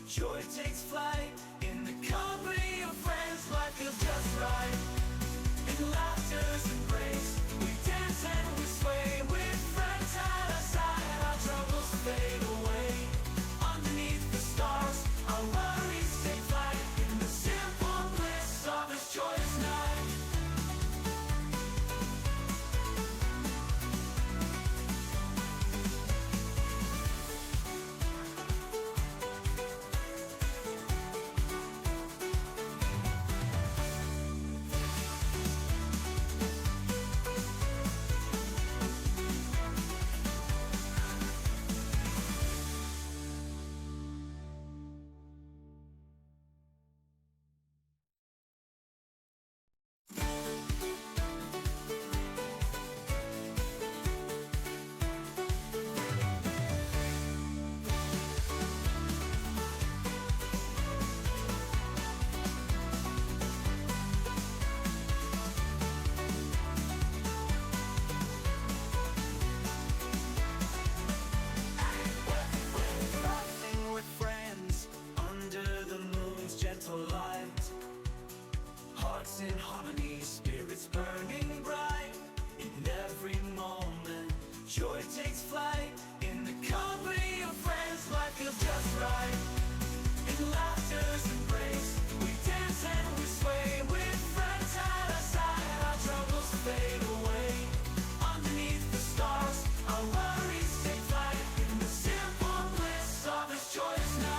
Joy takes flight in the company of friends. Life feels just right. In laughter's embrace, we dance and we sway. With friends at our side, our troubles fade away. Underneath the stars, our worries take flight. In the simple bliss of this joyous night. Laughing with friends under the moon's gentle light. Hearts in harmony, spirits burning bright. In every moment, joy takes flight. In the company of friends, life feels just right. In laughter's embrace, we dance and we sway. With friends at our side, our troubles fade away. Underneath the stars, our worries take flight. In the simple bliss of this joyous night.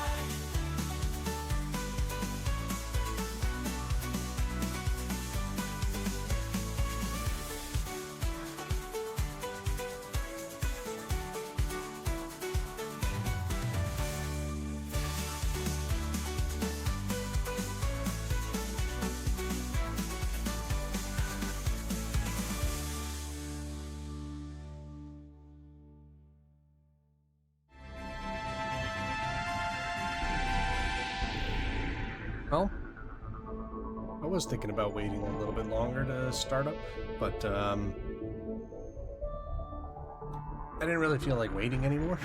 Well, I was thinking about waiting a little bit longer to start up, but I didn't really feel like waiting anymore.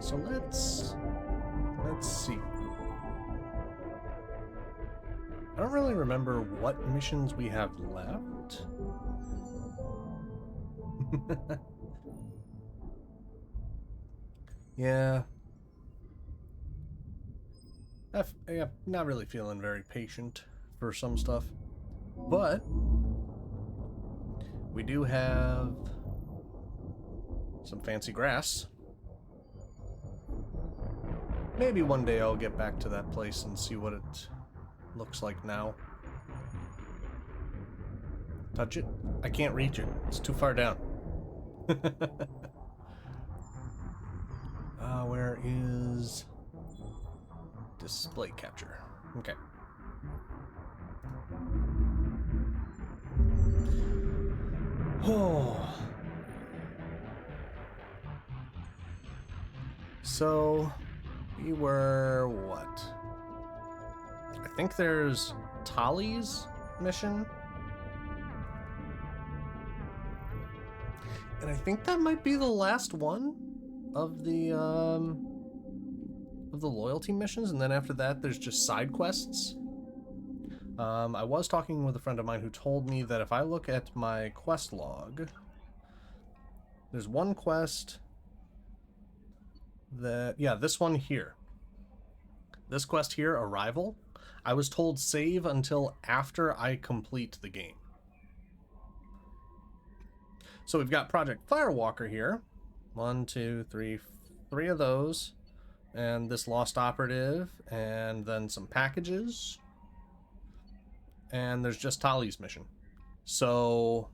So let's see. I don't really remember what missions we have left. Yeah. I'm not really feeling very patient for some stuff. But we do have some fancy grass. Maybe one day I'll get back to that place and see what it looks like now. Touch it? I can't reach it. It's too far down. Where is display capture? Okay. Oh. So we were what? I think there's Tali's mission. And I think that might be the last one of the loyalty missions, and then after that there's just side quests. I was talking with a friend of mine who told me that if I look at my quest log, there's one quest that, yeah, this one here. This quest here, Arrival, I was told save until after I complete the game. So we've got Project Firewalker here. 1, 2, 3, 3 of those. And this Lost Operative, and then some packages. And there's just Tali's mission. So...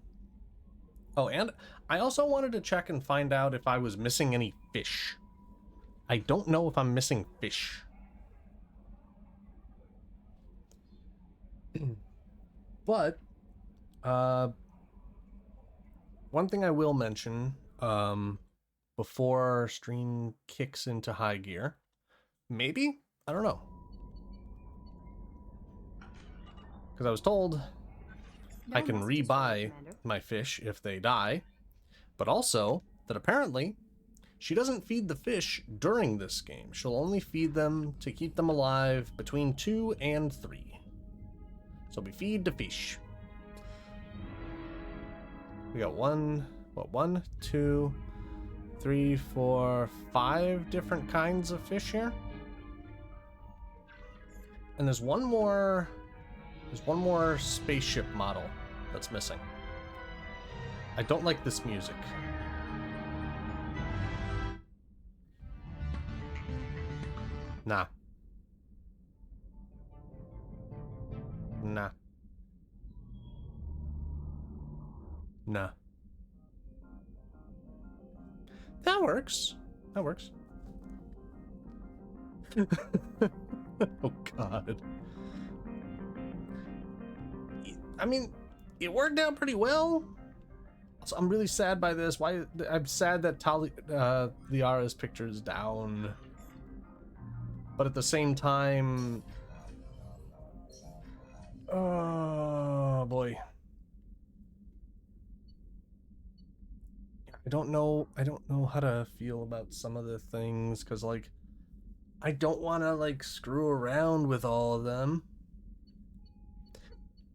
Oh, and I also wanted to check and find out if I was missing any fish. I don't know if I'm missing fish. But, one thing I will mention, before stream kicks into high gear, maybe? I don't know. Because I was told I can rebuy my fish if they die, But also that apparently she doesn't feed the fish during this game. She'll only feed them to keep them alive between 2 and 3. So we feed the fish. We got 1, 2, 3, 4, 5 different kinds of fish here. And there's one more spaceship model that's missing. I don't like this music. Nah. Nah. Nah. That works. That works. Oh, God. I mean, it worked out pretty well. So I'm really sad by this. Why? I'm sad that Liara's picture is down. But at the same time... Oh, boy. I don't know how to feel about some of the things, because, like, I don't want to, like, screw around with all of them.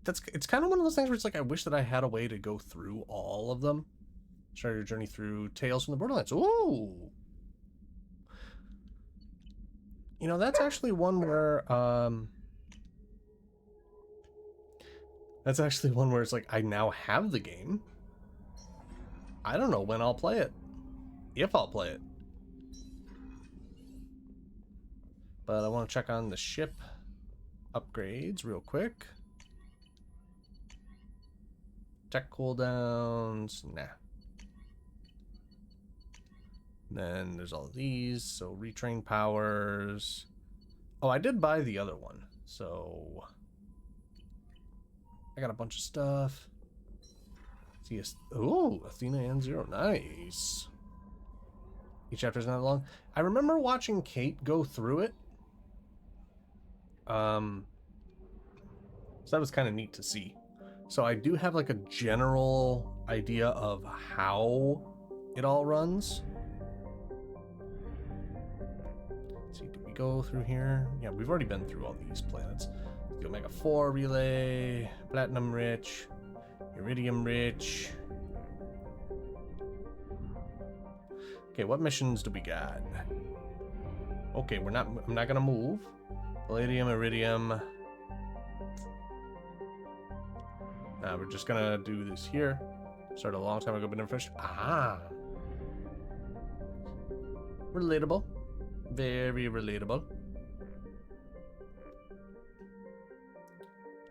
It's kind of one of those things where it's like, I wish that I had a way to go through all of them. Start your journey through Tales from the Borderlands. Ooh! You know, that's actually one where, that's actually one where it's like, I now have the game. I don't know when I'll play it. If I'll play it. But I want to check on the ship upgrades real quick. Tech cooldowns. Nah. Then there's all these. So retrain powers. Oh, I did buy the other one. So I got a bunch of stuff. Oh, Athena and Zero. Nice. Each chapter is not long. I remember watching Kate go through it. So that was kind of neat to see. So I do have like a general idea of how it all runs. Let's see, did we go through here? Yeah, we've already been through all these planets. The Omega 4 relay, platinum rich, iridium rich. Okay, what missions do we got? Okay, I'm not gonna move. Palladium, iridium. We're just gonna do this here. Started a long time ago, but never finished. Ah. Relatable. Very relatable.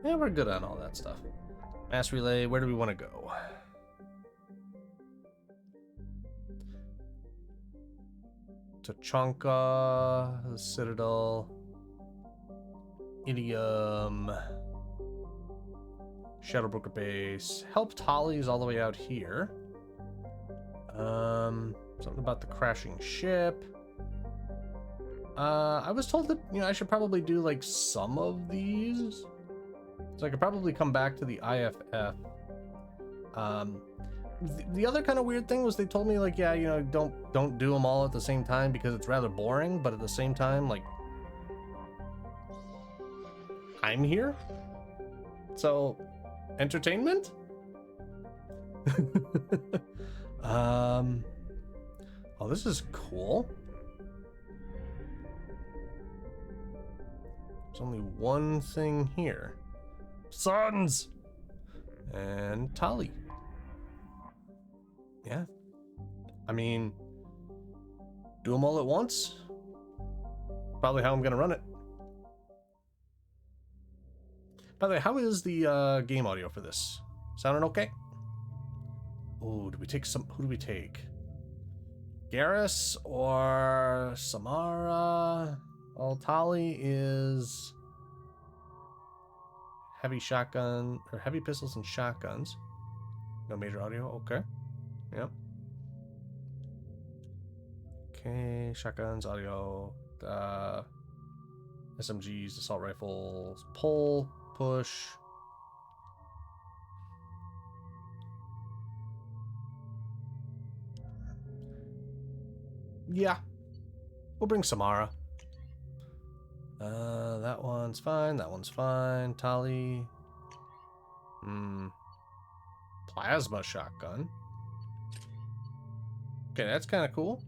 Yeah, we're good on all that stuff. Mass relay, where do we want to go? Tachanka, the Citadel, Idiom, Shadowbroker Base. Help Tali's all the way out here. Something about the crashing ship. I was told that, you know, I should probably do like some of these. So I could probably come back to the IFF. The other kind of weird thing was they told me, like, yeah, you know, don't do them all at the same time because it's rather boring, but at the same time, like, I'm here. So, entertainment? Oh, this is cool. There's only one thing here. Sons! And Tali. Yeah. I mean, do them all at once? Probably how I'm gonna run it. By the way, how is the game audio for this? Sounding okay? Oh, do we take some? Who do we take? Garrus or Samara? Well, Tali is heavy shotgun or heavy pistols and shotguns. No major audio. Okay. Yep. Okay, shotguns, audio, SMGs, assault rifles, pull, push. Yeah. We'll bring Samara. That one's fine. That one's fine. Tali. Plasma shotgun. Okay, that's kind of cool.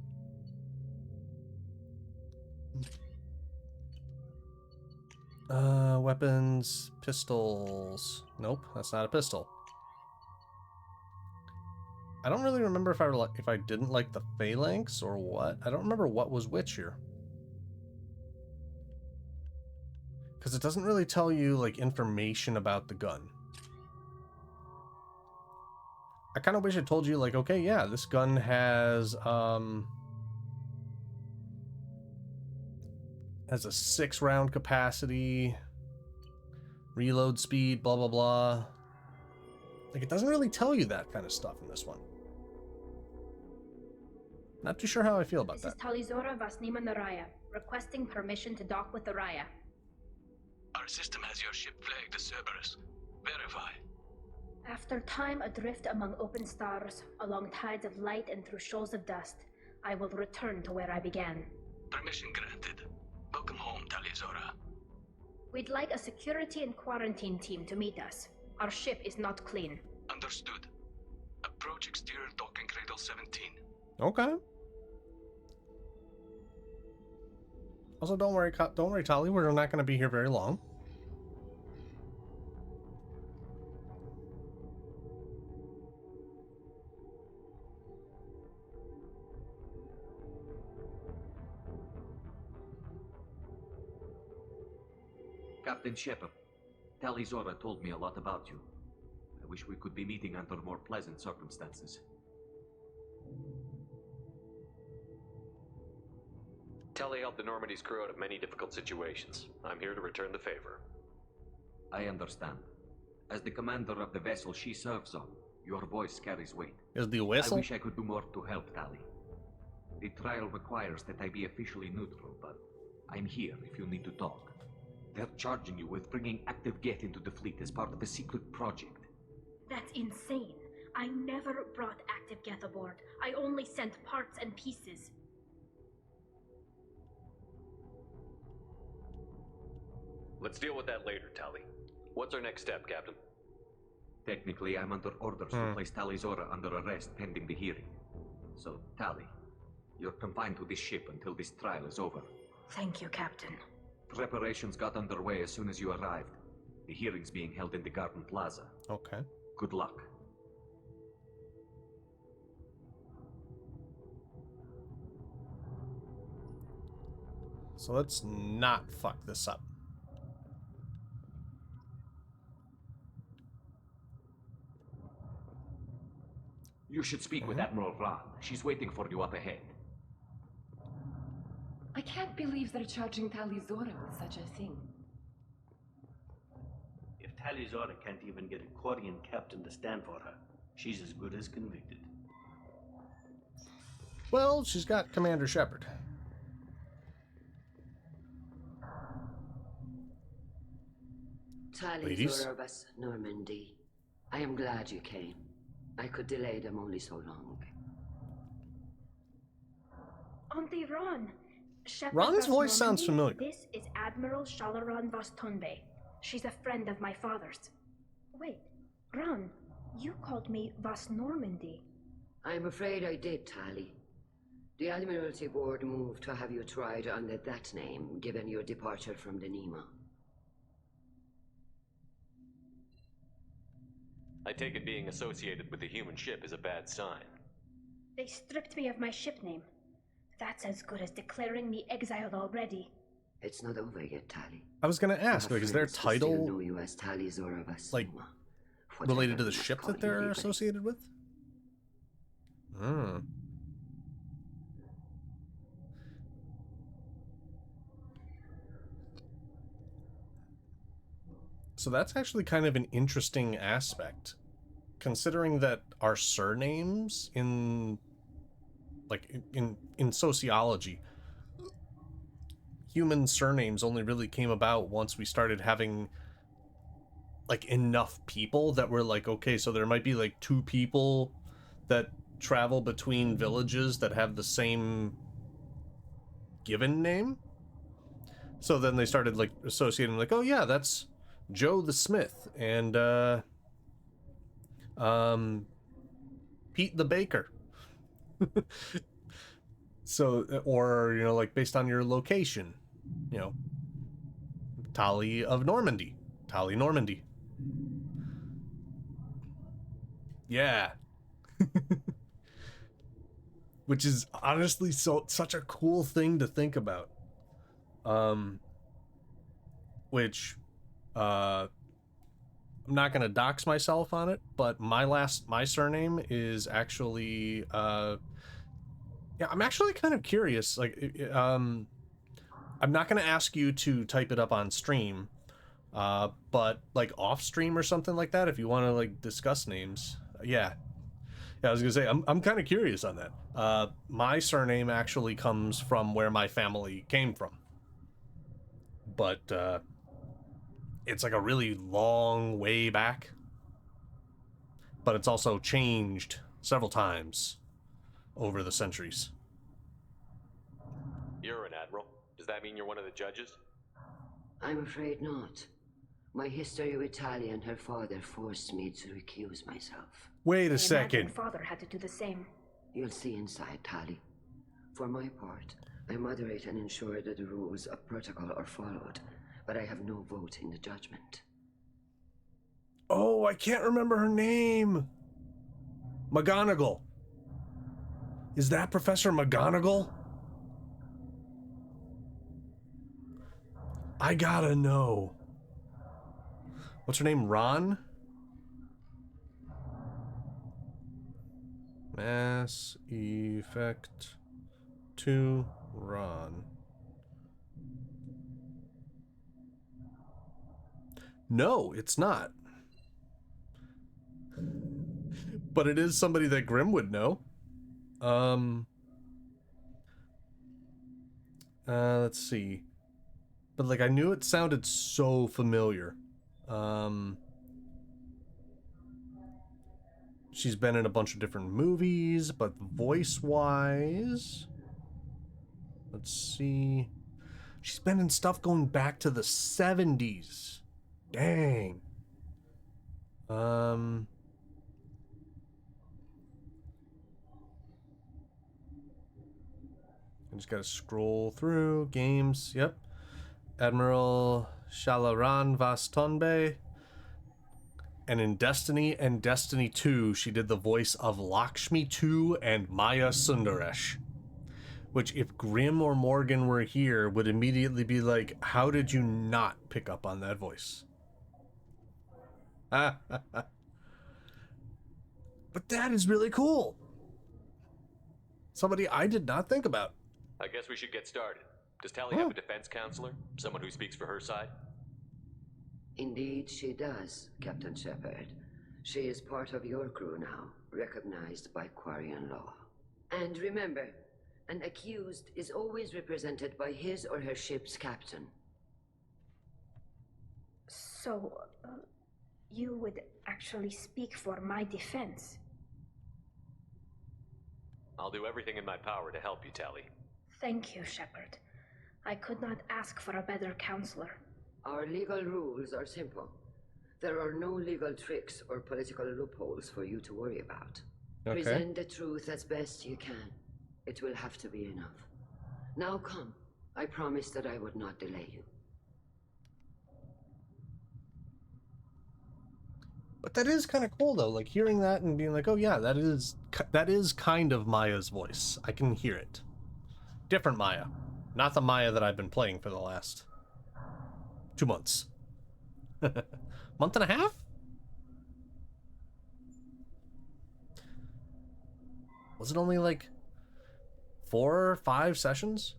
Weapons, pistols. Nope, that's not a pistol. I don't really remember if I didn't like the phalanx or what. I don't remember what was which here. Because it doesn't really tell you, like, information about the gun. I kind of wish it told you, like, okay, yeah, this gun has a 6-round capacity, reload speed, blah, blah, blah. Like, it doesn't really tell you that kind of stuff in this one. Not too sure how I feel about that. This is Talizora Vasnima Naraya, requesting permission to dock with the Raya. Our system has your ship flagged as Cerberus. Verify. After time adrift among open stars, along tides of light and through shoals of dust, I will return to where I began. Permission granted. Welcome home, Talizora. We'd like a security and quarantine team to meet us. Our ship is not clean. Understood. Approach exterior docking cradle 17. Okay. Also, don't worry, Tali. We're not going to be here very long. Captain Shepard, Talizora told me a lot about you. I wish we could be meeting under more pleasant circumstances. Tali helped the Normandy's crew out of many difficult situations. I'm here to return the favor. I understand. As the commander of the vessel she serves on, your voice carries weight. Is the I whistle? wish I could do more to help Tali. The trial requires that I be officially neutral, but I'm here if you need to talk. They're charging you with bringing active Geth into the fleet as part of a secret project. That's insane. I never brought active Geth aboard. I only sent parts and pieces. Let's deal with that later, Tali. What's our next step, Captain? Technically, I'm under orders to place Talizora under arrest pending the hearing. So, Tali, you're confined to this ship until this trial is over. Thank you, Captain. Preparations got underway as soon as you arrived. The hearing's being held in the Garden Plaza. Okay. Good luck. So let's not fuck this up. You should speak with Admiral Rand. She's waiting for you up ahead. I can't believe they're charging Talizora with such a thing. If Talizora can't even get a Quarian captain to stand for her, she's as good as convicted. Well, she's got Commander Shepard. Ladies? Talizora Vas Normandy. I am glad you came. I could delay them only so long. Auntie Ron! Shepard Ron's Vas voice sounds Normandy, familiar. This is Admiral Shalaran Vastonbe. She's a friend of my father's. Wait, Ron, you called me Vas Normandy. I'm afraid I did, Tali. The Admiralty Board moved to have you tried under that name, given your departure from the Nima. I take it being associated with the human ship is a bad sign. They stripped me of my ship name. That's as good as declaring me exiled already. It's not over yet, Tali. I was gonna ask, like, is their Friends who still title know you as Talizora Vas like, Nima. related to the Whatever ship call that you they're anyway. associated with? Hmm. So that's actually kind of an interesting aspect, considering that our surnames in sociology, human surnames only really came about once we started having like enough people that were like, okay, so there might be like 2 people that travel between villages that have the same given name. So then they started like associating like, oh yeah, that's Joe the Smith and Pete the Baker. So, or, you know, like based on your location, you know, Tali of Normandy, Tali Normandy. Yeah. Which is honestly such a cool thing to think about. Which I'm not gonna dox myself on it, but my surname is actually yeah, I'm actually kind of curious. Like, I'm not gonna ask you to type it up on stream, but like off stream or something like that, if you want to like discuss names, yeah. Yeah, I was gonna say I'm kind of curious on that. My surname actually comes from where my family came from, but it's like a really long way back. But it's also changed several times over the centuries. You're an admiral. Does that mean you're one of the judges? I'm afraid not. My history with Tali and her father forced me to recuse myself. Wait a I imagine second. Father had to do the same. You'll see inside, Tali. For my part, I moderate and ensure that the rules of protocol are followed, but I have no vote in the judgment. Oh, I can't remember her name. McGonagall. Is that Professor McGonagall? I gotta know. What's her name? Ron? Mass Effect 2 Ron. No, it's not. But it is somebody that Grim would know. Let's see. But like I knew it sounded so familiar. She's been in a bunch of different movies, but voice-wise, let's see. She's been in stuff going back to the 70s. Dang. I just gotta scroll through games. Yep. Admiral Shalaran Vastonbe. And in Destiny and Destiny 2, she did the voice of Lakshmi 2 and Maya Sundaresh. Which, if Grim or Morgan were here, would immediately be like, how did you not pick up on that voice? But that is really cool. Somebody I did not think about. I guess we should get started. Does Tali have a defense counselor? Someone who speaks for her side? Indeed, she does, Captain Shepard. She is part of your crew now, recognized by Quarian law. And remember, an accused is always represented by his or her ship's captain. So, you would actually speak for my defense? I'll do everything in my power to help you, Tali. Thank you, Shepard. I could not ask for a better counselor. Our legal rules are simple. There are no legal tricks or political loopholes for you to worry about. Okay. Present the truth as best you can. It will have to be enough. Now come. I promised that I would not delay you. But that is kind of cool, though. Like, hearing that and being like, oh, yeah, that is kind of Maya's voice. I can hear it. Different Maya. Not the Maya that I've been playing for the last 2 months. Month and a half? Was it only like 4 or 5 sessions?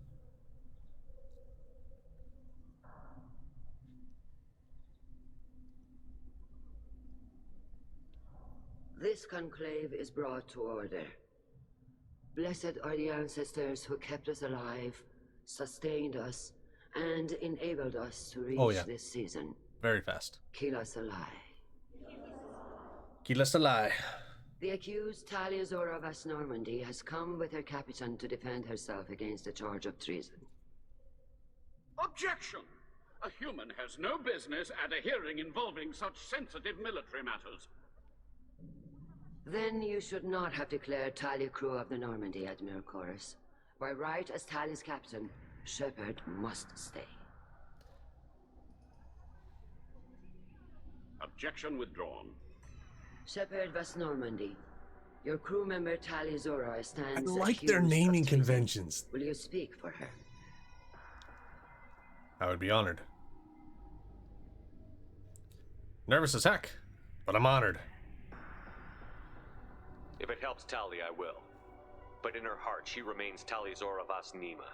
This conclave is brought to order. Blessed are the ancestors who kept us alive, sustained us, and enabled us to reach this season. Very fast. Kila Salai. Kila Salai. The accused Talia Zora Vas Normandy has come with her captain to defend herself against the charge of treason. Objection! A human has no business at a hearing involving such sensitive military matters. Then you should not have declared Tali crew of the Normandy, Admiral Chorus. By right as Tali's captain, Shepard must stay. Objection withdrawn. Shepard was Normandy. Your crew member Tali Zora stands I like their accused of naming treason. conventions. Will you speak for her? I would be honored. Nervous as heck, but I'm honored. If it helps Tali, I will. But in her heart, she remains Tali Zora Vas Nima,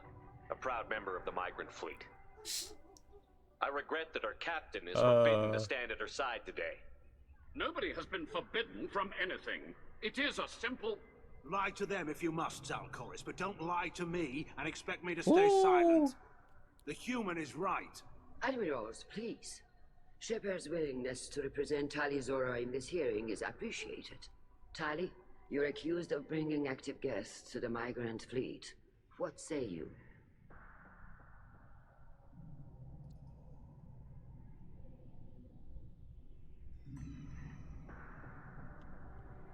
a proud member of the migrant fleet. I regret that our captain is forbidden to stand at her side today. Nobody has been forbidden from anything. It is a simple... Lie to them if you must, Zalcoris, but don't lie to me and expect me to stay silent. The human is right. Admirals, please. Shepard's willingness to represent Tali Zora in this hearing is appreciated. Tali, you're accused of bringing active guests to the migrant fleet. What say you?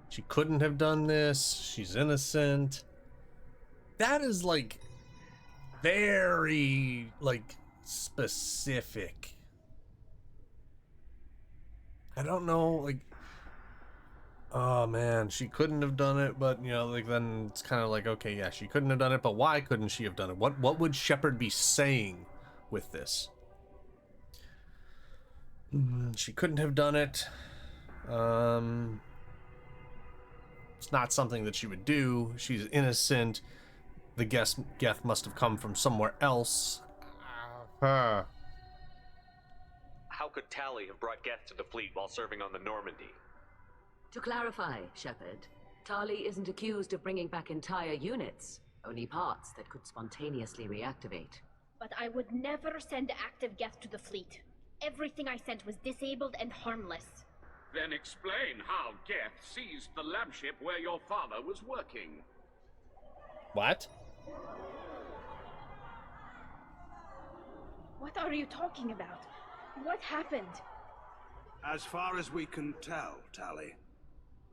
She couldn't have done this. She's innocent. That is like very like specific. I don't know, like, oh man, she couldn't have done it, but you know, like then it's kind of like, okay, yeah, she couldn't have done it, but why couldn't she have done it? What would Shepard be saying with this? She couldn't have done it. It's not something that she would do. She's innocent. The Geth must have come from somewhere else. How could Tali have brought Geth to the fleet while serving on the Normandy? To clarify, Shepard, Tali isn't accused of bringing back entire units, only parts that could spontaneously reactivate. But I would never send active Geth to the fleet. Everything I sent was disabled and harmless. Then explain how Geth seized the lab ship where your father was working. What? What are you talking about? What happened? As far as we can tell, Tali,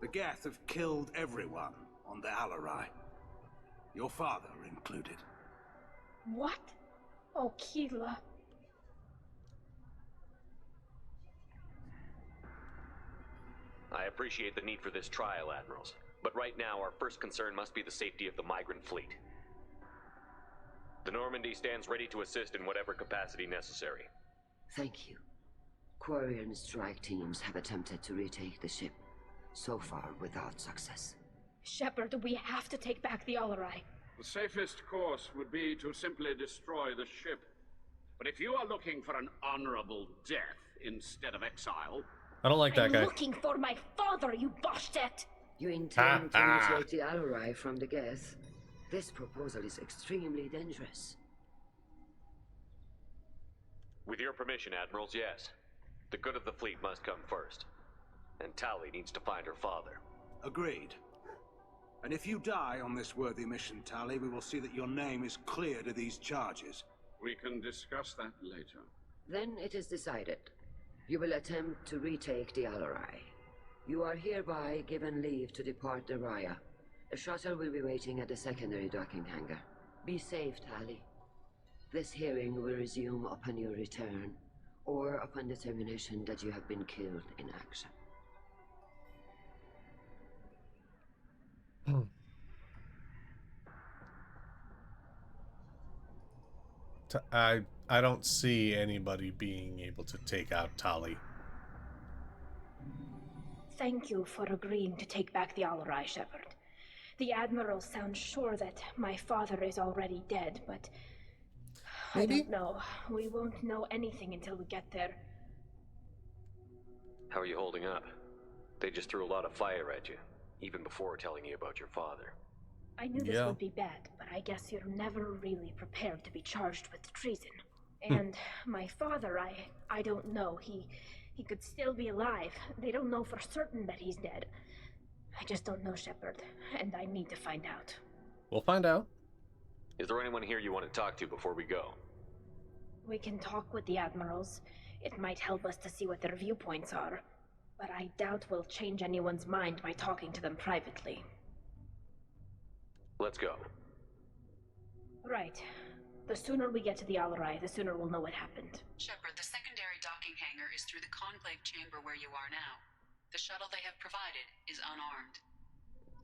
the Geth have killed everyone on the Alarai. Your father included. What? Oh, Keela. I appreciate the need for this trial, Admirals. But right now, our first concern must be the safety of the migrant fleet. The Normandy stands ready to assist in whatever capacity necessary. Thank you. Quarian strike teams have attempted to retake the ship, so far without success. Shepard, we have to take back the Alarai. The safest course would be to simply destroy the ship. But if you are looking for an honorable death instead of exile... I don't like that guy. I'm looking for my father, you bastet! You intend to retake the Alarai from the Geth? This proposal is extremely dangerous. With your permission, Admirals, yes. The good of the fleet must come first. And Tali needs to find her father. Agreed. And if you die on this worthy mission, Tali, we will see that your name is cleared of these charges. We can discuss that later. Then it is decided. You will attempt to retake the Alarai. You are hereby given leave to depart the Raya. A shuttle will be waiting at the secondary docking hangar. Be safe, Tali. This hearing will resume upon your return, or upon determination that you have been killed in action. I don't see anybody being able to take out Tali. Thank you for agreeing to take back the Alarai, Shepard. The Admiral sounds sure that my father is already dead, but... Maybe? I don't know. We won't know anything until we get there. How are you holding up? They just threw a lot of fire at you, even before telling you about your father. I knew this would be bad, but I guess you're never really prepared to be charged with treason. And my father, I don't know. He could still be alive. They don't know for certain that he's dead. I just don't know, Shepard, and I need to find out. We'll find out. Is there anyone here you want to talk to before we go? We can talk with the admirals. It might help us to see what their viewpoints are. But I doubt we'll change anyone's mind by talking to them privately. Let's go. Right. The sooner we get to the Alarai, the sooner we'll know what happened. Shepard, the secondary docking hangar is through the conclave chamber where you are now. The shuttle they have provided is unarmed.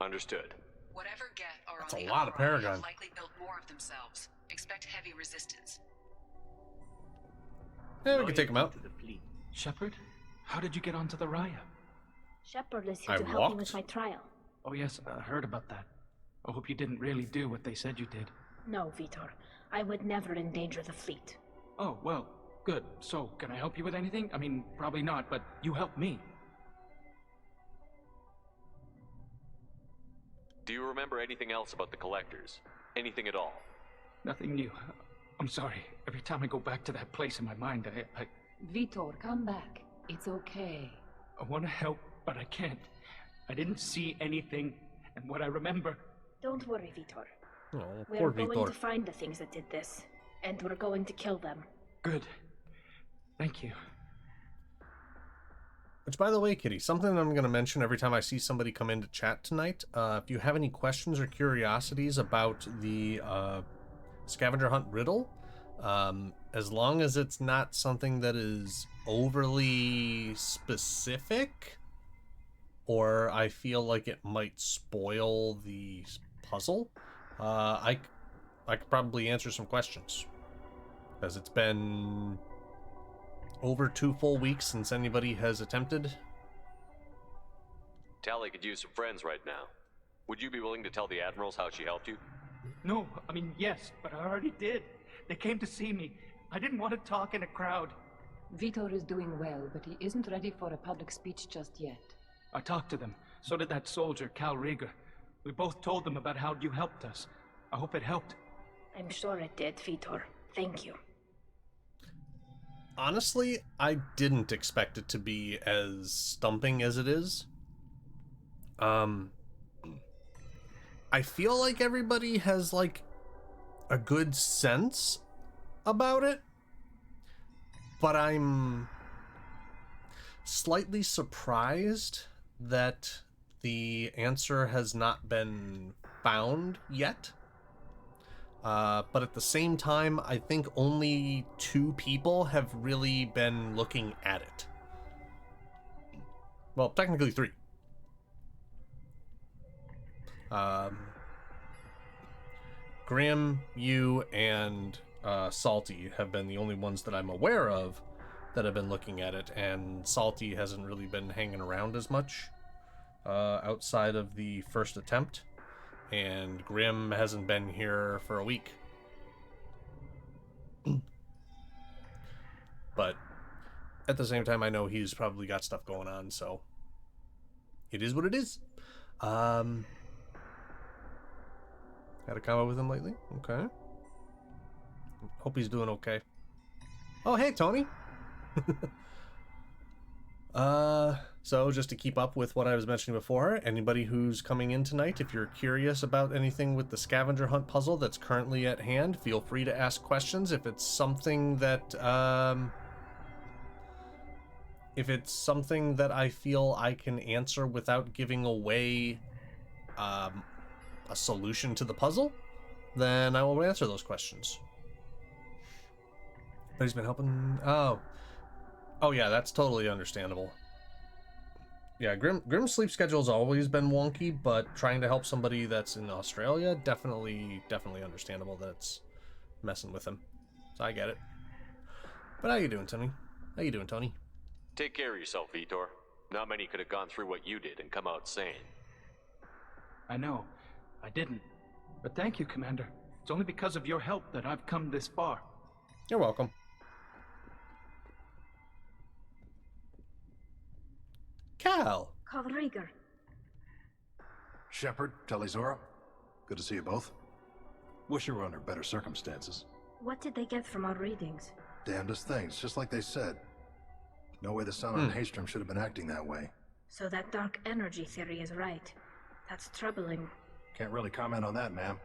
Understood. Whatever Geth are That's on a the lot of Alarai Paragon. have likely built more of themselves. Expect heavy resistance. Yeah, we can take him out. To the fleet. Shepard, how did you get onto the Raya? Shepard is here I to help me walked? with my trial. Oh yes, I heard about that. I hope you didn't really do what they said you did. No, Vitor. I would never endanger the fleet. Oh, well, good. So, can I help you with anything? I mean, probably not, but you helped me. Do you remember anything else about the Collectors? Anything at all? Nothing new. I'm sorry. Every time I go back to that place in my mind, I Vitor, come back. It's okay. want to help, but I can't. I didn't see anything, and what I remember... Don't worry, Vitor. Oh, We're poor going Vitor. to find the things that did this, and we're going to kill them. Good. Thank you. Which, by the way, Kitty, something I'm going to mention every time I see somebody come in to chat tonight. If you have any questions or curiosities about the scavenger hunt riddle, as long as it's not something that is overly specific, or I feel like it might spoil the puzzle, I could probably answer some questions. Because it's been over 2 full weeks since anybody has attempted. Tali could use some friends right now. Would you be willing to tell the Admirals how she helped you? No, I mean, yes, but I already did. They came to see me. I didn't want to talk in a crowd. Vitor is doing well, but he isn't ready for a public speech just yet. I talked to them. So did that soldier, Cal Rieger. We both told them about how you helped us. I hope it helped. I'm sure it did, Vitor. Thank you. Honestly, I didn't expect it to be as stumping as it is. I feel like everybody has, like, a good sense about it, but I'm slightly surprised that the answer has not been found yet. But at the same time, I think only 2 people have really been looking at it. Well, technically 3. Grim, you, and Salty have been the only ones that I'm aware of that have been looking at it, and Salty hasn't really been hanging around as much outside of the first attempt. And Grim hasn't been here for a week. But at the same time, I know he's probably got stuff going on, so it is what it is. Had a combo with him lately? Okay. Hope he's doing okay. Oh, hey, Tony! So just to keep up with what I was mentioning before, anybody who's coming in tonight, if you're curious about anything with the scavenger hunt puzzle that's currently at hand, feel free to ask questions. If it's something that, I feel I can answer without giving away, a solution to the puzzle, then I will answer those questions. But he's been helping. Oh yeah, that's totally understandable. Yeah, Grim's sleep schedule's always been wonky, but trying to help somebody that's in Australia, definitely understandable that it's messing with him. So I get it. But how you doing, Tony? Take care of yourself, Vitor. Not many could have gone through what you did and come out sane. I know. I didn't. But thank you, Commander. It's only because of your help that I've come this far. You're welcome. Cal! Rieger. Shepard, Talizora, good to see you both. Wish you were under better circumstances. What did they get from our readings? Damnedest things, just like they said. No way the Sun on Haystrom should have been acting that way. So that dark energy theory is right. That's troubling. Can't really comment on that, ma'am.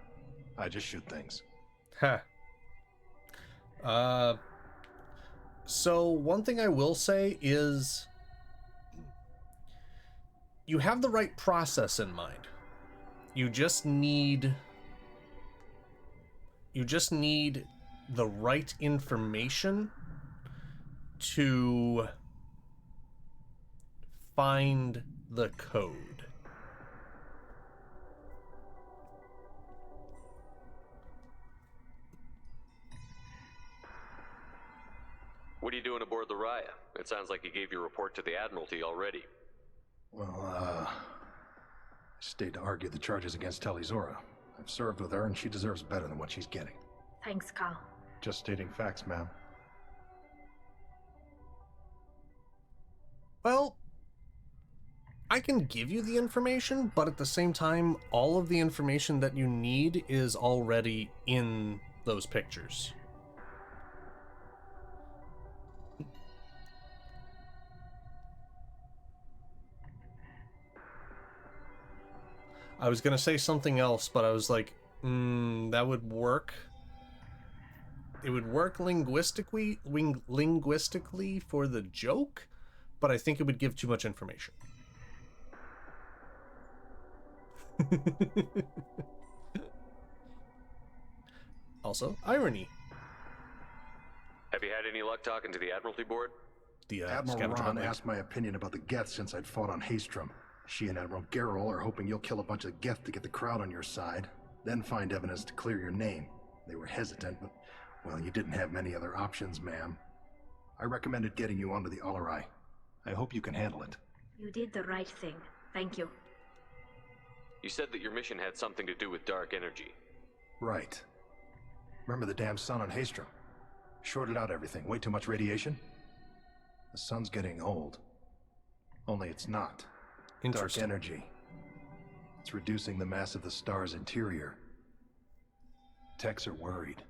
I just shoot things. Huh. So one thing I will say is you have the right process in mind. You just need the right information to find the code. What are you doing aboard the Raya? It sounds like you gave your report to the Admiralty already. Well, I stayed to argue the charges against Tali'Zorah. I've served with her, and she deserves better than what she's getting. Thanks, Cal. Just stating facts, ma'am. Well, I can give you the information, but at the same time, all of the information that you need is already in those pictures. I was gonna say something else, but I was like, that would work. It would work linguistically for the joke, but I think it would give too much information. Also, irony. Have you had any luck talking to the Admiralty Board? The Admiral Ron asked my opinion about the Geth since I'd fought on Haestrom. She and Admiral Gerrel are hoping you'll kill a bunch of Geth to get the crowd on your side, then find evidence to clear your name. They were hesitant, but, well, you didn't have many other options, ma'am. I recommended getting you onto the Alarai. I hope you can handle it. You did the right thing. Thank you. You said that your mission had something to do with dark energy. Right. Remember the damn sun on Haestrom? Shorted out everything. Way too much radiation? The sun's getting old. Only it's not. Dark energy. It's reducing the mass of the star's interior. Techs are worried.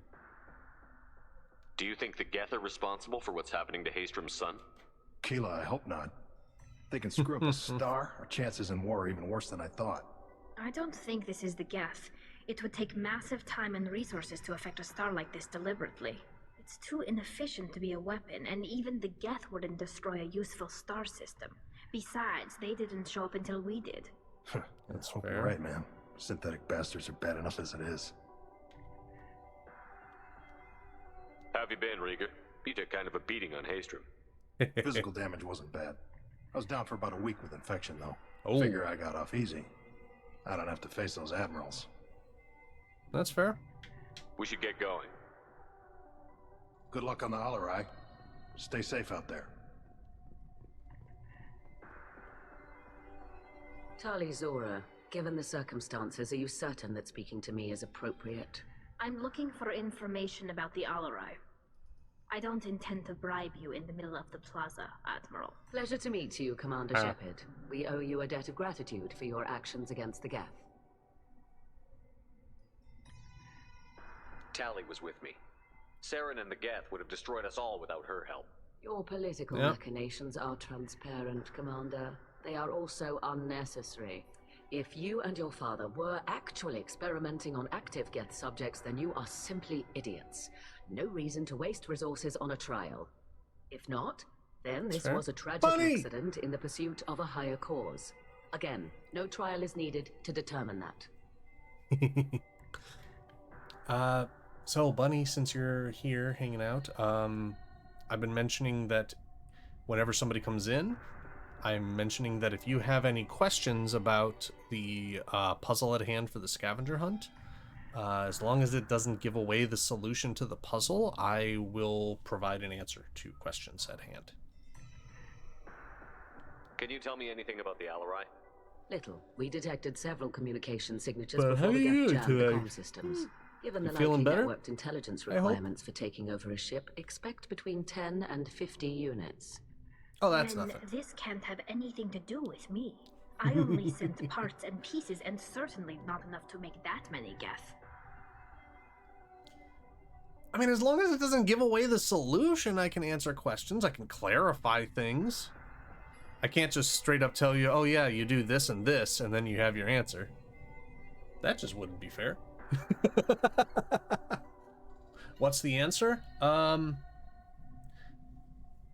Do you think the Geth are responsible for what's happening to Haestrom's sun? Keela, I hope not. They can screw up a star. Our chances in war are even worse than I thought. I don't think this is the Geth. It would take massive time and resources to affect a star like this deliberately. It's too inefficient to be a weapon, and even the Geth wouldn't destroy a useful star system. Besides, they didn't show up until we did. That's fair. fair. Right, man. Synthetic bastards are bad enough as it is. How have you been, Rieger? You took kind of a beating on Haestrom. Physical damage wasn't bad. I was down for about a week with infection, though. Oh. Figure I got off easy. I don't have to face those admirals. That's fair. We should get going. Good luck on the Alarai. Stay safe out there. Tali'Zorah, given the circumstances, are you certain that speaking to me is appropriate? I'm looking for information about the Alarai. I don't intend to bribe you in the middle of the plaza, Admiral. Pleasure to meet you, Commander Shepard. We owe you a debt of gratitude for your actions against the Geth. Tali was with me. Saren and the Geth would have destroyed us all without her help. Your political machinations are transparent, Commander. They are also unnecessary. If you and your father were actually experimenting on active Geth subjects, then you are simply idiots. No reason to waste resources on a trial. If not, then this was a tragic accident in the pursuit of a higher cause. Again, no trial is needed to determine that. So Bunny, since you're here hanging out, I've been mentioning that whenever somebody comes in, I'm mentioning that if you have any questions about the puzzle at hand for the scavenger hunt, as long as it doesn't give away the solution to the puzzle, I will provide an answer to questions at hand. Can you tell me anything about the Alarai? Little. We detected several communication signatures But before how the are you Geth jammed the today? comm systems. Given You the feeling likely better? networked intelligence I hope. requirements for taking over a ship, expect between 10 and 50 units. Oh, that's Then nothing. this can't have anything to do with me. I only sent parts and pieces, and certainly not enough to make that many Geth. I mean, as long as it doesn't give away the solution, I can answer questions. I can clarify things. I can't just straight up tell you, oh yeah, you do this, and then you have your answer. That just wouldn't be fair. What's the answer?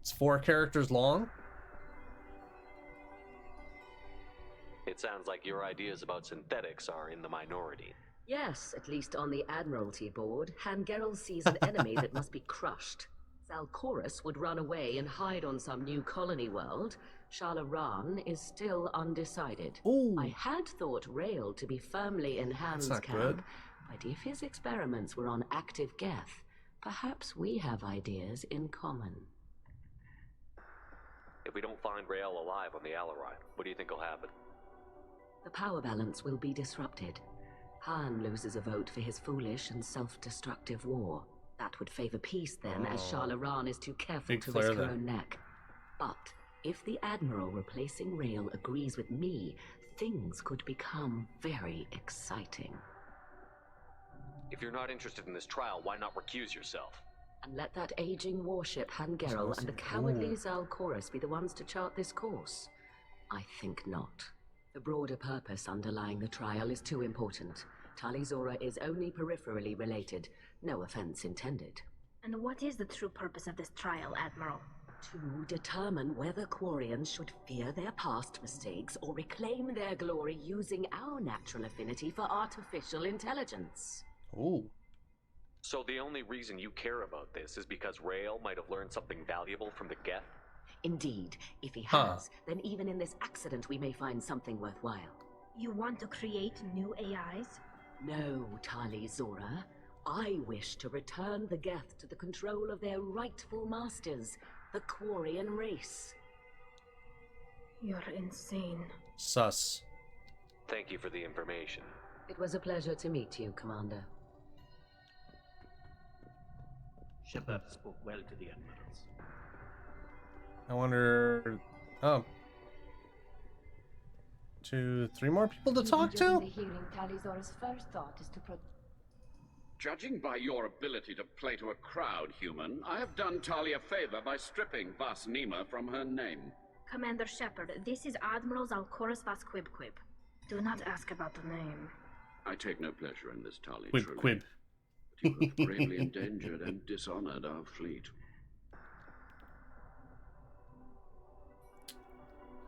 It's 4 characters long. It sounds like your ideas about synthetics are in the minority. Yes, at least on the Admiralty board, Hangerel sees an enemy that must be crushed. Zalcorus would run away and hide on some new colony world. Shalaran is still undecided. Ooh. I had thought Rael to be firmly in Han's not camp, good. but if his experiments were on active Geth, perhaps we have ideas in common. If we don't find Rael alive on the Alarai, what do you think will happen? The power balance will be disrupted. Han loses a vote for his foolish and self-destructive war. That would favor peace then, as Shalaran is too careful Big to flare risk her there. own neck. But if the Admiral replacing Rael agrees with me, things could become very exciting. If you're not interested in this trial, why not recuse yourself? And let that aging warship Hangerel and the cowardly Zalcorus be the ones to chart this course? I think not. The broader purpose underlying the trial is too important. Tali'Zorah is only peripherally related. No offense intended. And what is the true purpose of this trial, Admiral? To determine whether Quarians should fear their past mistakes or reclaim their glory using our natural affinity for artificial intelligence. Ooh. So the only reason you care about this is because Rael might have learned something valuable from the Geth? Indeed. If he has, then even in this accident we may find something worthwhile. You want to create new AIs? No, Tali'Zorah. I wish to return the Geth to the control of their rightful masters, the Quarian race. You're insane. Sus. Thank you for the information. It was a pleasure to meet you, Commander. Shepard spoke well to the admirals. I wonder... Oh. 2, 3 more people to talk to? During the hearing, Tali'Zorah's first thought is to Judging by your ability to play to a crowd, human, I have done Tali a favor by stripping Vas Nima from her name. Commander Shepard, this is Admiral Zalcorus Vas Quib. Do not ask about the name. I take no pleasure in this, Tali, Quib, truly. quib. But you have gravely endangered and dishonored our fleet.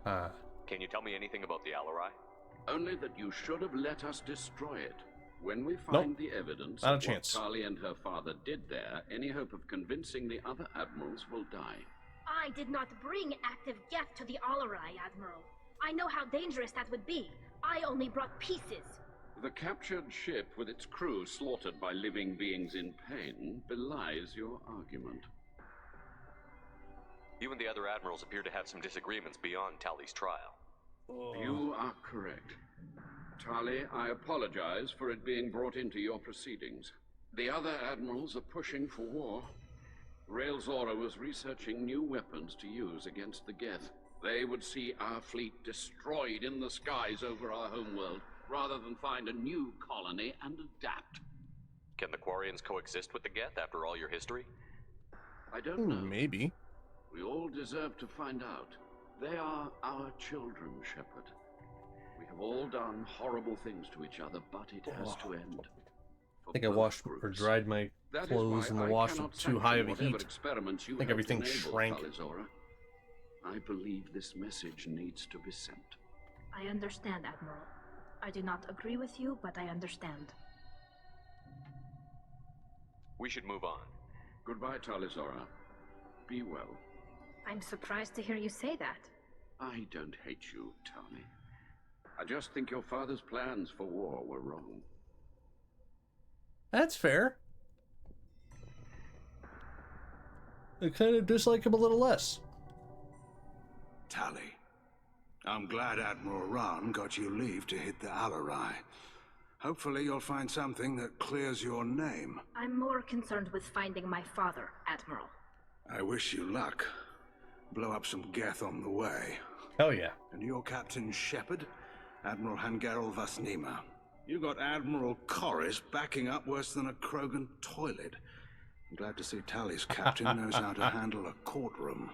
Can you tell me anything about the Alarai? Only that you should have let us destroy it. When we find the evidence Not a of what chance. Tali and her father did there, any hope of convincing the other admirals will die. I did not bring active Geth to the Alarai, Admiral. I know how dangerous that would be. I only brought pieces. The captured ship with its crew slaughtered by living beings in pain belies your argument. You and the other admirals appear to have some disagreements beyond Tali's trial. You are correct. Tali, I apologize for it being brought into your proceedings. The other admirals are pushing for war. Rael Zora was researching new weapons to use against the Geth. They would see our fleet destroyed in the skies over our homeworld, rather than find a new colony and adapt. Can the Quarians coexist with the Geth after all your history? I don't know. Maybe. We all deserve to find out. They are our children, Shepard. We have all done horrible things to each other, but it has to end. I think I washed or dried my clothes in the wash with too high of a heat. I think everything shrank. Tali'Zorah. I believe this message needs to be sent. I understand, Admiral. I do not agree with you, but I understand. We should move on. Goodbye, Tali'Zorah. Be well. I'm surprised to hear you say that. I don't hate you, Tali. I just think your father's plans for war were wrong. That's fair. I kind of dislike him a little less. Tali, I'm glad Admiral Ran got you leave to hit the Alarai. Hopefully you'll find something that clears your name. I'm more concerned with finding my father, Admiral. I wish you luck. Blow up some Geth on the way. Hell yeah. And you're Captain Shepard, Admiral Hangerel Vas Nima. You got Admiral Corris backing up worse than a Krogan toilet. I'm glad to see Tali's captain knows how to handle a courtroom.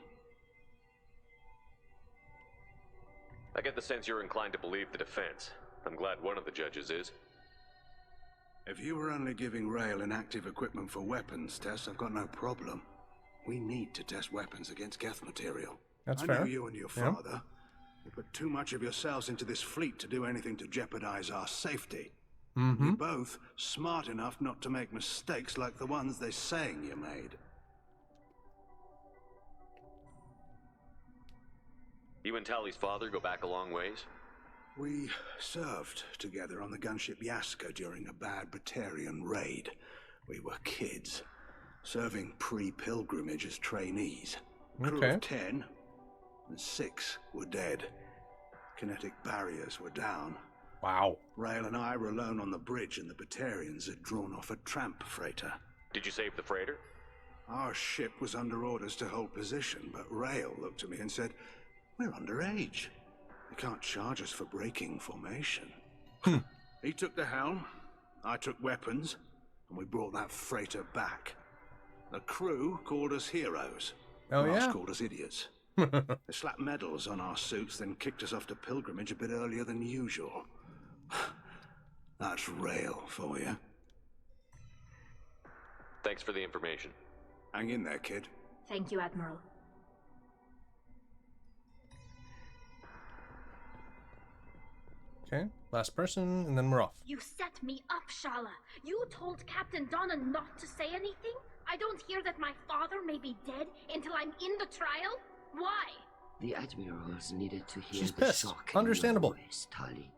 I get the sense you're inclined to believe the defense. I'm glad one of the judges is. If you were only giving Rael inactive equipment for weapons tests, I've got no problem. We need to test weapons against Geth material. That's I fair. know you and your Yeah. father. You put too much of yourselves into this fleet to do anything to jeopardize our safety. Mm-hmm. You're both smart enough not to make mistakes like the ones they're saying you made. You and Tally's father go back a long ways? We served together on the gunship Yaska during a bad Batarian raid. We were kids, serving pre-pilgrimage as trainees. Crew Okay. of 10, and 6 were dead. Kinetic barriers were down. Wow. Rail and I were alone on the bridge, and the Batarians had drawn off a tramp freighter. Did you save the freighter? Our ship was under orders to hold position, but Rail looked at me and said, "We're underage. They can't charge us for breaking formation." He took the helm, I took weapons, and we brought that freighter back. The crew called us heroes. Oh, Ross yeah? called us idiots. They slapped medals on our suits, then kicked us off to pilgrimage a bit earlier than usual. That's Rail for you. Thanks for the information. Hang in there, kid. Thank you, Admiral. Okay, last person, and then we're off. You set me up, Shala. You told Captain Donna not to say anything? I don't hear that my father may be dead until I'm in the trial? Why? The admirals needed to hear She's the pissed. shock in Understandable. your voice, Tali.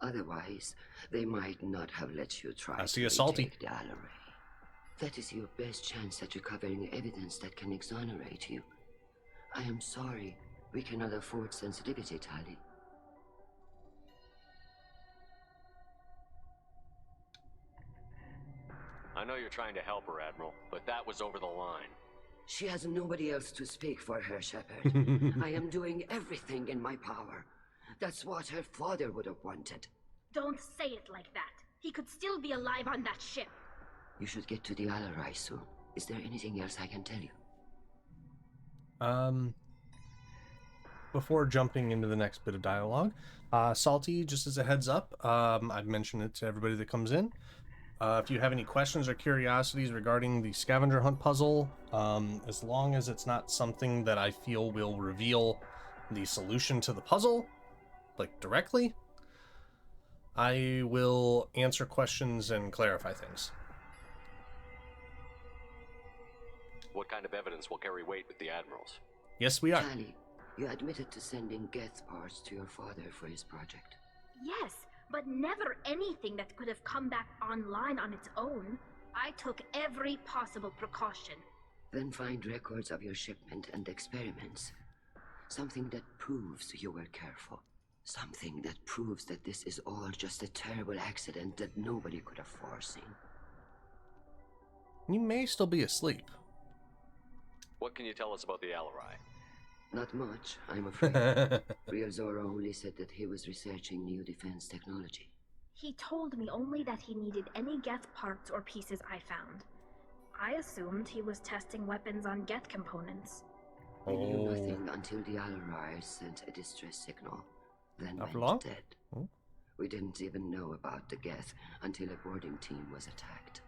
Otherwise, they might not have let you try I see to a salty. retake the Alaray. That is your best chance at recovering evidence that can exonerate you. I am sorry. We cannot afford sensitivity, Tali. I know you're trying to help her, Admiral, but that was over the line. She has nobody else to speak for her, Shepard. I am doing everything in my power. That's what her father would have wanted. Don't say it like that. He could still be alive on that ship. You should get to the Alarai soon. Is there anything else I can tell you? Before jumping into the next bit of dialogue, Salty, just as a heads up, I've mentioned it to everybody that comes in. If you have any questions or curiosities regarding the scavenger hunt puzzle, as long as it's not something that I feel will reveal the solution to the puzzle, like directly, I will answer questions and clarify things. What kind of evidence will carry weight with the Admirals? Yes, we are. Tali, you admitted to sending Geth parts to your father for his project. Yes, but never anything that could have come back online on its own. I took every possible precaution. Then find records of your shipment and experiments. Something that proves you were careful. Something that proves that this is all just a terrible accident that nobody could have foreseen. You may still be asleep. What can you tell us about the Alarai? Not much, I'm afraid. Real Zora only said that he was researching new defense technology. He told me only that he needed any Geth parts or pieces I found. I assumed he was testing weapons on Geth components. We knew nothing until the Alarai sent a distress signal, then Not for went long? dead. Oh. We didn't even know about the Geth until a boarding team was attacked.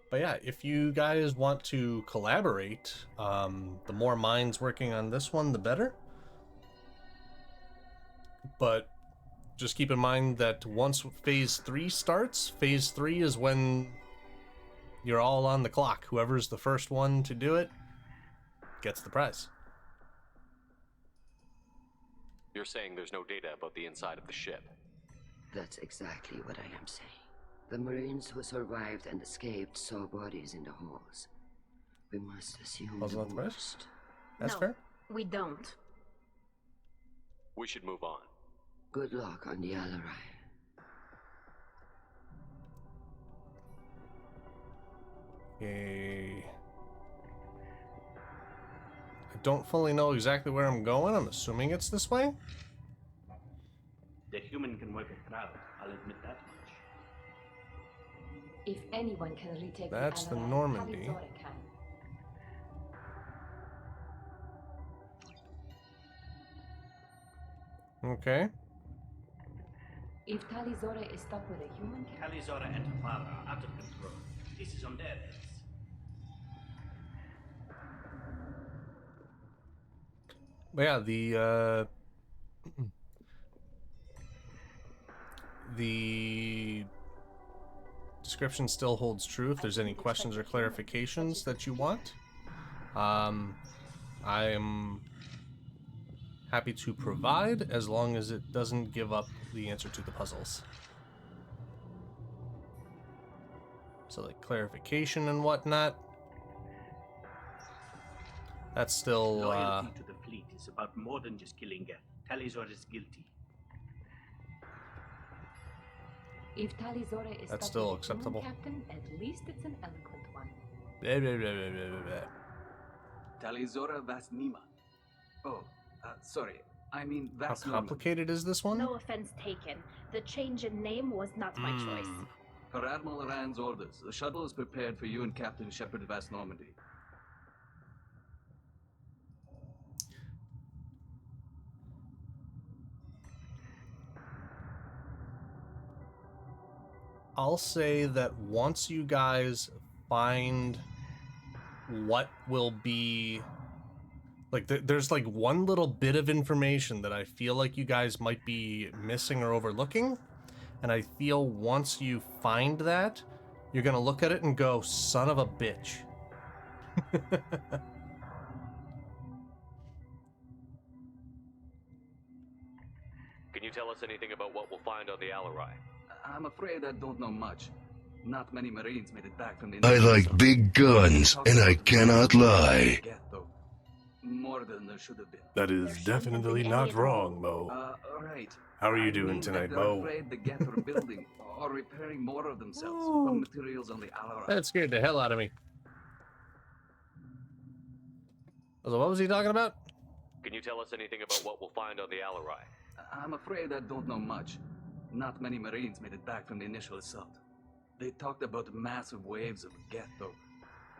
But yeah, if you guys want to collaborate, the more minds working on this one, the better. But just keep in mind that once Phase 3 starts, Phase 3 is when you're all on the clock. Whoever's the first one to do it gets the prize. You're saying there's no data about the inside of the ship. That's exactly what I am saying. The Marines who survived and escaped saw bodies in the halls. We must assume Puzzle the at first? worst. That's No, fair. we don't. We should move on. Good luck on the Alarai. Yay. I don't fully know exactly where I'm going. I'm assuming it's this way. The human can wipe a crowd, I'll admit that much. If anyone can retake That's the Alarai, Normandy. Tali Zora can. Okay. If Tali Zora is stuck with a human, Tali Zora and her father are out of control. This is on their heads. But yeah, the description still holds true. If there's any questions or clarifications that you want, I am happy to provide, as long as it doesn't give up the answer to the puzzles. So like clarification and whatnot, that's still Loyalty to the fleet is about more than just killing Geth. Talizor is guilty. If Talizora is That's stuck still with a human acceptable. captain, at least it's an eloquent one. blah, blah, blah, blah, blah, blah. Talizora Vasnima. Oh, sorry. I mean How Vas Norman. complicated is this one? No offense taken. The change in name was not my choice. Per Admiral Rand's orders, the shuttle is prepared for you and Captain Shepard Vas Normandy. I'll say that once you guys find what will be like, there's like one little bit of information that I feel like you guys might be missing or overlooking, and I feel once you find that, you're gonna look at it and go, son of a bitch. Can you tell us anything about what we'll find on the Alarai? I'm afraid I don't know much. Not many Marines made it back from the... I like big guns, and I cannot lie. More than there should have been. That is definitely not wrong, Mo. Right. How are you I doing mean tonight, that they're Mo? afraid the Geth are building or repairing more of themselves from materials on the Alarai. That scared the hell out of me. So what was he talking about? Can you tell us anything about what we'll find on the Alarai? I'm afraid I don't know much. Not many Marines made it back from the initial assault. They talked about massive waves of Geth, though.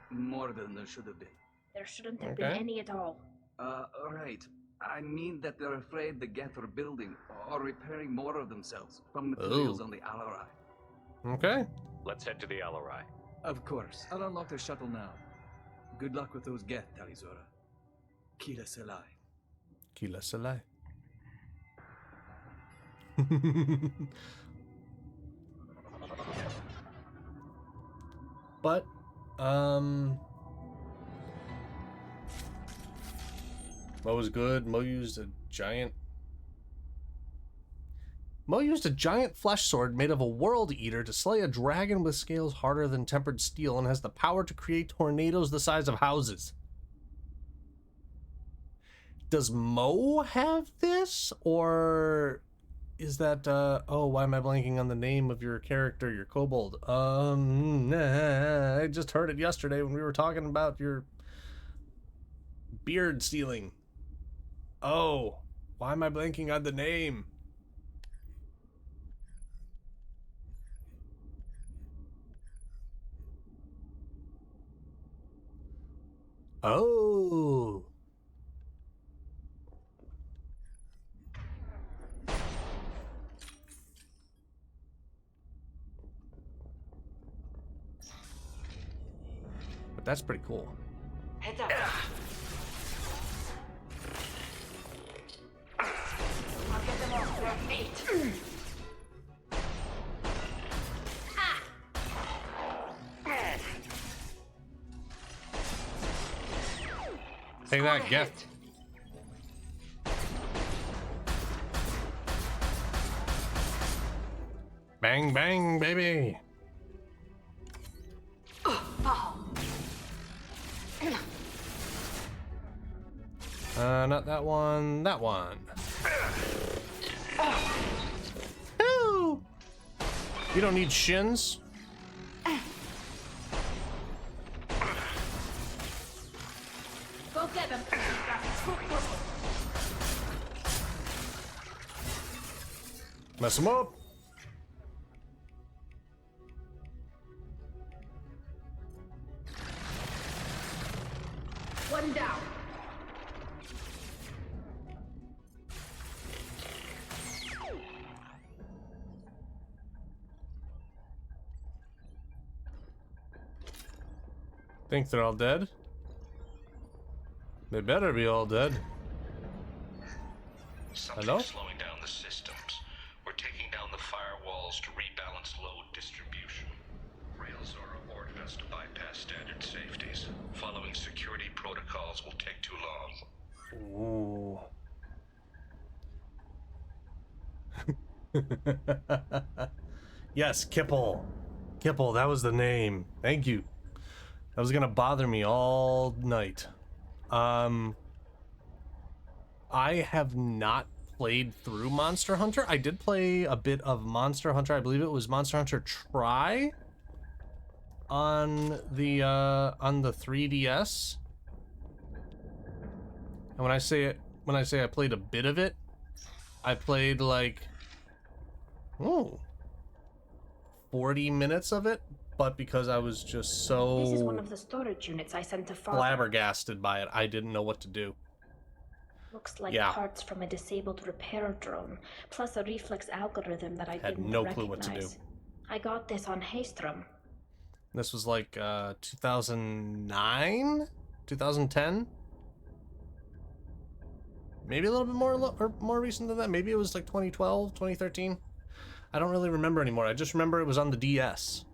More than there should have been. There shouldn't have been any at all. Right. I mean that they're afraid the Geth are building or repairing more of themselves from materials Ooh. on the Alarai. Okay. Let's head to the Alarai. Of course. I'll unlock the shuttle now. Good luck with those Geth, Talizora. Kila Selai. Kila Selai. But, Mo was good. Mo used a giant flesh sword made of a world eater to slay a dragon with scales harder than tempered steel, and has the power to create tornadoes the size of houses. Does Mo have this, or is that, oh, why am I blanking on the name of your character, your kobold? I just heard it yesterday when we were talking about your beard stealing. Oh, why am I blanking on the name? Oh. But that's pretty cool. Heads up. I'll get them off their feet. Take that, Geth. Bang, bang, baby. Not that one, that one. Ooh. You don't need shins. Go get them. Mess them up. One down. Think they're all dead? They better be all dead. Hello? Slowing down the systems. We're taking down the firewalls to rebalance load distribution. Railzora ordered us to bypass standard safeties. Following security protocols will take too long. Ooh. Yes, Kipple. Kipple, that was the name. Thank you. That was gonna bother me all night. I have not played through Monster Hunter. I did play a bit of Monster Hunter. I believe it was Monster Hunter Tri on the 3DS. And when I say I played a bit of it, I played like 40 minutes of it, but because I was just so This is one of the storage units I sent to Father. flabbergasted by it, I didn't know what to do. Looks like parts from a disabled repair drone, plus a reflex algorithm that I didn't no recognize. clue what to do. I got this on Haystrom. This was like 2009, 2010, maybe a little bit more recent than that. Maybe it was like 2012, 2013. I don't really remember anymore. I just remember it was on the DS.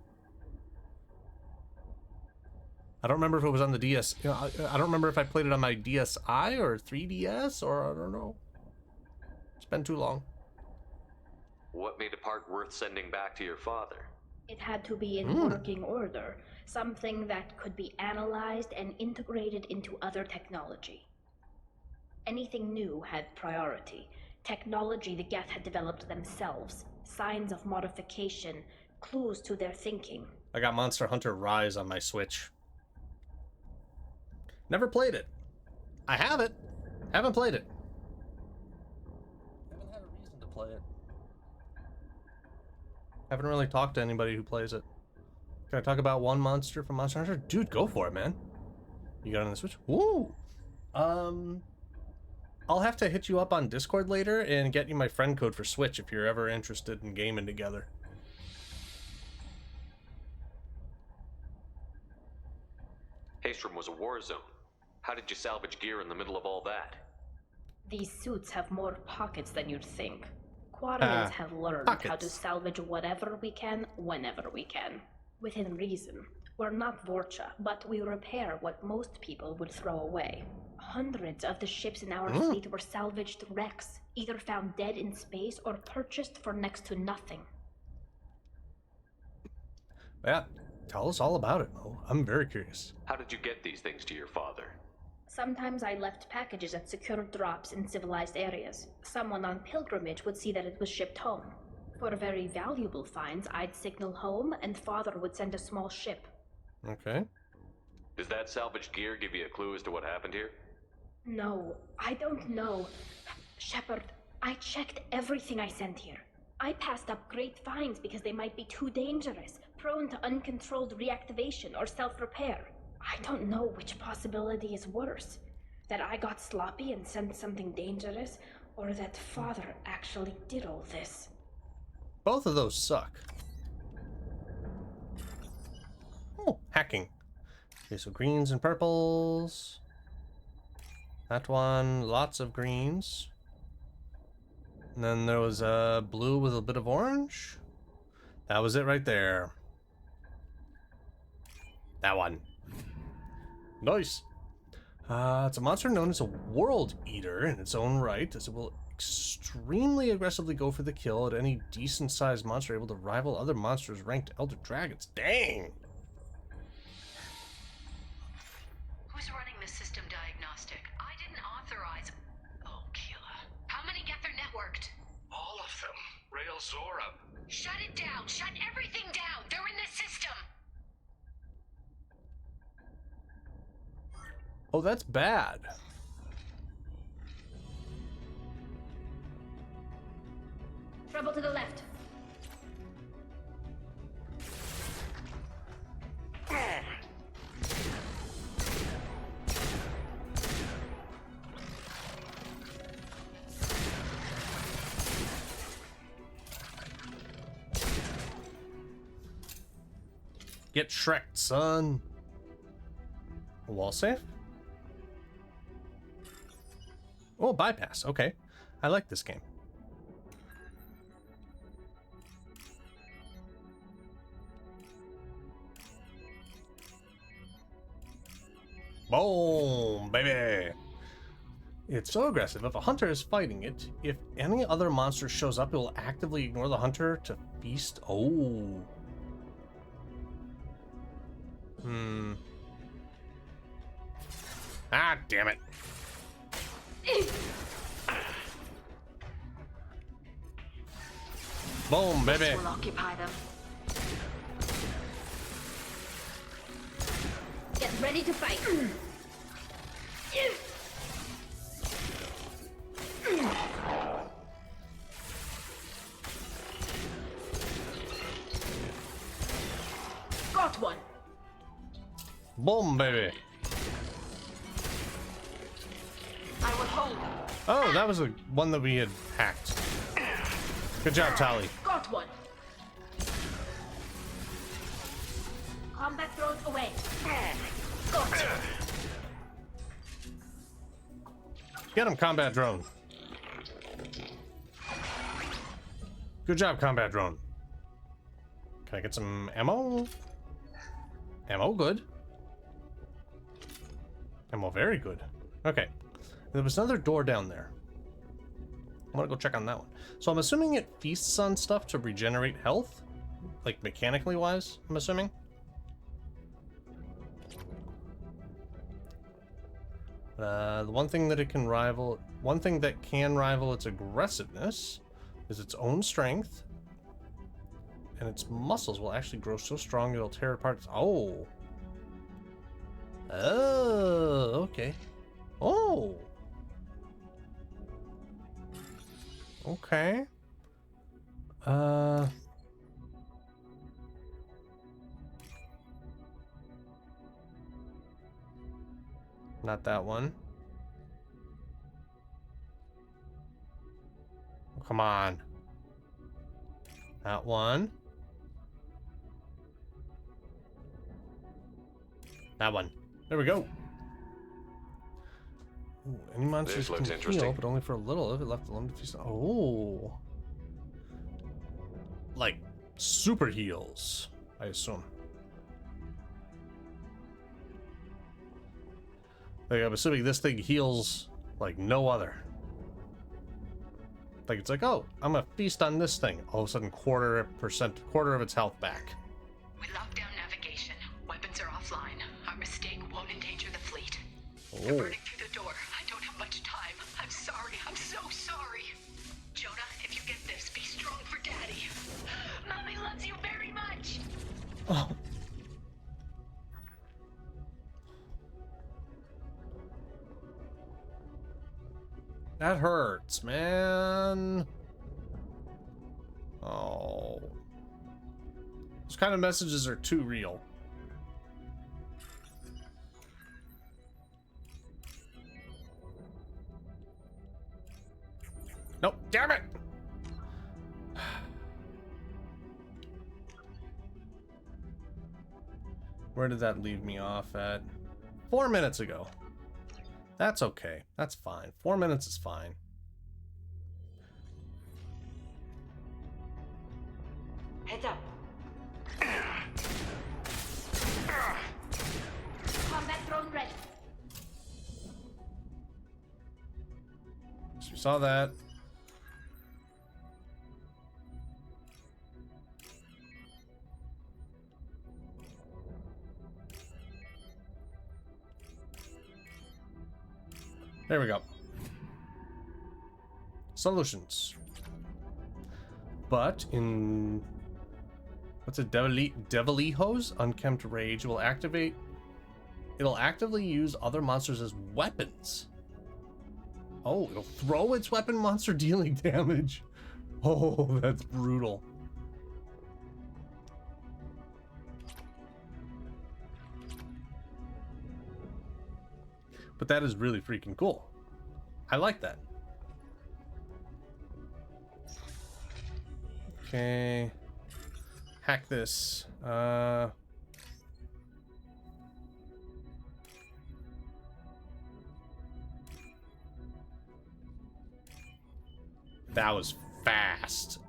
I don't remember if it was on the DS. You know, I don't remember if I played it on my DSi or 3DS or I don't know. It's been too long. What made a part worth sending back to your father? It had to be in working order, something that could be analyzed and integrated into other technology. Anything new had priority. Technology the Geth had developed themselves, signs of modification, clues to their thinking. I got Monster Hunter Rise on my Switch. Never played it. I have it. Haven't played it. Haven't had a reason to play it. Haven't really talked to anybody who plays it. Can I talk about one monster from Monster Hunter? Dude, go for it, man. You got it on the Switch? Woo! I'll have to hit you up on Discord later and get you my friend code for Switch if you're ever interested in gaming together. Haystrom was a war zone. How did you salvage gear in the middle of all that? These suits have more pockets than you'd think. Quarians have learned how to salvage whatever we can, whenever we can. Within reason. We're not Vorcha, but we repair what most people would throw away. Hundreds of the ships in our fleet were salvaged wrecks, either found dead in space or purchased for next to nothing. Yeah, tell us all about it, Mo. I'm very curious. How did you get these things to your father? Sometimes I left packages at secure drops in civilized areas. Someone on pilgrimage would see that it was shipped home. For very valuable finds, I'd signal home, and Father would send a small ship. Okay. Does that salvaged gear give you a clue as to what happened here? No, I don't know. Shepard, I checked everything I sent here. I passed up great finds because they might be too dangerous, prone to uncontrolled reactivation or self-repair. I don't know which possibility is worse. That I got sloppy and sent something dangerous, or that Father actually did all this. Both of those suck. Oh, hacking. Okay, so greens and purples. That one, lots of greens. And then there was a blue with a bit of orange. That was it right there. That one. Nice. It's a monster known as a World Eater in its own right, as it will extremely aggressively go for the kill at any decent-sized monster able to rival other monsters ranked Elder Dragons. Dang! Who's running the system diagnostic? I didn't authorize... Oh, killer. How many get their networked? All of them. Railzora. Shut it down! Shut everything down! They're in the system! Oh, that's bad. Trouble to the left. Get Shrek'd, son. Wall safe? Oh, bypass. Okay. I like this game. Boom, baby. It's so aggressive. If a hunter is fighting it, if any other monster shows up, it will actively ignore the hunter to feast. Oh. Ah, damn it. Boom, baby. This will occupy them. Get ready to fight. Got one. Boom, baby. I will hold. Oh, that was the one that we had hacked. Good job, Tali. Got one. Combat thrown away. Got. Get him, combat drone. Good job, combat drone. Can I get some ammo? Ammo, good. Ammo, very good. Okay. There was another door down there. I want to go check on that one. So I'm assuming it feasts on stuff to regenerate health? Like, mechanically wise, I'm assuming? The one thing that can rival its aggressiveness is its own strength. And its muscles will actually grow so strong it'll tear apart its... Oh! Oh, okay. Oh! Okay. Not that one. Oh, come on. That one. That one. There we go. Ooh, any monsters This looks can interesting. heal, but only for a little if it left alone to feast. Oh. Like super heals, I assume. Like, I'm assuming this thing heals like no other. Like, it's like, oh, I'm gonna feast on this thing. All of a sudden, quarter of its health back. We locked down navigation. Weapons are offline. Our mistake won't endanger the fleet. Oh. They're burning through the door. I don't have much time. I'm sorry. I'm so sorry. Jonah, if you get this, be strong for Daddy. Mommy loves you very much. Oh. That hurts, man. Oh. Those kind of messages are too real. Nope, damn it! Where did that leave me off at? 4 minutes ago. That's okay. That's fine. 4 minutes is fine. Heads up. Combat drone ready. So we saw that. There we go. Solutions. But in... What's it? Devilihos? Unkempt Rage will activate... It'll actively use other monsters as weapons. Oh, it'll throw its weapon monster dealing damage. Oh, that's brutal. But that is really freaking cool. I like that. Okay. Hack this. That was fast.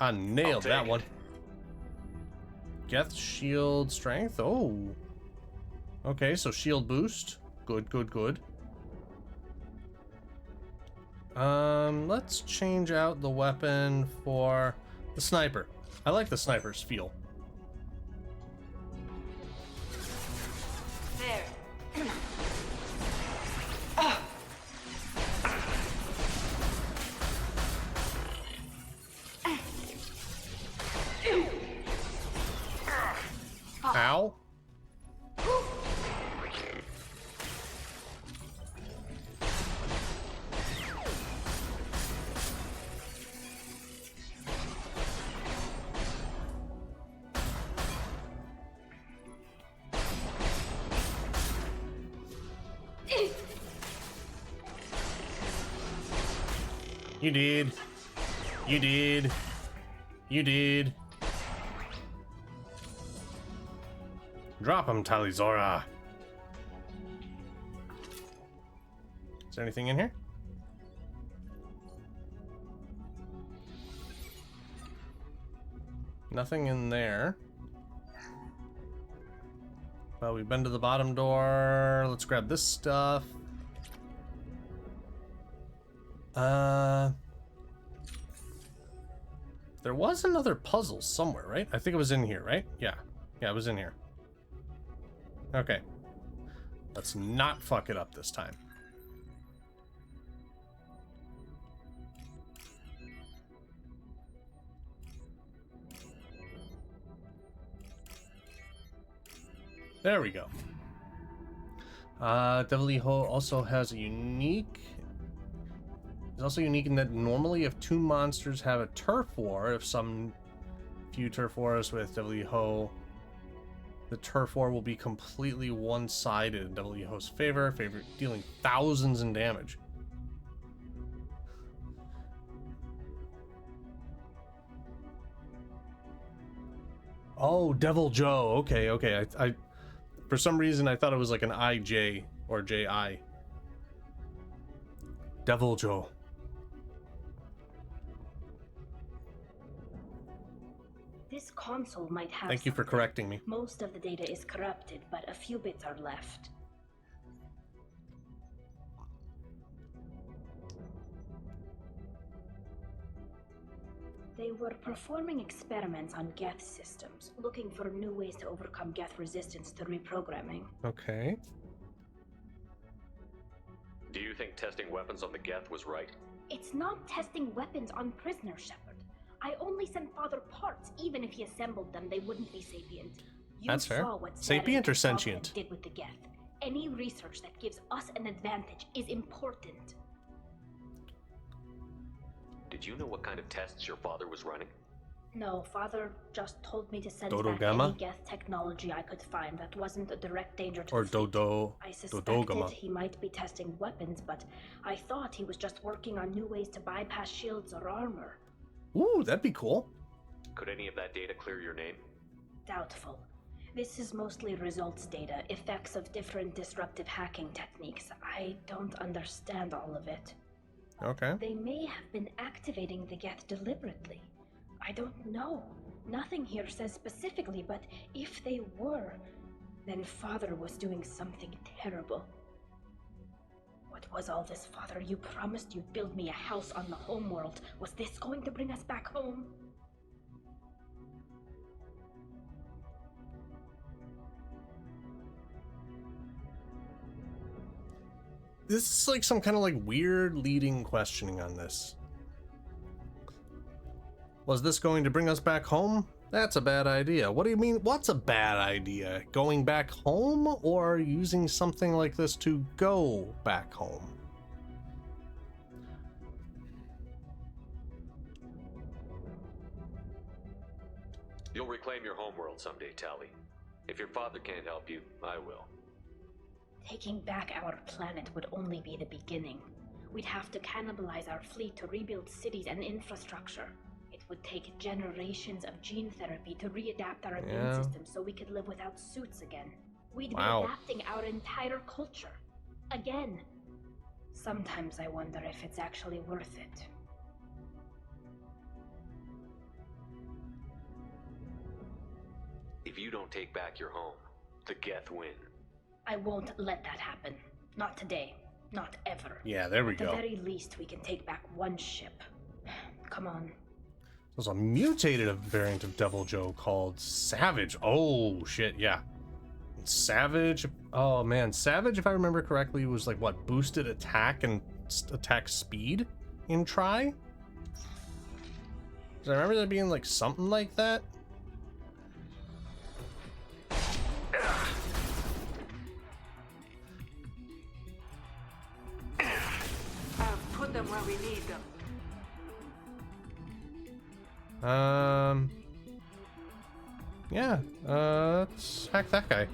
I nailed that one. Geth shield strength. Oh. Okay, so shield boost. Good, good, good. Let's change out the weapon for the sniper. I like the sniper's feel. There. Ow. You did. You did. You did. Drop him, Tali'Zorah. Is there anything in here? Nothing in there. Well, we've been to the bottom door. Let's grab this stuff. There was another puzzle somewhere, right? I think it was in here, right? Yeah. Yeah, it was in here. Okay. Let's not fuck it up this time. There we go. Devilee Ho also has a unique... It's also unique in that normally if two monsters have a turf war, if some few turf wars with Devilee Ho, the turf war will be completely one-sided in Devilee Ho's favor, dealing thousands in damage. Oh, Devil Joe. Okay, okay. I for some reason I thought it was like an IJ or JI. Devil Joe. This console might have Thank you for correcting me. Most of the data is corrupted, but a few bits are left. They were performing experiments on Geth systems, looking for new ways to overcome Geth resistance to reprogramming. Okay. Do you think testing weapons on the Geth was right? It's not testing weapons on prisoners, Shepard. I only sent Father parts. Even if he assembled them, they wouldn't be sapient. That's fair. Sapient or sentient? Did with the Geth. Any research that gives us an advantage is important. Did you know what kind of tests your father was running? No, Father just told me to send Dodo back Gamma? any Geth technology I could find that wasn't a direct danger to Or the fleet. Dodo... I Dodo Gamma. suspected he might be testing weapons, but I thought he was just working on new ways to bypass shields or armor. Ooh, that'd be cool. Could any of that data clear your name? Doubtful. This is mostly results data, effects of different disruptive hacking techniques. I don't understand all of it. Okay. They may have been activating the Geth deliberately. I don't know. Nothing here says specifically, but if they were, then Father was doing something terrible. What was all this, Father? You promised you'd build me a house on the homeworld. Was this going to bring us back home? This is like some kind of like weird leading questioning on this. Was this going to bring us back home? That's a bad idea. What do you mean? What's a bad idea? Going back home or using something like this to go back home? You'll reclaim your homeworld someday, Tali. If your father can't help you, I will. Taking back our planet would only be the beginning. We'd have to cannibalize our fleet to rebuild cities and infrastructure. It would take generations of gene therapy to readapt our immune system so we could live without suits again. We'd be adapting our entire culture. Again. Sometimes I wonder if it's actually worth it. if you don't take back your home, the Geth win. I won't let that happen. Not today. Not ever. Yeah, there we At the go. very least, we can take back one ship. Come on. There's a mutated variant of Devil Joe called Savage. Oh, shit, yeah. Savage. Oh, man. Savage, if I remember correctly, was like, what, boosted attack and attack speed in Tri? Does I remember there being like something like that? Put them where we need them. Yeah, let's hack that guy.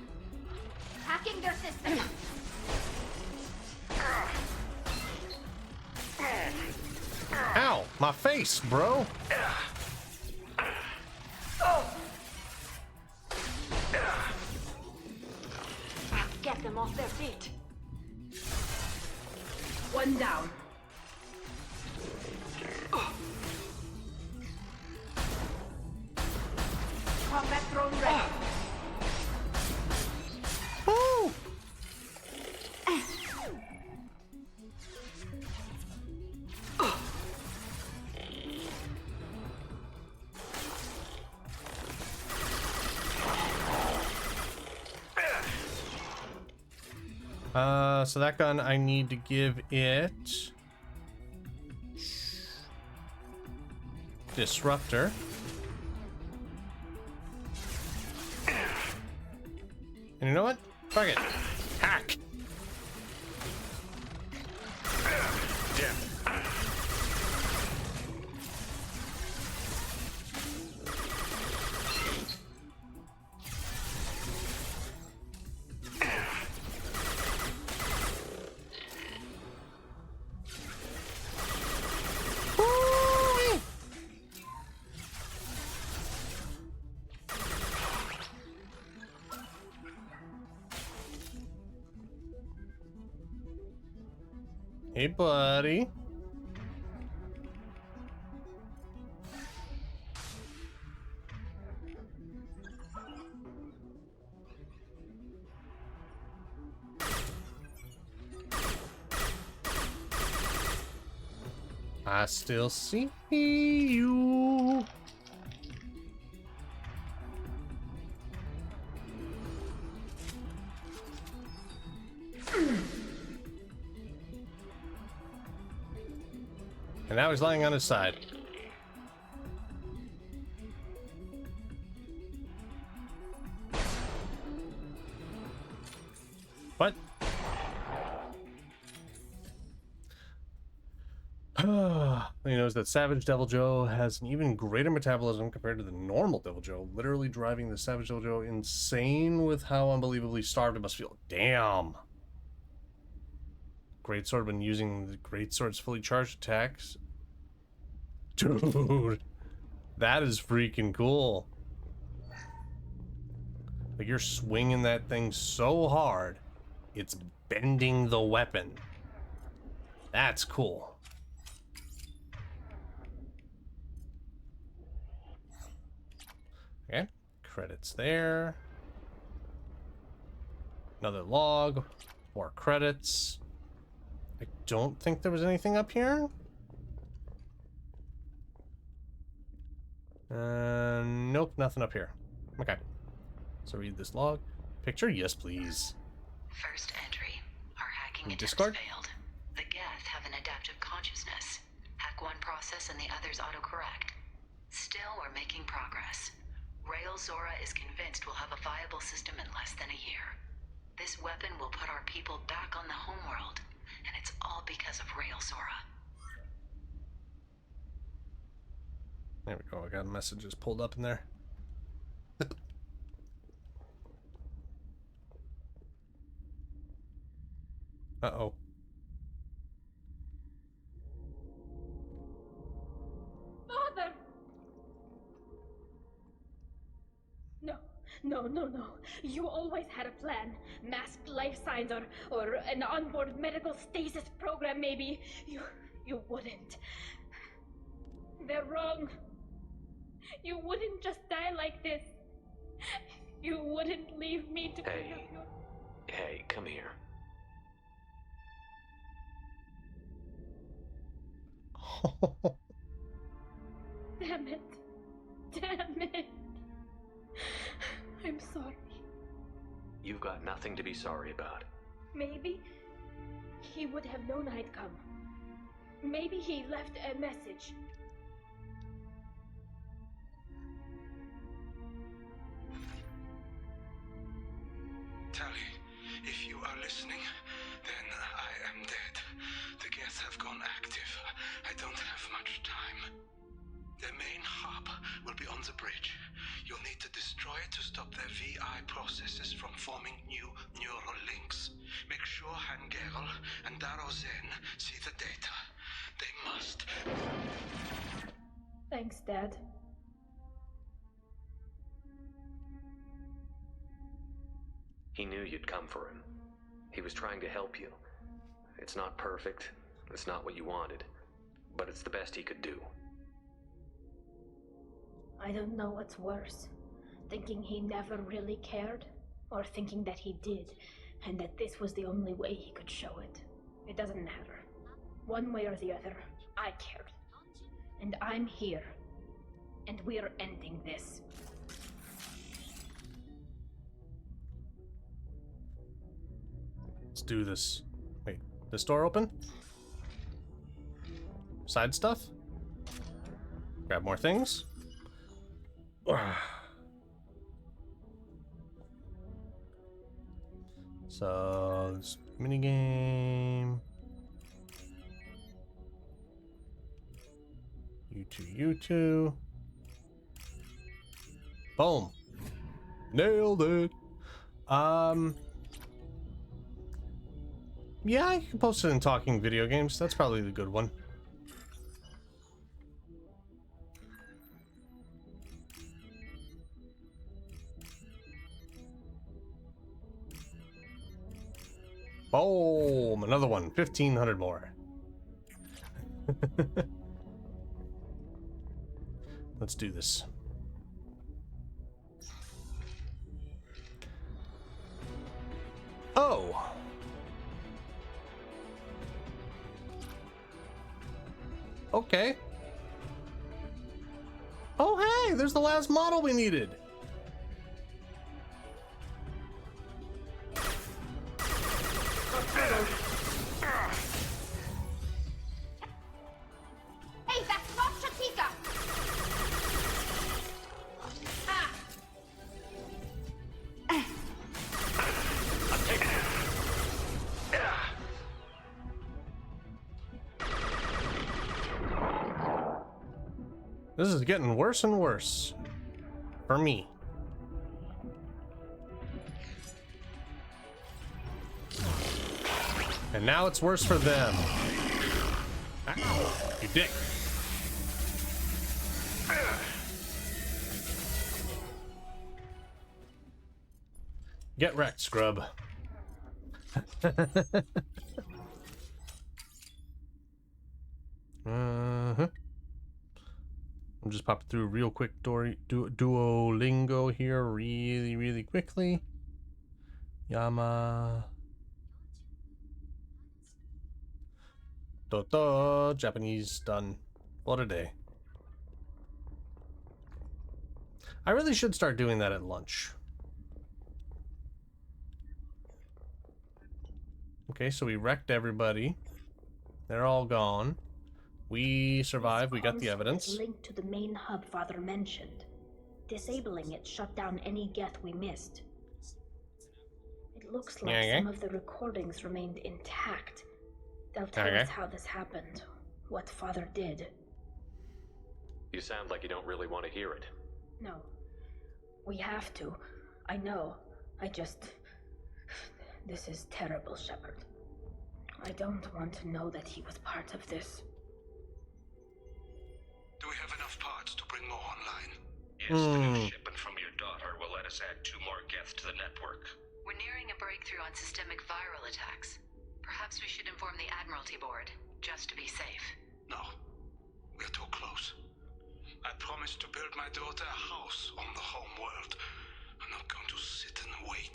Hacking their system. Ow, my face, bro. Get them off their feet. One down. Combat drone ready. Woo! So that gun, I need to give it Disruptor. And you know what? Fuck it. Hack. Yeah. Hey, buddy. I still see you. And now he's lying on his side. What? He knows that Savage Devil Joe has an even greater metabolism compared to the normal Devil Joe, literally driving the Savage Devil Joe insane with how unbelievably starved it must feel. Damn. Greatsword when using the Greatsword's fully charged attacks. Dude, that is freaking cool. Like, you're swinging that thing so hard, it's bending the weapon. That's cool. Okay, credits there. Another log, more credits. I don't think there was anything up here. Nope, nothing up here. Okay. So read this log. Picture, yes, please. First entry. Our hacking attempt Discord? failed. The Geth have an adaptive consciousness. Hack one process and the others autocorrect. Still, we're making progress. Rael Zora is convinced we'll have a viable system in less than a year. This weapon will put our people back on the homeworld, and it's all because of Rael Zora. There we go. I got messages pulled up in there. Uh-oh. Father! No. You always had a plan. Masked life signs or an onboard medical stasis program, maybe. You wouldn't. They're wrong. You wouldn't just die like this. leave me to clean up your... Hey, come here. Damn it. Damn it. I'm sorry. You've got nothing to be sorry about. Maybe he would have known I'd come. Maybe he left a message. Tali, if you are listening, then I am dead. The Geth have gone active. I don't have much time. Their main hub will be on the bridge. You'll need to destroy it to stop their VI processes from forming new neural links. Make sure Hangerel and Daro Zen see the data. They must. Thanks, Dad. He knew you'd come for him. He was trying to help you. It's not perfect. It's not what you wanted. But it's the best he could do. I don't know what's worse. Thinking he never really cared, or thinking that he did, and that this was the only way he could show it. It doesn't matter. One way or the other, I cared. And I'm here. And we're ending this. Let's do this. Wait, this door open? Side stuff? Grab more things? So, this minigame. You two. Boom. Nailed it. Yeah, I can post it in talking video games. That's probably the good one. Boom! Another one. 1,500 more. Let's do this. Oh! Okay. Oh, hey! There's the last model we needed. Hey, that's not Chatika! Ah! I'm taking it. This is getting worse and worse. For me. And now it's worse for them. Ow, you dick. Get wrecked, scrub. I'm just popping through real quick Duolingo here really quickly. Yama. Toto. Japanese done. What a day. I really should start doing that at lunch. Okay, so we wrecked everybody. They're all gone. We survived. We got the evidence. Is linked to the main hub Father mentioned. Disabling it shut down any Geth we missed. It looks like some of the recordings remained intact. They'll tell us how this happened, what Father did. You sound like you don't really want to hear it. No. We have to. I know. This is terrible, Shepard. I don't want to know that he was part of this. Do we have enough parts to bring more online? Yes, the new shipment from your daughter will let us add 2 more Geth to the network. We're nearing a breakthrough on systemic viral attacks. Perhaps we should inform the Admiralty Board, just to be safe. No. We're too close. I promised to build my daughter a house on the home world. I'm not going to sit and wait.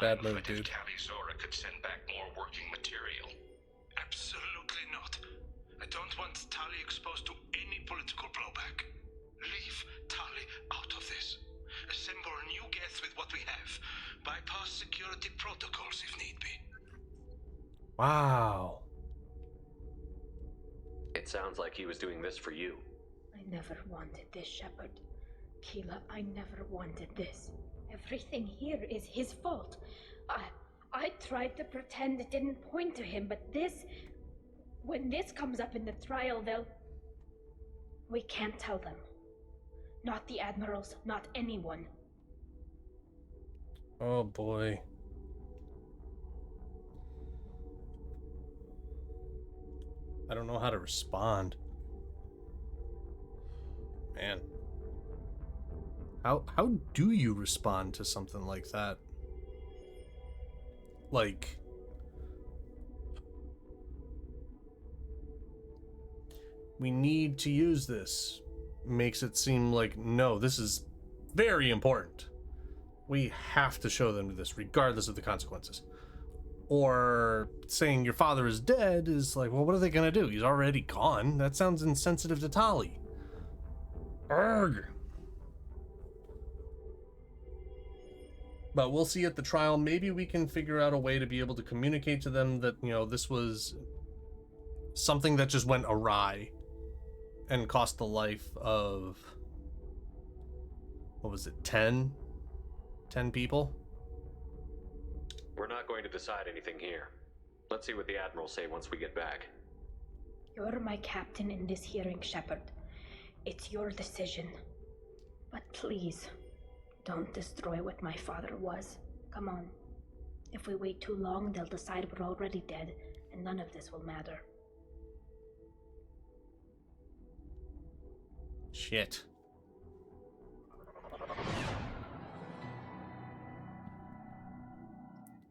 Bad move, dude. Tali Zora could send back more working material. Absolutely not. I don't want Tali exposed to any political blowback. Leave Tali out of this. Assemble new Geth with what we have. Bypass security protocols if need be. Wow. It sounds like he was doing this for you. I never wanted this, Shepard. Keela, I never wanted this. Everything here is his fault. I tried to pretend it didn't point to him, but when this comes up in the trial, we can't tell them. Not the admirals, not anyone. Oh boy. I don't know how to respond. Man. How do you respond to something like that? Like, we need to use this. Makes it seem like, no, this is very important. We have to show them this regardless of the consequences. Or saying your father is dead is like, well, what are they gonna do? He's already gone. That sounds insensitive to Tali. Urgh. But we'll see at the trial. Maybe we can figure out a way to be able to communicate to them that, you know, this was something that just went awry and cost the life of, what was it, 10 people? We're not going to decide anything here. Let's see what the Admirals say once we get back. You're my captain in this hearing, Shepard. It's your decision. But please, don't destroy what my father was. Come on. If we wait too long, they'll decide we're already dead, and none of this will matter. Shit.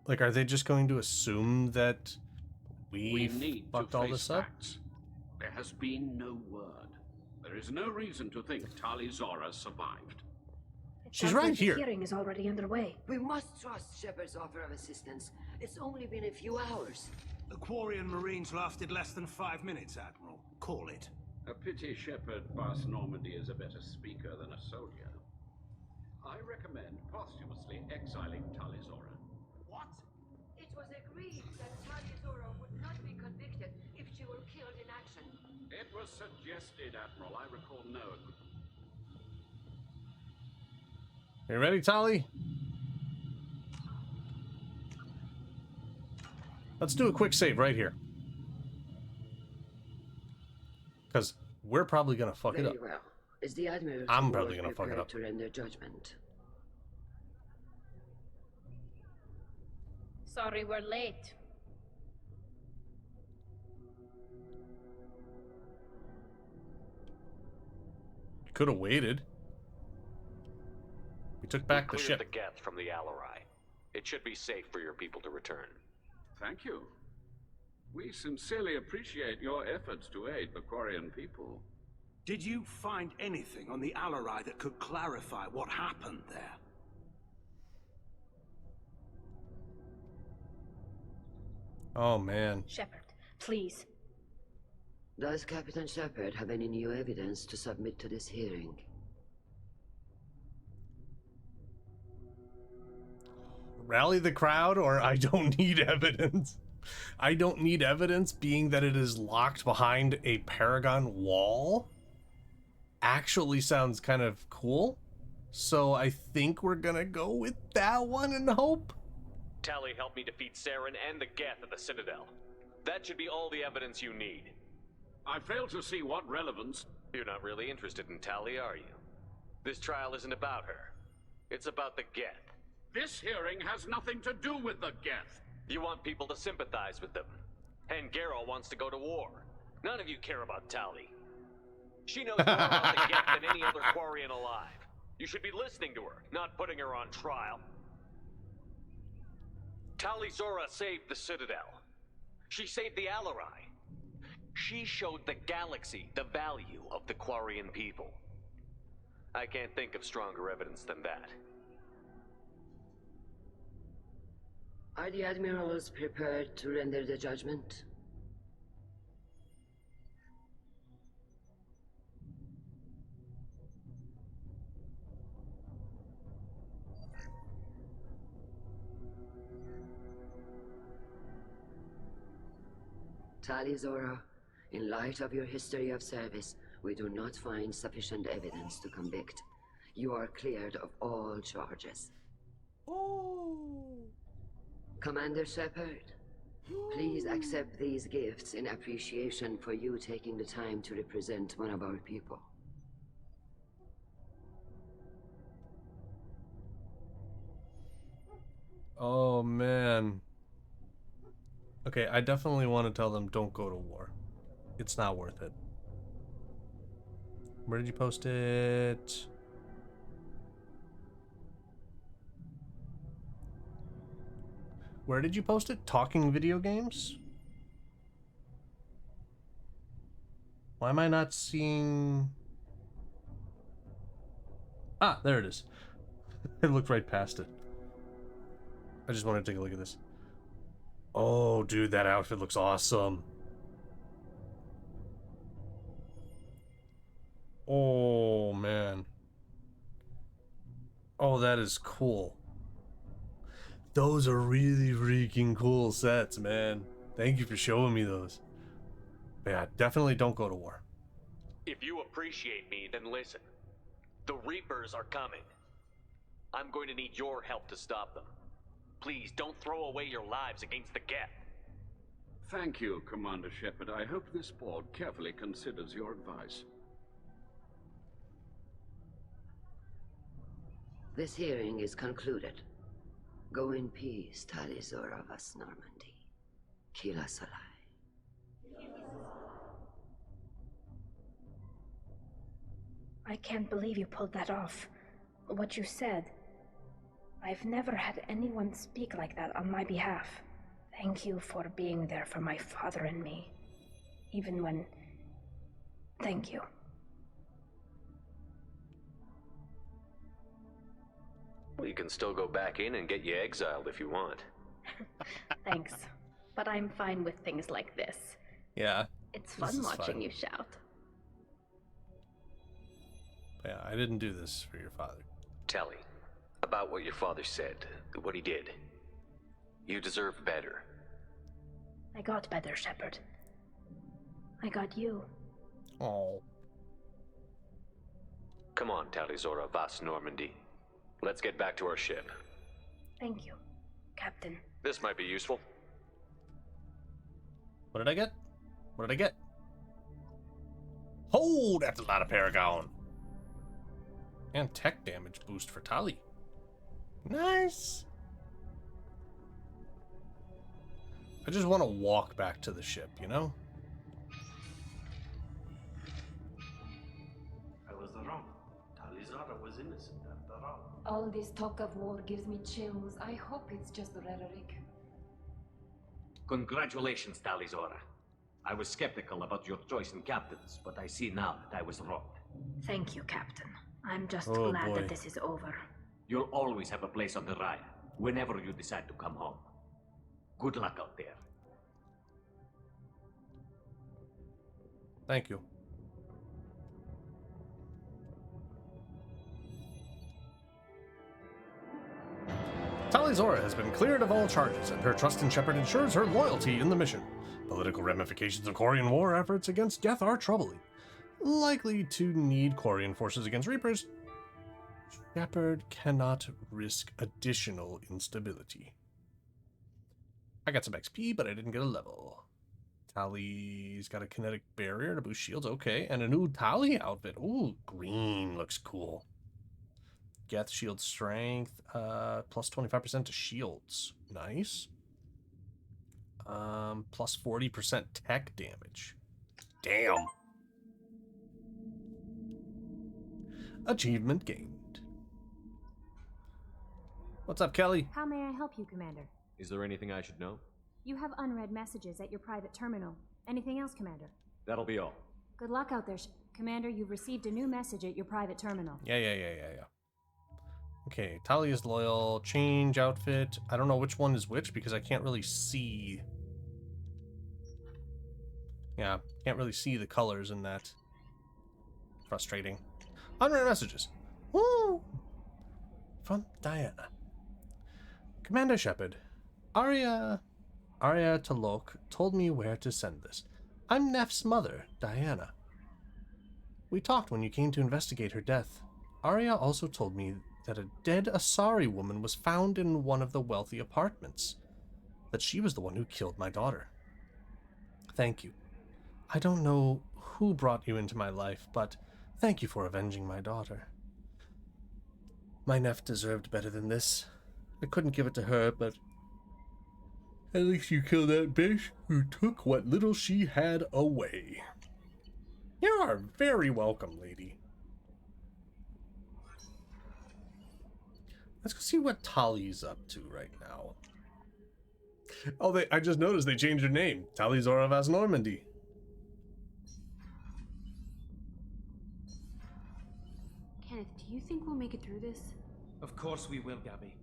Like, are they just going to assume that we need fucked to all face this up? facts. There has been no word. There is no reason to think Tali Zora survived. She's right here. The hearing is already underway. We must trust Shepard's offer of assistance. It's only been a few hours. The Quarian Marines lasted less than 5 minutes, Admiral. Call it. A pity Shepard past Normandy is a better speaker than a soldier. I recommend posthumously exiling Tali Zora. What? It was agreed that Tali Zora would not be convicted if she were killed in action. It was suggested, Admiral. I recall no agreement. You ready, Tali? Let's do a quick save right here. Because we're probably going to fuck it up. Very well. Is the Admiral I'm probably going to fuck it up. to render judgment? Sorry we're late. Could have waited. We took back the Cleared ship. the Geth from the Alarai. It should be safe for your people to return. Thank you. We sincerely appreciate your efforts to aid the Quarian people. Did you find anything on the Alarai that could clarify what happened there? Oh, man. Shepard, please. Does Captain Shepard have any new evidence to submit to this hearing? Rally the crowd, or I don't need evidence. I don't need evidence, being that it is locked behind a Paragon wall. Actually sounds kind of cool. So I think we're gonna go with that one and hope. Tali helped me defeat Saren and the Geth at the Citadel. That should be all the evidence you need. I fail to see what relevance... You're not really interested in Tali, are you? This trial isn't about her. It's about the Geth. This hearing has nothing to do with the Geth. You want people to sympathize with them. And Garrel wants to go to war. None of you care about Tali. She knows more about the Geth than any other Quarian alive. You should be listening to her, not putting her on trial. Tali Zora saved the Citadel. She saved the Alarai. She showed the galaxy the value of the Quarian people. I can't think of stronger evidence than that. Are the admirals prepared to render the judgment? Tali Zora, in light of your history of service, we do not find sufficient evidence to convict. You are cleared of all charges. Commander Shepard, please accept these gifts in appreciation for you taking the time to represent one of our people. Oh, man. Okay, I definitely want to tell them don't go to war. It's not worth it. Where did you post it? Where did you post it? Talking video games? Why am I not seeing... Ah, there it is. I looked right past it. I just wanted to take a look at this. Oh, dude, that outfit looks awesome. Oh, man. Oh, that is cool. Those are really freaking cool sets, man. Thank you for showing me those. But yeah, definitely don't go to war. If you appreciate me, then listen. The Reapers are coming. I'm going to need your help to stop them. Please, don't throw away your lives against the Geth. Thank you, Commander Shepard. I hope this board carefully considers your advice. This hearing is concluded. Go in peace, Tali Zora Vas Normandy. Kila Salai. I can't believe you pulled that off. What you said. I've never had anyone speak like that on my behalf. Thank you for being there for my father and me. Even when... Thank you. We can still go back in and get you exiled if you want. Thanks. But I'm fine with things like this. Yeah. It's fun watching you shout. Yeah, I didn't do this for your father. Tali, about what your father said, what he did. You deserve better. I got better, Shepard. I got you. Oh. Come on, Tali Zora Vas Normandy. Let's get back to our ship. Thank you, Captain. This might be useful. What did I get? What did I get? Oh, that's a lot of Paragon. And tech damage boost for Tali. Nice. I just want to walk back to the ship, you know? I was wrong. Tali Zora was innocent after all. All this talk of war gives me chills. I hope it's just rhetoric. Congratulations, Tali Zora. I was skeptical about your choice in captains, but I see now that I was wrong. Thank you, Captain. I'm just glad that this is over. You'll always have a place on the Raya, whenever you decide to come home. Good luck out there. Thank you. Tali Zora has been cleared of all charges, and her trust in Shepard ensures her loyalty in the mission. Political ramifications of Quarian war efforts against Geth are troubling. Likely to need Quarian forces against Reapers, Shepard cannot risk additional instability. I got some XP, but I didn't get a level. Tali's got a kinetic barrier to boost shields, okay, and a new Tali outfit. Ooh, green looks cool. Geth shield strength, plus 25% to shields. Nice. Plus 40% tech damage. Damn. Achievement gained. What's up, Kelly? How may I help you, Commander? Is there anything I should know? You have unread messages at your private terminal. Anything else, Commander? That'll be all. Good luck out there, Commander. You've received a new message at your private terminal. Yeah. Okay, Tali is loyal. Change outfit. I don't know which one is which because I can't really see. Yeah, can't really see the colors in that. Frustrating. Unread messages. Woo! From Diana. Commander Shepard, Arya Talok told me where to send this. I'm Neff's mother, Diana. We talked when you came to investigate her death. Arya also told me that a dead Asari woman was found in one of the wealthy apartments. That she was the one who killed my daughter. Thank you. I don't know who brought you into my life, but thank you for avenging my daughter. My Neff deserved better than this. I couldn't give it to her, but at least you killed that bitch who took what little she had away. You are very welcome, lady. Let's go see what Tali's up to right now. Oh, I just noticed they changed her name. Tali Zora Vas Normandy. Kenneth, do you think we'll make it through this? Of course we will, Gabby.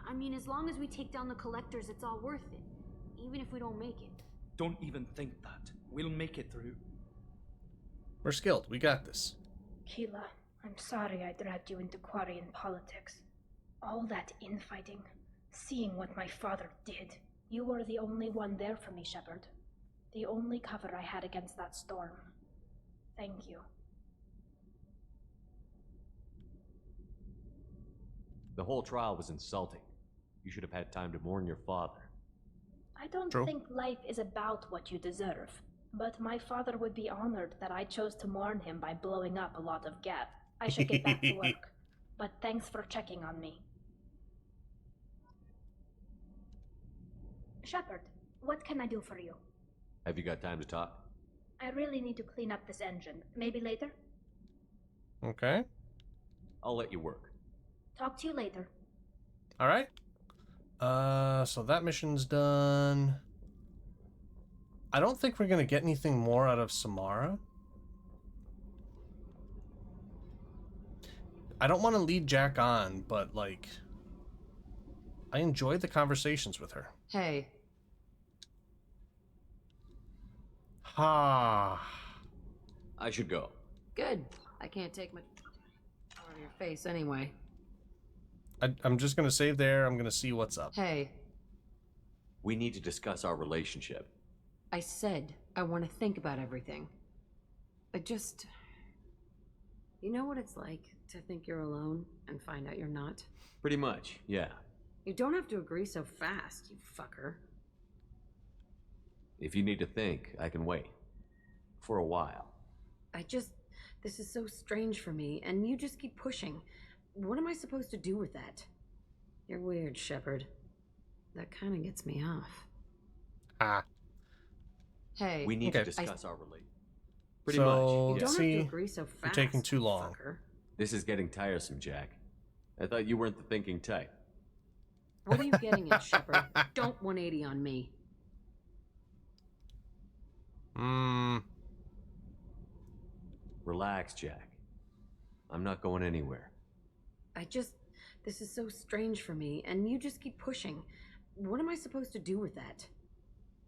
I mean, as long as we take down the collectors, it's all worth it. Even if we don't make it. Don't even think that. We'll make it through. We're skilled. We got this. Keela, I'm sorry I dragged you into Quarian politics. All that infighting, seeing what my father did. You were the only one there for me, Shepard. The only cover I had against that storm. Thank you. The whole trial was insulting. You should have had time to mourn your father. I don't True. think life is about what you deserve, but my father would be honored that I chose to mourn him by blowing up a lot of gas. I should get back to work, but thanks for checking on me. Shepard, what can I do for you? Have you got time to talk? I really need to clean up this engine. Maybe later? Okay. I'll let you work. Talk to you later. All right. So that mission's done. I don't think we're gonna get anything more out of Samara. I don't want to lead Jack on, but like, I enjoyed the conversations with her. Hey. Ha. I should go. Good. I can't take much out of your face anyway. I'm just gonna save there. I'm gonna see what's up. Hey. We need to discuss our relationship. I said I want to think about everything. I just... You know what it's like to think you're alone and find out you're not? Pretty much, yeah. You don't have to agree so fast, you fucker. If you need to think, I can wait. For a while. This is so strange for me, and you just keep pushing. What am I supposed to do with that? You're weird, Shepard. That kind of gets me off. Ah. Hey. We need to discuss our relationship. Pretty so, much. You don't see, have to agree so fast. you're taking too long. Fucker. This is getting tiresome, Jack. I thought you weren't the thinking type. What are you getting at, Shepard? Don't 180 on me. Relax, Jack. I'm not going anywhere. This is so strange for me, and you just keep pushing. What am I supposed to do with that?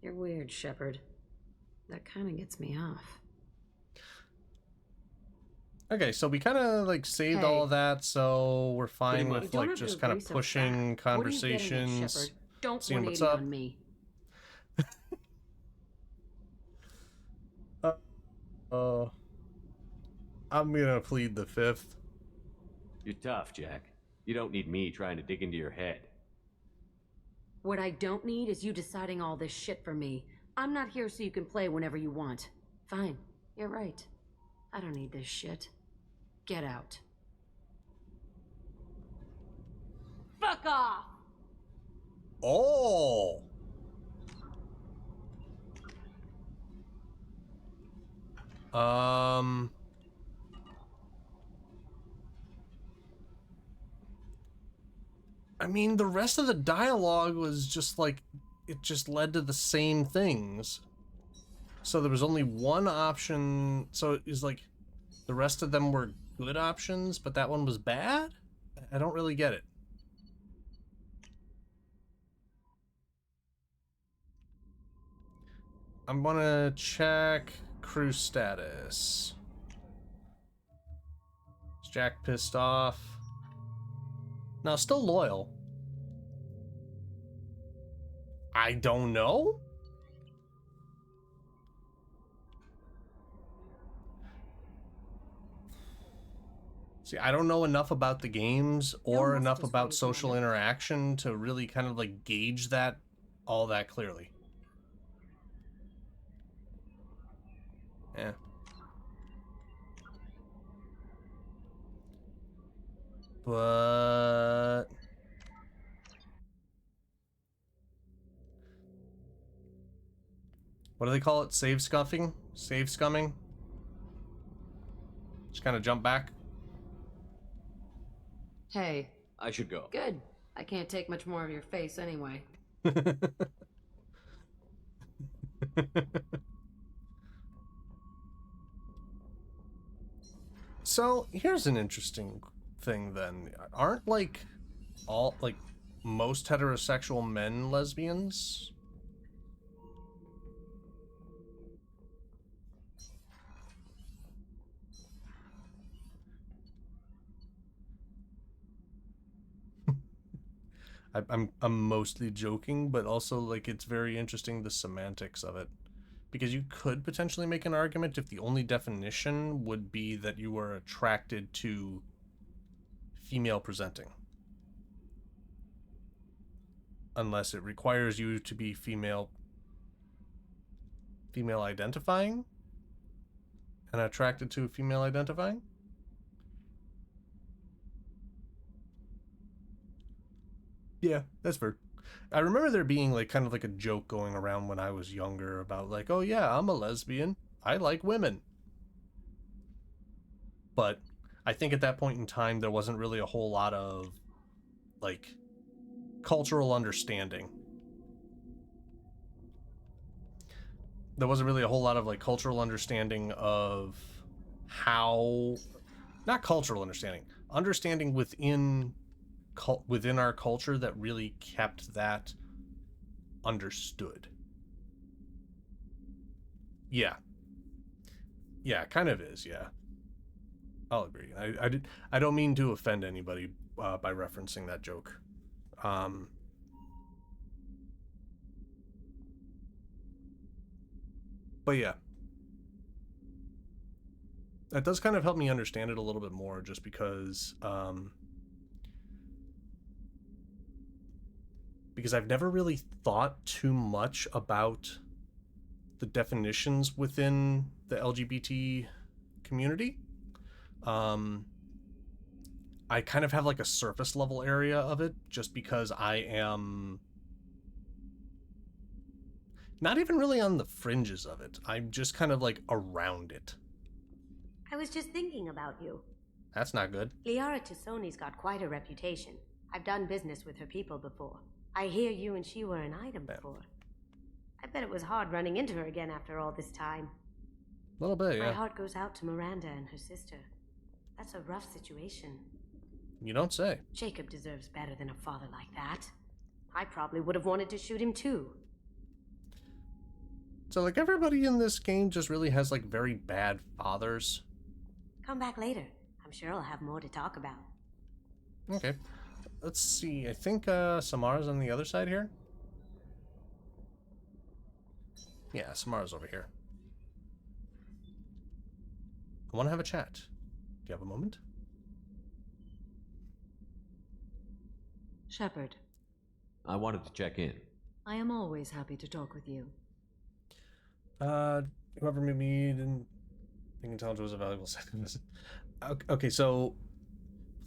You're weird, Shepard. That kind of gets me off. Okay, so we kind of like saved all of that, so we're fine with like just kind of pushing conversations, Don't seeing what's 180 up. on me. I'm gonna plead the fifth. You're tough, Jack. You don't need me trying to dig into your head. What I don't need is you deciding all this shit for me. I'm not here so you can play whenever you want. Fine, you're right. I don't need this shit. Get out. Fuck off! Oh! I mean, the rest of the dialogue was just like, it just led to the same things. So there was only one option, so it was like, the rest of them were good options, but that one was bad? I don't really get it. I'm gonna check crew status. Is Jack pissed off? No, still loyal. I don't know? See, I don't know enough about the games or enough about social interaction to really kind of like gauge that all that clearly. Yeah. But what do they call it? Save scuffing? Save scumming? Just kind of jump back. Hey. I should go. Good. I can't take much more of your face anyway. So here's an interesting thing then. Aren't like all like most heterosexual men lesbians? I'm mostly joking, but also like it's very interesting the semantics of it. Because you could potentially make an argument if the only definition would be that you were attracted to female presenting. Unless it requires you to be female identifying and attracted to female identifying. Yeah, that's fair. I remember there being like kind of like a joke going around when I was younger about like, oh yeah, I'm a lesbian. I like women. But I think at that point in time, there wasn't really a whole lot of like cultural understanding. There wasn't really a whole lot of like cultural understanding of how, not cultural understanding within our culture that really kept that understood. Yeah, kind of is. Yeah, I'll agree. I don't mean to offend anybody by referencing that joke. But yeah, that does kind of help me understand it a little bit more, just because I've never really thought too much about the definitions within the LGBT community. I kind of have like a surface level area of it, just because I am not even really on the fringes of it. I'm just kind of like around it. I was just thinking about you. That's not good. Liara Tassoni's got quite a reputation. I've done business with her people before. I hear you and she were an item before. I bet it was hard running into her again after all this time. A little bit, yeah. My heart goes out to Miranda and her sister. That's a rough situation. You don't say. Jacob deserves better than a father like that. I probably would have wanted to shoot him too. So like everybody in this game just really has like very bad fathers. Come back later. I'm sure I'll have more to talk about. Okay. Let's see. I think Samara's on the other side here. Yeah, Samara's over here. I want to have a chat. Do you have a moment? Shepard. I wanted to check in. I am always happy to talk with you. Whoever made me didn't think intelligence was a valuable second. Okay, so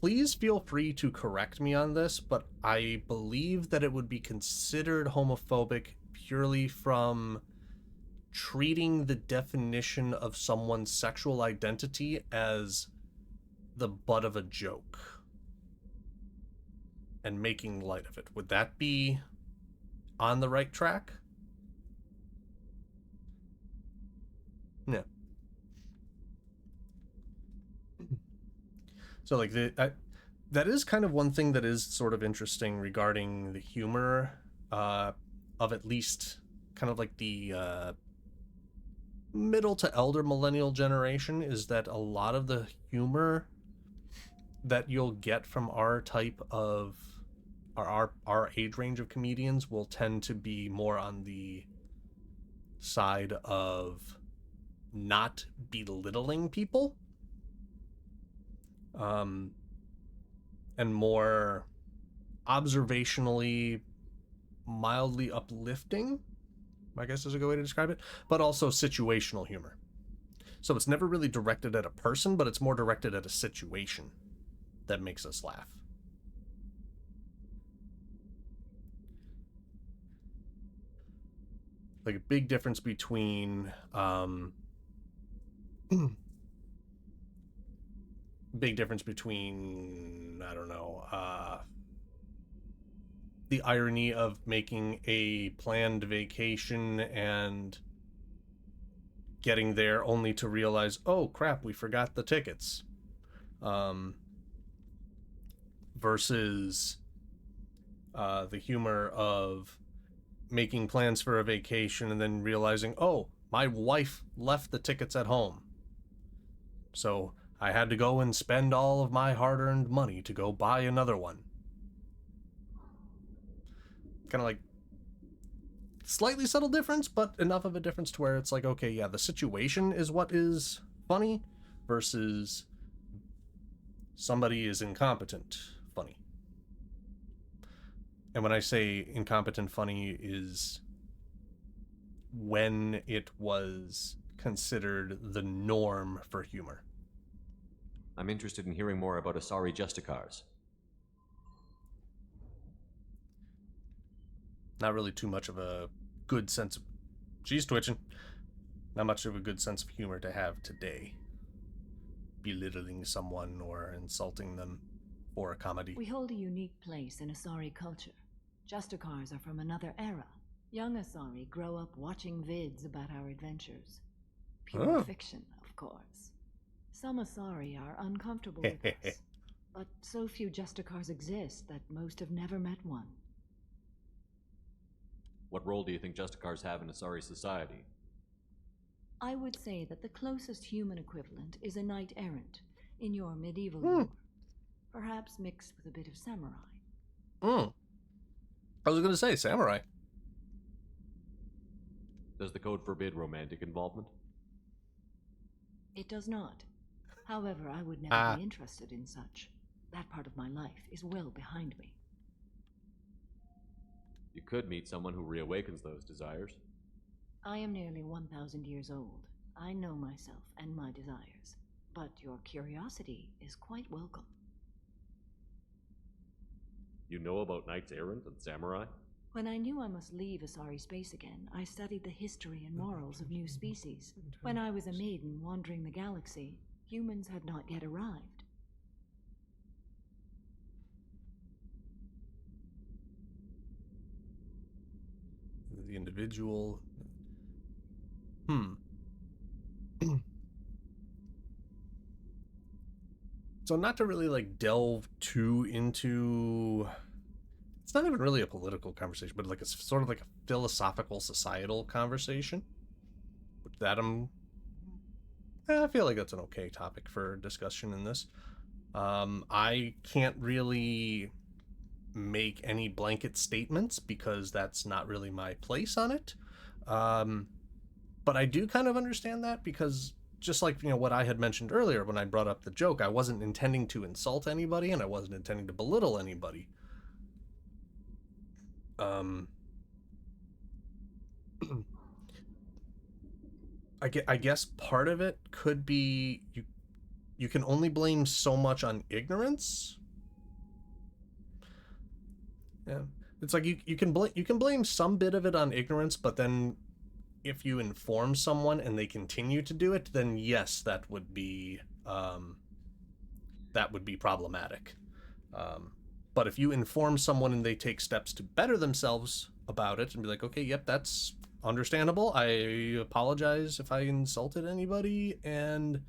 please feel free to correct me on this, but I believe that it would be considered homophobic purely from treating the definition of someone's sexual identity as the butt of a joke and making light of it. Would that be on the right track? No. So like that is kind of one thing that is sort of interesting regarding the humor of at least kind of like the middle to elder millennial generation, is that a lot of the humor that you'll get from our type of our age range of comedians will tend to be more on the side of not belittling people, and more observationally, mildly uplifting, I guess is a good way to describe it, but also situational humor. So it's never really directed at a person, but it's more directed at a situation that makes us laugh. Like a big difference between I don't know, the irony of making a planned vacation and getting there only to realize, oh crap, we forgot the tickets, versus the humor of making plans for a vacation and then realizing, oh, my wife left the tickets at home, so I had to go and spend all of my hard-earned money to go buy another one. Kind of like slightly subtle difference, but enough of a difference to where it's like, okay, yeah, the situation is what is funny versus somebody is incompetent funny. And when I say incompetent funny is when it was considered the norm for humor. I'm interested in hearing more about Asari Justicars. Not really too much of a good sense of... She's twitching. Not much of a good sense of humor to have today. Belittling someone or insulting them for a comedy. We hold a unique place in Asari culture. Justicars are from another era. Young Asari grow up watching vids about our adventures. Pure fiction, of course. Some Asari are uncomfortable with us, but so few Justicars exist that most have never met one. What role do you think Justicars have in Asari society? I would say that the closest human equivalent is a knight-errant in your medieval lore, perhaps mixed with a bit of samurai. I was going to say samurai. Does the code forbid romantic involvement? It does not. However, I would never be interested in such. That part of my life is well behind me. You could meet someone who reawakens those desires. I am nearly 1,000 years old. I know myself and my desires. But your curiosity is quite welcome. You know about knights errant and samurai? When I knew I must leave Asari space again, I studied the history and morals of new species. When I was a maiden wandering the galaxy, humans had not yet arrived. The individual... So not to really like delve too into... It's not even really a political conversation, but like it's sort of like a philosophical, societal conversation. I feel like that's an okay topic for discussion in this. I can't really make any blanket statements because that's not really my place on it. But I do kind of understand that because just like, you know, what I had mentioned earlier when I brought up the joke, I wasn't intending to insult anybody and I wasn't intending to belittle anybody. I guess part of it could be you can only blame so much on ignorance. Yeah, it's like you can blame some bit of it on ignorance, but then if you inform someone and they continue to do it, then yes, that would be problematic. But if you inform someone and they take steps to better themselves about it and be like, okay, yep, that's understandable. I apologize if I insulted anybody, and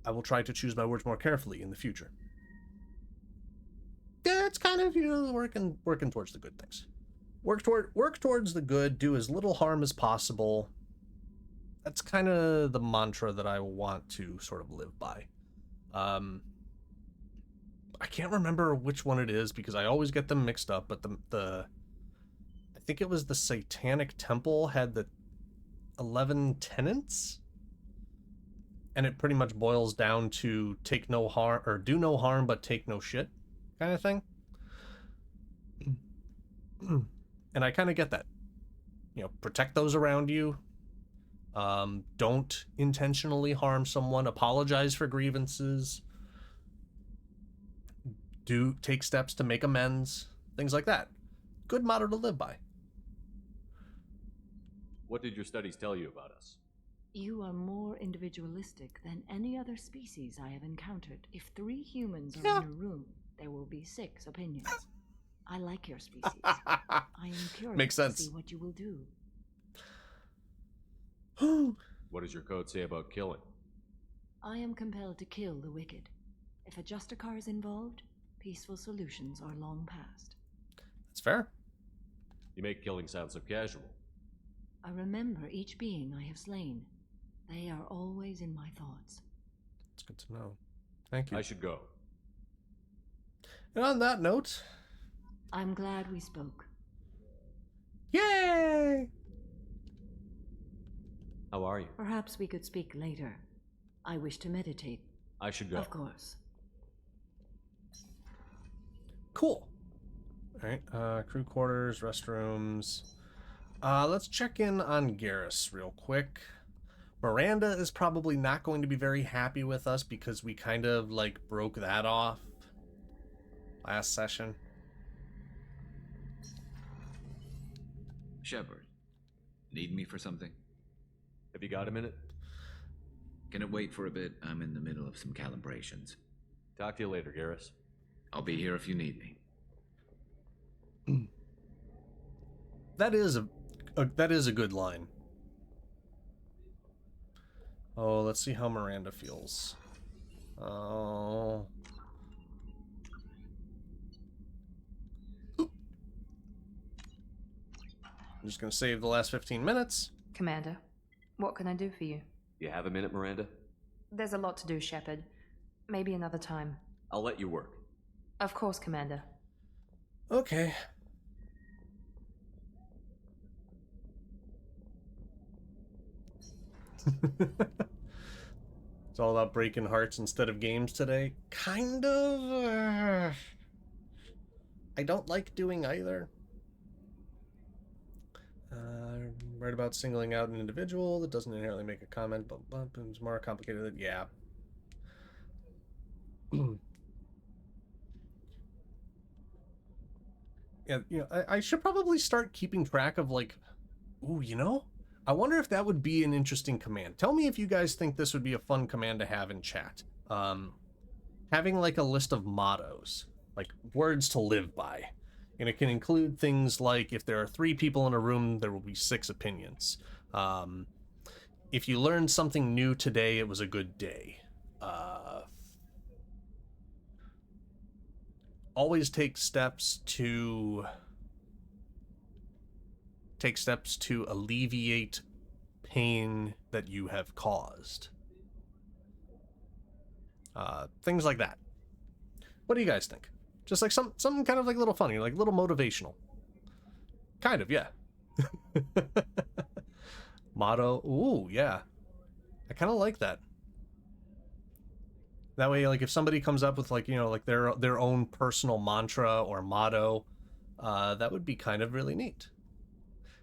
I will try to choose my words more carefully in the future. it's kind of, you know, working towards the good things. Work towards the good, do as little harm as possible. That's kind of the mantra that I want to sort of live by. I can't remember which one it is because I always get them mixed up, but I think it was the Satanic Temple had the 11 tenets, and it pretty much boils down to take no harm, or do no harm but take no shit kind of thing. And I kind of get that. You know, protect those around you. Don't intentionally harm someone. Apologize for grievances. Do take steps to make amends. Things like that. Good motto to live by. What did your studies tell you about us? You are more individualistic than any other species I have encountered. If 3 humans are in a room, there will be 6 opinions. I like your species. I am curious Makes sense. to see what you will do. What does your code say about killing? I am compelled to kill the wicked. If a Justicar is involved, peaceful solutions are long past. That's fair. You make killing sound so casual. I remember each being I have slain. They are always in my thoughts. It's good to know. Thank you. I should go. And on that note... I'm glad we spoke. Yay! How are you? Perhaps we could speak later. I wish to meditate. I should go. Of course. Cool. Alright, crew quarters, restrooms. Let's check in on Garrus real quick. Miranda is probably not going to be very happy with us because we kind of, like, broke that off last session. Shepard, need me for something? Have you got a minute? Can it wait for a bit? I'm in the middle of some calibrations. Talk to you later, Garrus. I'll be here if you need me. That is a good line. Oh, let's see how Miranda feels. Oh. I'm just gonna save the last 15 minutes. Commander, what can I do for you? You have a minute, Miranda? There's a lot to do, Shepard. Maybe another time. I'll let you work. Of course, Commander. Okay. It's all about breaking hearts instead of games today. Kind of. I don't like doing either. Right about singling out an individual that doesn't inherently make a comment, but it's more complicated than, yeah. Yeah, you know, I should probably start keeping track of, like, ooh, you know, I wonder if that would be an interesting command. Tell me if you guys think this would be a fun command to have in chat. Having, like, a list of mottos, like words to live by. And it can include things like, if there are 3 people in a room, there will be 6 opinions. If you learned something new today, it was a good day. Always take steps to alleviate pain that you have caused. Things like that. What do you guys think? Just like something kind of like a little funny, like a little motivational. Kind of, yeah. Motto. Ooh, yeah. I kind of like that. That way, like, if somebody comes up with, like, you know, like their own personal mantra or motto, that would be kind of really neat.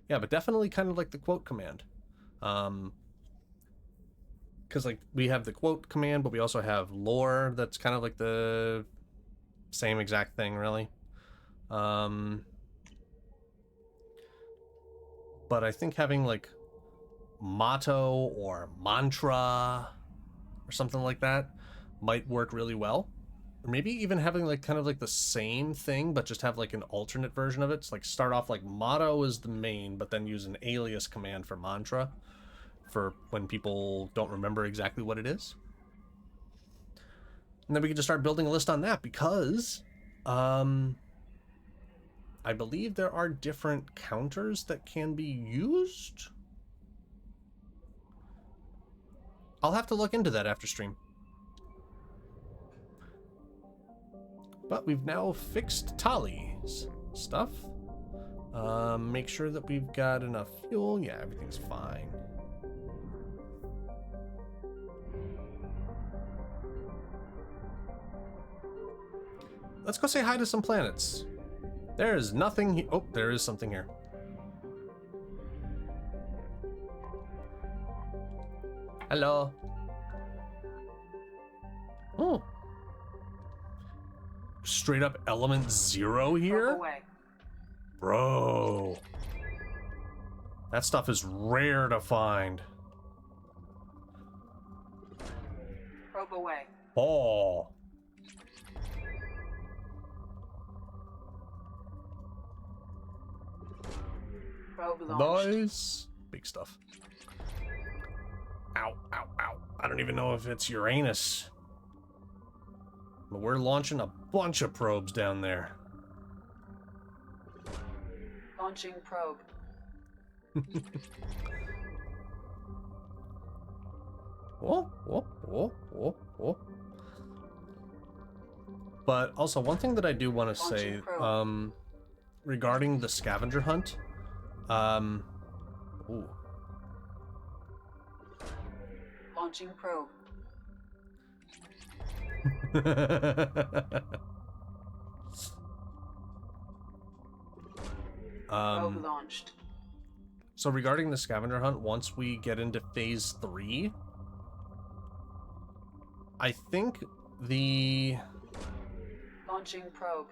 Yeah, but definitely kind of like the quote command. Because, like, we have the quote command, but we also have lore that's kind of like the same exact thing, really. But I think having, like, motto or mantra or something like that might work really well. Or maybe even having, like, kind of like the same thing, but just have, like, an alternate version of it. It's like start off like motto is the main, but then use an alias command for mantra for when people don't remember exactly what it is. And then we can just start building a list on that, because I believe there are different counters that can be used. I'll have to look into that after stream. But we've now fixed Tali's stuff. Make sure that we've got enough fuel. Yeah, everything's fine. Let's go say hi to some planets. There is nothing oh, there is something here. Hello. Oh. Straight up element 0 here? Bro. That stuff is rare to find. Probe away. Oh. Probe launched. Nice. Big stuff. Ow, ow, ow. I don't even know if it's Uranus. But we're launching a bunch of probes down there. Launching probe. Oh, oh, oh, oh, oh. But also, one thing that I do want to say, regarding the scavenger hunt, ooh. Launching probe. Probe launched. So regarding the scavenger hunt, once we get into phase 3, I think the... Launching probe.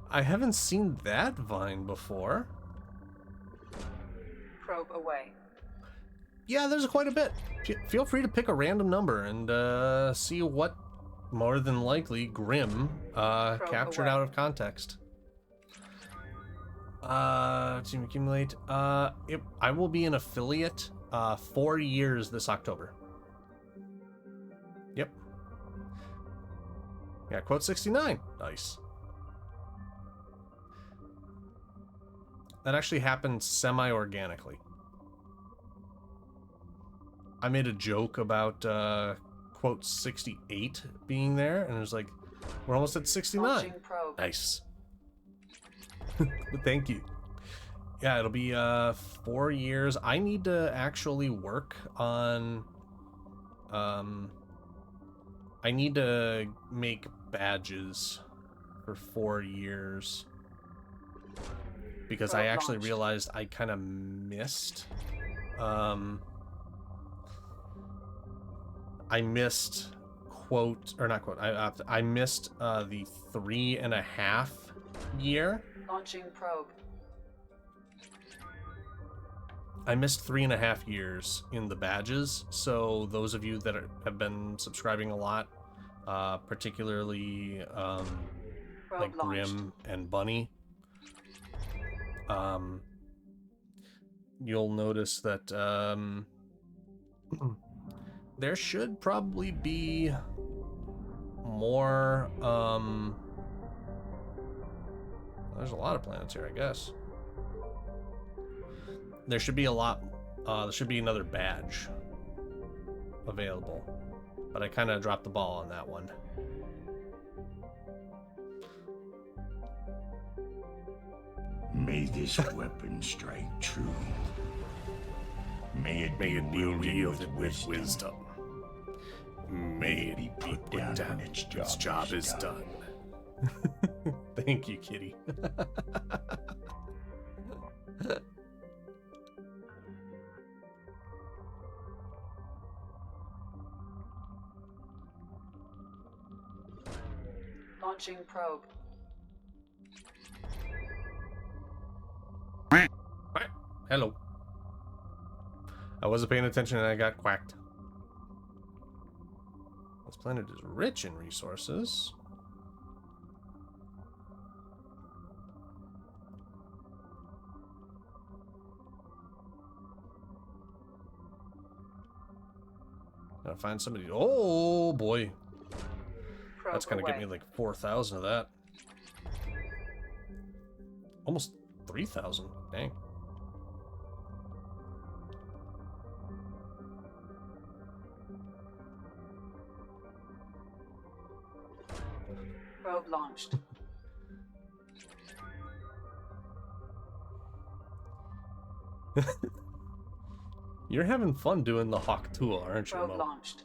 I haven't seen that vine before. Probe away. Yeah, there's quite a bit. Feel free to pick a random number and see what, more than likely, Grim captured out of context. To accumulate. I will be an affiliate 4 years this October. Yep. Yeah, quote 69. Nice. That actually happened semi-organically. I made a joke about quote 68 being there, and it was like, we're almost at 69. Nice. But thank you. Yeah, it'll be 4 years. I need to actually work on I need to make badges for 4 years. Because I actually realized I kind of missed I missed quote, or not quote, I missed the 3.5 year. Launching probe. I missed 3.5 years in the badges, so those of you that have been subscribing a lot, particularly like Grim and Bunny, you'll notice that there should probably be more there's a lot of planets here, I guess. There should be a lot there should be another badge available, but I kind of dropped the ball on that one. May this weapon strike true. May it be wielded with wisdom. May it be put down when its job is done. Thank you, Kitty. Launching probe. Hello. I wasn't paying attention and I got quacked. This planet is rich in resources. Gotta find somebody. Oh boy. Probe That's gonna get away. me like 4,000 of that. Almost 3,000. Dang. Probe launched. You're having fun doing the Hawk tool, aren't you, Probe Mo? launched.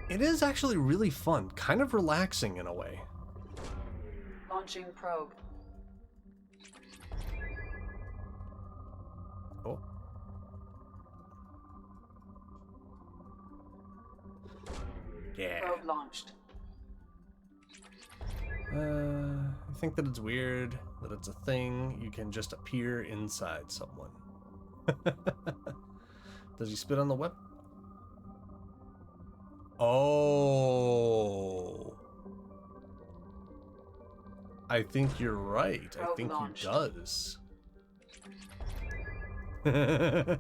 It is actually really fun, kind of relaxing in a way. Launching probe. Oh. Yeah. Probe launched. I think that it's weird that it's a thing you can just appear inside someone. Does he spit on the web? Oh. I think you're right. I think he does. I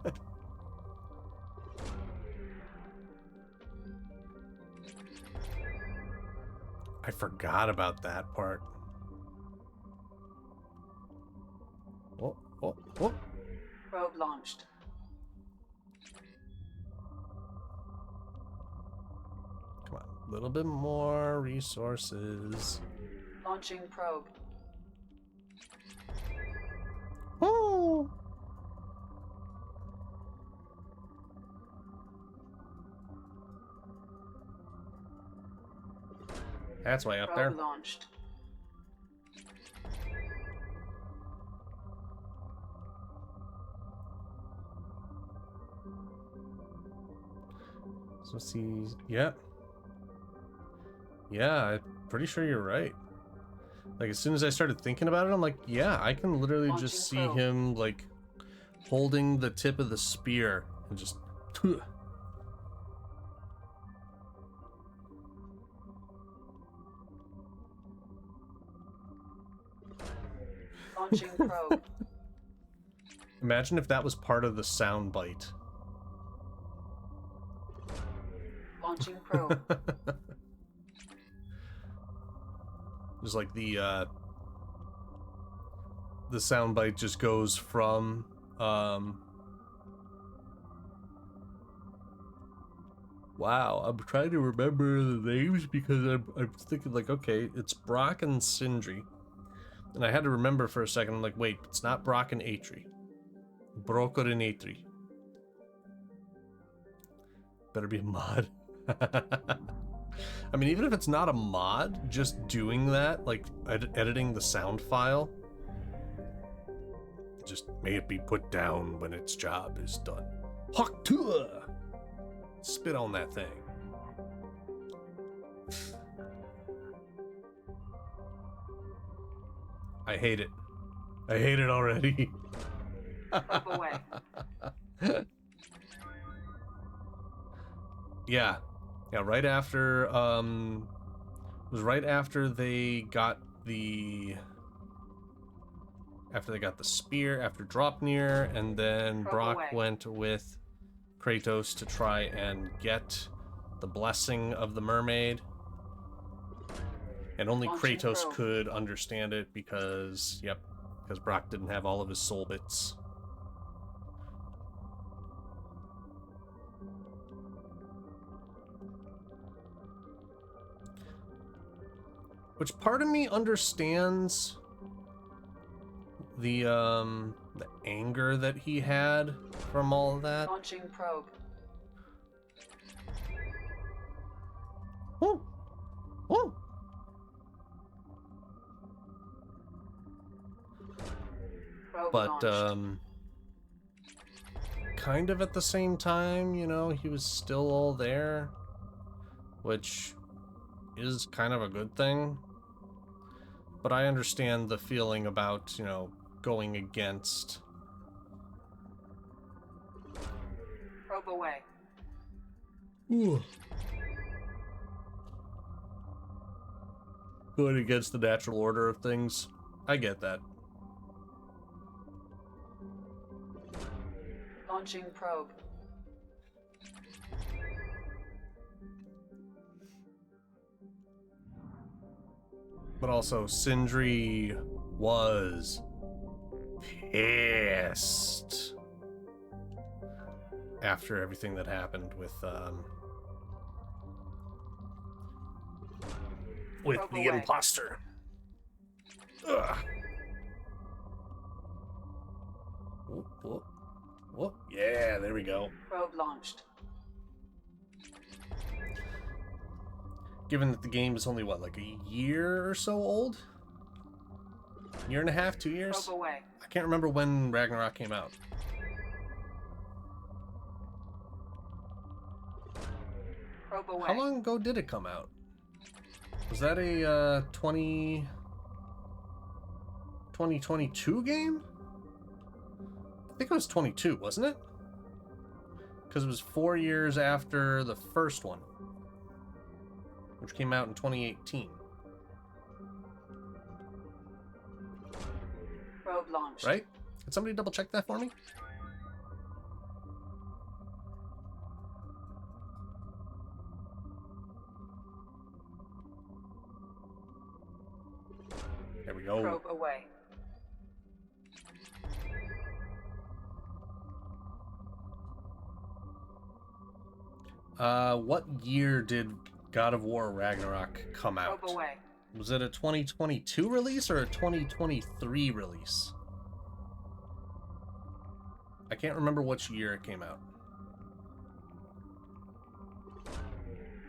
forgot about that part. Oh, oh, oh. Probe launched. Come on, a little bit more resources. Launching probe. Oh. That's way up there. Probe launched. So see, yeah. Yeah, I'm pretty sure you're right. Like, as soon as I started thinking about it, I'm like, yeah, I can literally just see him, like, holding the tip of the spear and just... Launching probe. Imagine if that was part of the sound bite. Launching probe. Just like the sound bite just goes from wow, I'm trying to remember the names because I'm thinking like, okay, it's Brock and Sindri. And I had to remember for a second, I'm like, wait, it's not Brock and Atri. Brokor and Atri. Better be a mod. I mean, even if it's not a mod, just doing that, like editing the sound file, just may it be put down when its job is done. Hawk-Tua! Spit on that thing. I hate it. I hate it already. Probe away. Yeah. Yeah, right after, it was right after they got the... After they got the spear, after Dropnir, and then Brock went with Kratos to try and get the blessing of the mermaid. And only Kratos could understand it because, yep, because Brock didn't have all of his soul bits. Which part of me understands the anger that he had from all of that. Launching probe. Oh. Oh. Probe But launched. kind of at the same time, you know, he was still all there, which is kind of a good thing. But I understand the feeling about, you know, going against. Probe away. Ooh. Going against the natural order of things. I get that. Launching probe. But also, Sindri was pissed after everything that happened with the imposter. Ugh. Whoop, whoop, whoop. Yeah, there we go. Probe launched. Given that the game is only, what, like a year or so old? Year and a half, 2 years? Probe away. I can't remember when Ragnarok came out. Probe away. How long ago did it come out? Was that a 2022 game? I think it was 22, wasn't it? Because it was 4 years after the first one, which came out in 2018. Probe launched. Right? Can somebody double check that for me? There we go. Probe away. What year did God of War Ragnarok come out? Probe away. Was it a 2022 release or a 2023 release? I can't remember which year it came out.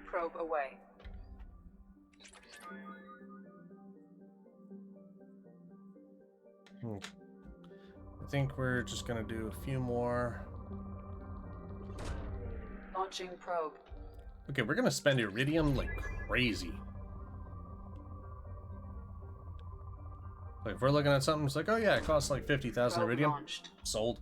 Probe away. I think we're just gonna do a few more. Launching probe. Okay, we're gonna spend Iridium like crazy. Like if we're looking at something, it's like, oh yeah, it costs like 50,000 Iridium. Launched. Sold.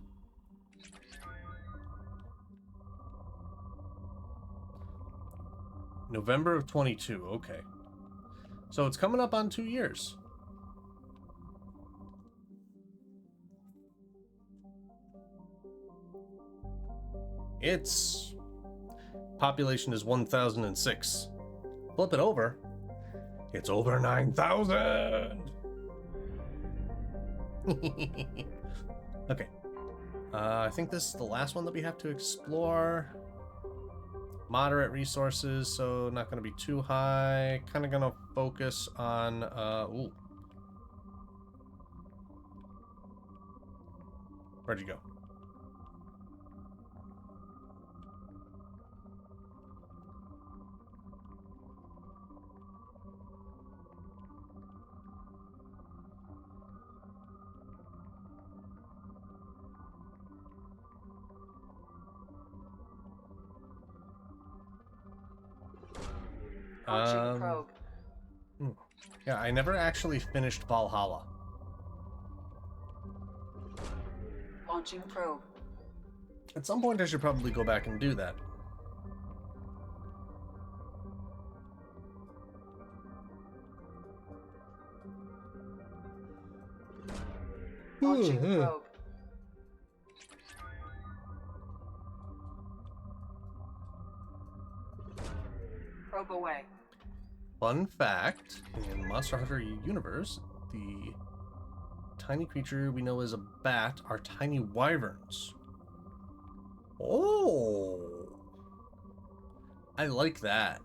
November of 22, okay. So it's coming up on 2 years. Its population is 1,006. Flip it over. It's over 9,000. Okay. I think this is the last one that we have to explore. Moderate resources, so not going to be too high. Kind of going to focus on... ooh. Where'd you go? Probe. Yeah, I never actually finished Valhalla. Launching probe. At some point I should probably go back and do that. Launching probe. Probe away. Fun fact, in Monster Hunter universe, the tiny creature we know as a bat are tiny wyverns. Oh! I like that.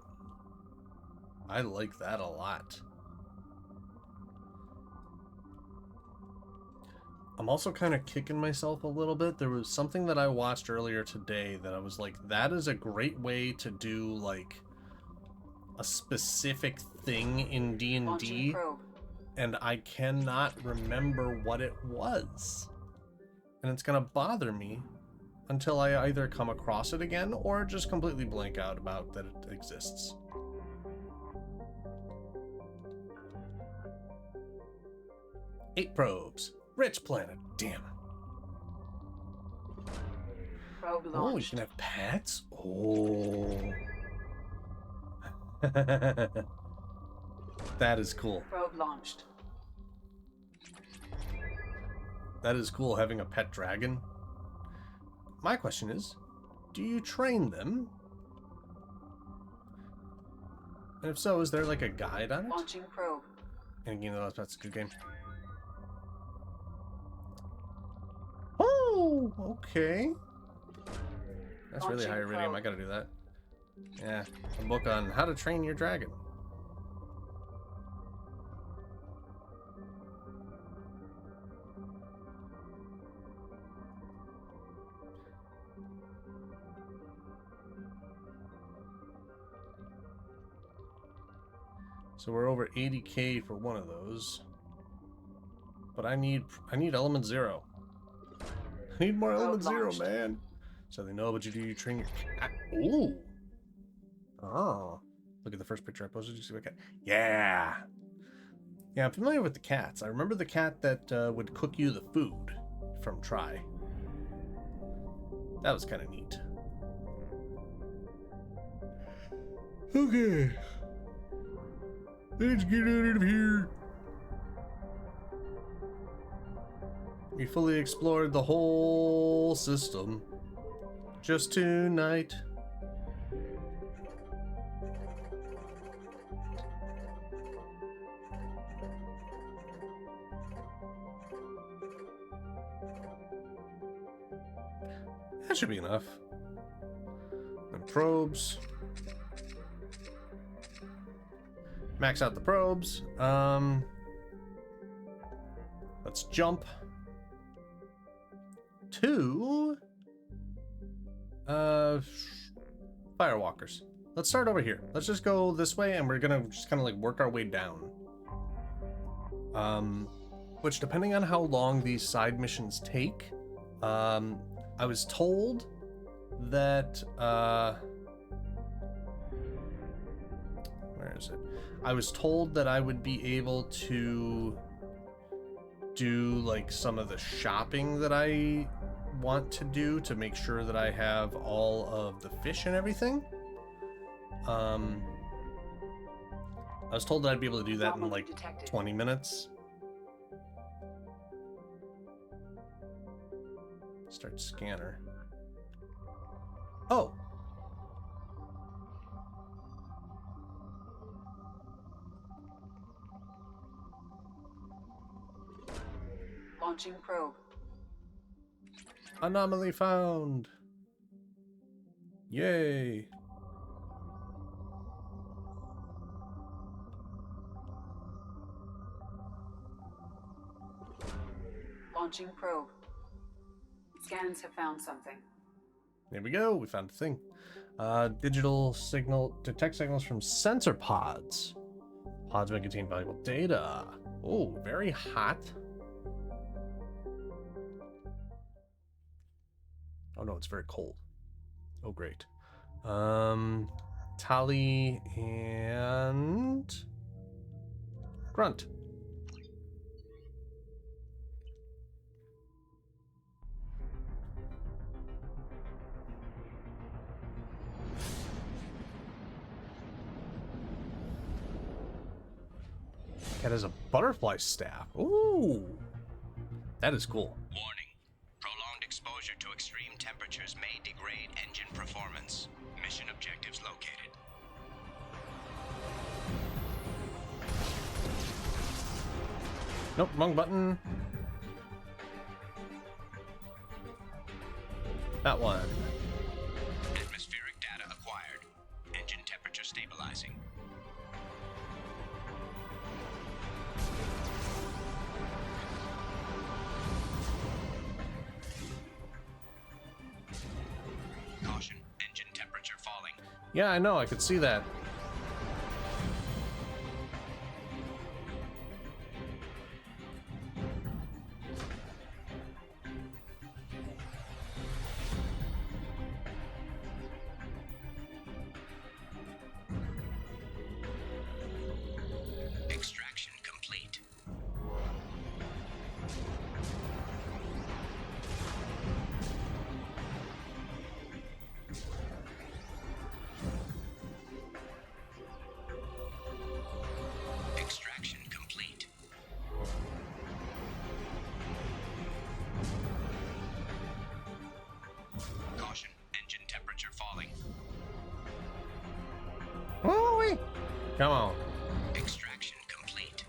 I like that a lot. I'm also kind of kicking myself a little bit. There was something that I watched earlier today that I was like, that is a great way to do, like, a specific thing in D&D, and I cannot remember what it was. And it's gonna bother me until I either come across it again or just completely blank out about that it exists. Eight probes. Rich planet. Damn. Probe launched. Oh, we can have pets? Oh. That is cool. Probe launched. That is cool, having a pet dragon. My question is, do you train them? And if so, is there like a guide on it? Launching probe. And you know that's a good game. Oh, okay. That's really high iridium. I gotta do that. Yeah, a book on how to train your dragon. So we're over 80k for one of those. But I need element 0. I need more element 0, man. So they know what you do, you train your cat. Ooh. Oh. Look at the first picture I posted. Did you see my cat? Yeah. Yeah, I'm familiar with the cats. I remember the cat that would cook you the food from Try. That was kind of neat. Okay. Let's get out of here. We fully explored the whole system just tonight. That should be enough. And probes. Max out the probes. Let's jump to Firewalkers. Let's start over here. Let's just go this way, and we're gonna just kind of like work our way down. Which, depending on how long these side missions take, I was told that where is it? I was told that I would be able to do like some of the shopping that I want to do to make sure that I have all of the fish and everything. I was told that I'd be able to do that in like 20 minutes. Start scanner. Oh. Launching probe. Anomaly found. Yay. Launching probe. Scans have found something. There we go. We found a thing. Digital signal. Detect signals from sensor pods. Pods may contain valuable data. Oh, very hot. Oh no, it's very cold. Oh great. Tali and Grunt. Cat has a butterfly staff. Ooh, that is cool. Warning. Prolonged exposure to extreme temperatures may degrade engine performance. Mission objectives located. Nope, wrong button. That one. Atmospheric data acquired. Engine temperature stabilizing. Caution, engine temperature falling. Yeah, I know, I could see that. Extraction complete. Extraction complete. Caution, engine temperature falling. Woo-wee. Come on. Extraction complete.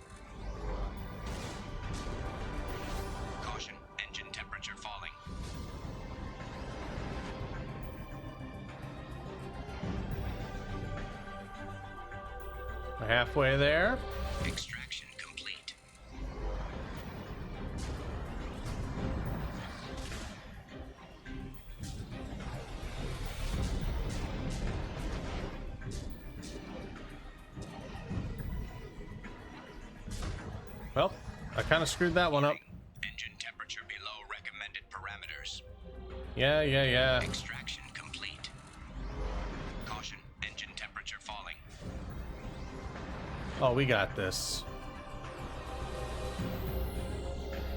We're halfway there. Extraction complete. Well, I kind of screwed that one up. Engine temperature below recommended parameters. Yeah. Extraction complete. Caution, engine temperature falling. Oh, we got this.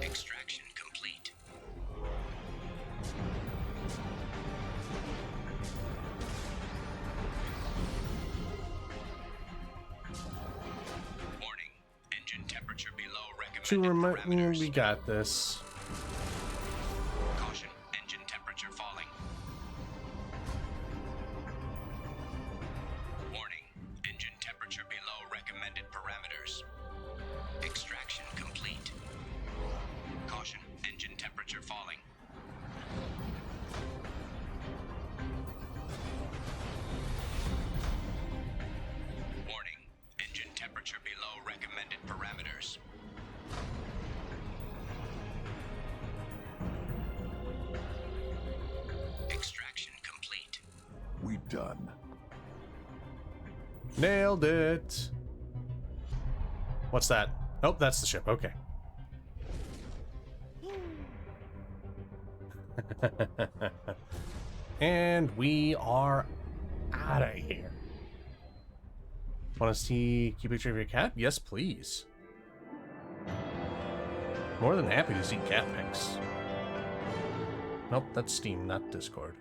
Extraction complete. Warning, engine temperature below recommended parameters. We got this. Caution, engine temperature falling. Warning, engine temperature below recommended parameters. Extraction complete. Caution, engine temperature falling. Warning, engine temperature below recommended parameters. Extraction complete. We done. Nailed it. What's that? Oh, that's the ship. Okay. And we are out of here. Want to see keep a picture of your cat? Yes, please. More than happy to see cat pics. Nope, that's Steam, not Discord.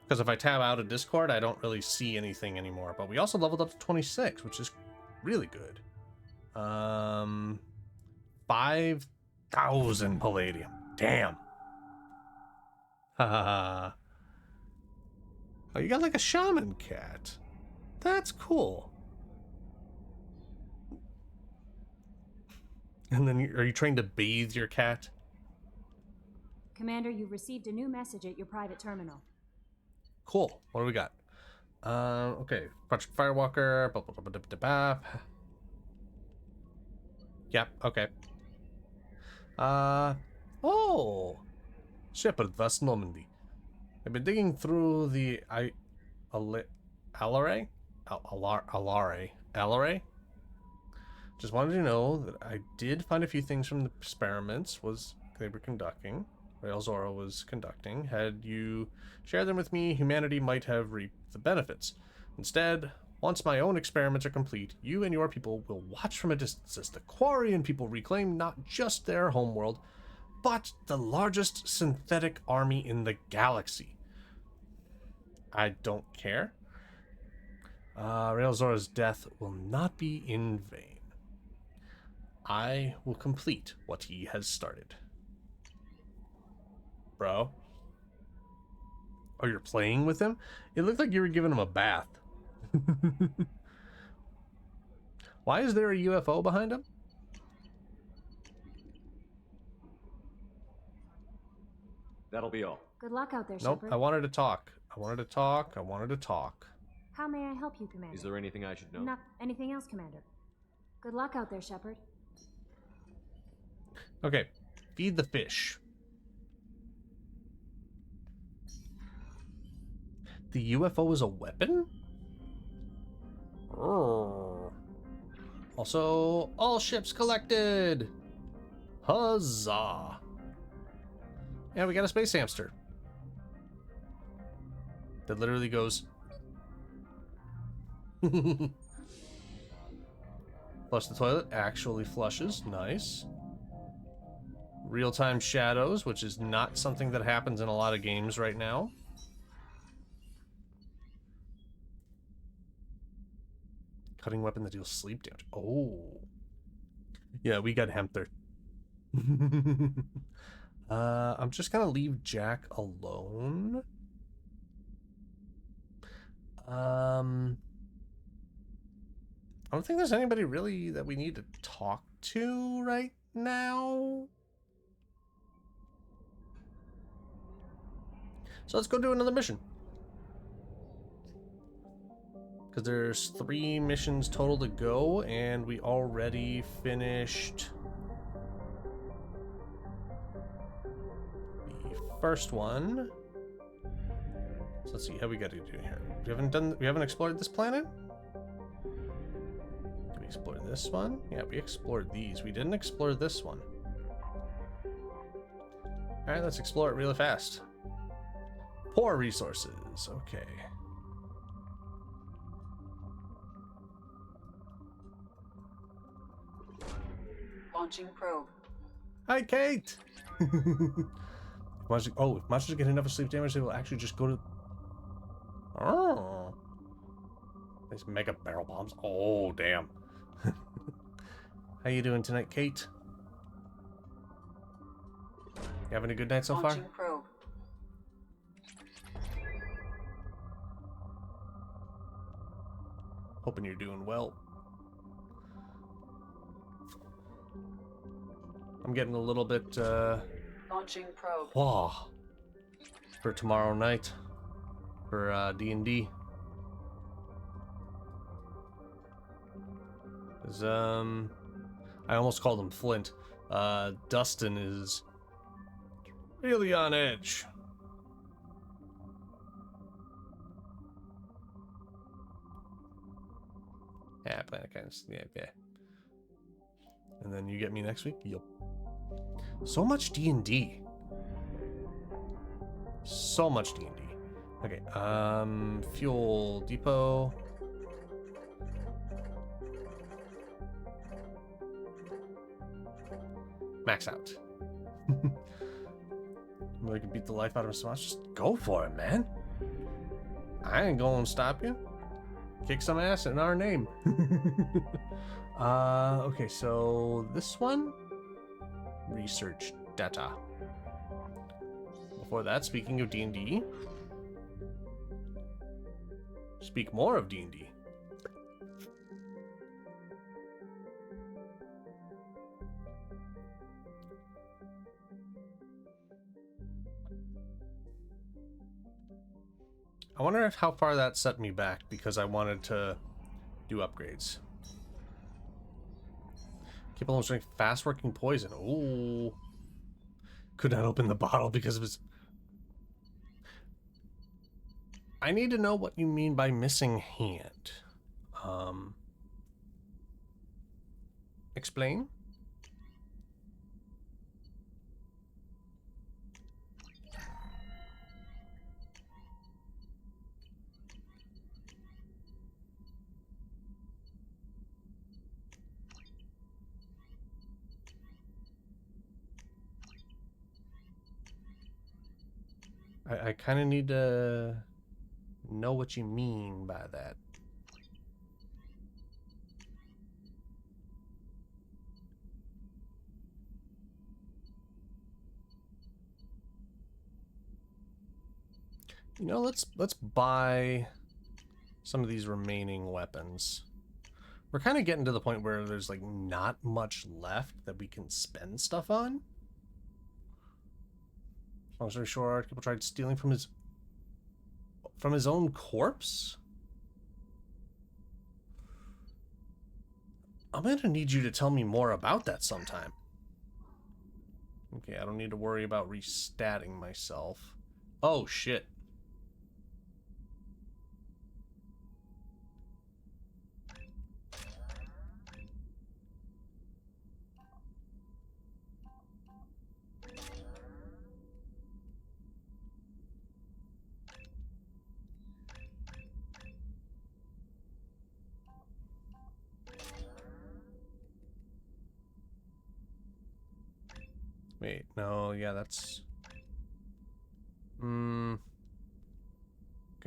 Because if I tab out of Discord, I don't really see anything anymore. But we also leveled up to 26, which is really good. 5,000 palladium. Damn. Haha. Oh, you got like a shaman cat. That's cool. And then are you trained to bathe your cat? Commander, you've received a new message at your private terminal. Cool. What do we got? Okay. Project Firewalker. Yep. Okay. Oh. Shepard, West Normandy. I've been digging through the Alare. Just wanted to know that I did find a few things from the experiments they were conducting. Rail Zora was conducting. Had you shared them with me, humanity might have reaped the benefits. Instead, once my own experiments are complete, you and your people will watch from a distance as the Quarian people reclaim not just their homeworld, but the largest synthetic army in the galaxy. I don't care. Rail Zora's death will not be in vain. I will complete what he has started. Bro. Oh, you're playing with him? It looked like you were giving him a bath. Why is there a UFO behind him? That'll be all. Good luck out there, Nope, Shepard. I wanted to talk. I wanted to talk. How may I help you, Commander? Is there anything I should know? Not anything else, Commander. Good luck out there, Shepard. Okay, feed the fish. The UFO is a weapon? Oh. Also, all ships collected! Huzzah! Yeah, we got a space hamster. That literally goes... Flush the toilet, actually flushes, nice. Real-time shadows, which is not something that happens in a lot of games right now. Cutting weapon that deals sleep damage. Oh. Yeah, we got Hemther. I'm just gonna leave Jack alone. I don't think there's anybody really that we need to talk to right now. So let's go do another mission. Because there's 3 missions total to go, and we already finished the first one. So let's see how we got to do here. We haven't explored this planet? Did we explore this one? Yeah, we explored these. We didn't explore this one. Alright, let's explore it really fast. Poor resources. Okay. Launching probe. Hi, Kate! If monsters get enough sleep damage, they will actually just go to... Oh. These mega barrel bombs. Oh, damn. How you doing tonight, Kate? You having a good night so far? Launching probe. Hoping you're doing well. I'm getting a little bit, Launching probe. wow, for tomorrow night, for, D&D. 'Cause, I almost called him Flint. Dustin is really on edge. Yeah, Planet Kindness. Yeah. And then you get me next week? Yup. So much D&D. So much D&D. Okay, fuel depot. Max out. I can beat the life out of someone. Just go for it, man. I ain't gonna stop you. Kick some ass in our name. Okay, so this one, research data. Before that, speaking of D&D, speak more of D&D. I wonder how far that set me back because I wanted to do upgrades. Keep almost drink fast-working poison. Ooh. Could not open the bottle because it was... I need to know what you mean by missing hand. Explain? I kind of need to know what you mean by that. You know, let's buy some of these remaining weapons. We're kind of getting to the point where there's like not much left that we can spend stuff on. Long story short, people tried stealing from his own corpse? I'm gonna need you to tell me more about that sometime. Okay, I don't need to worry about restatting myself. Oh, shit. Wait, no, yeah, that's... Okay,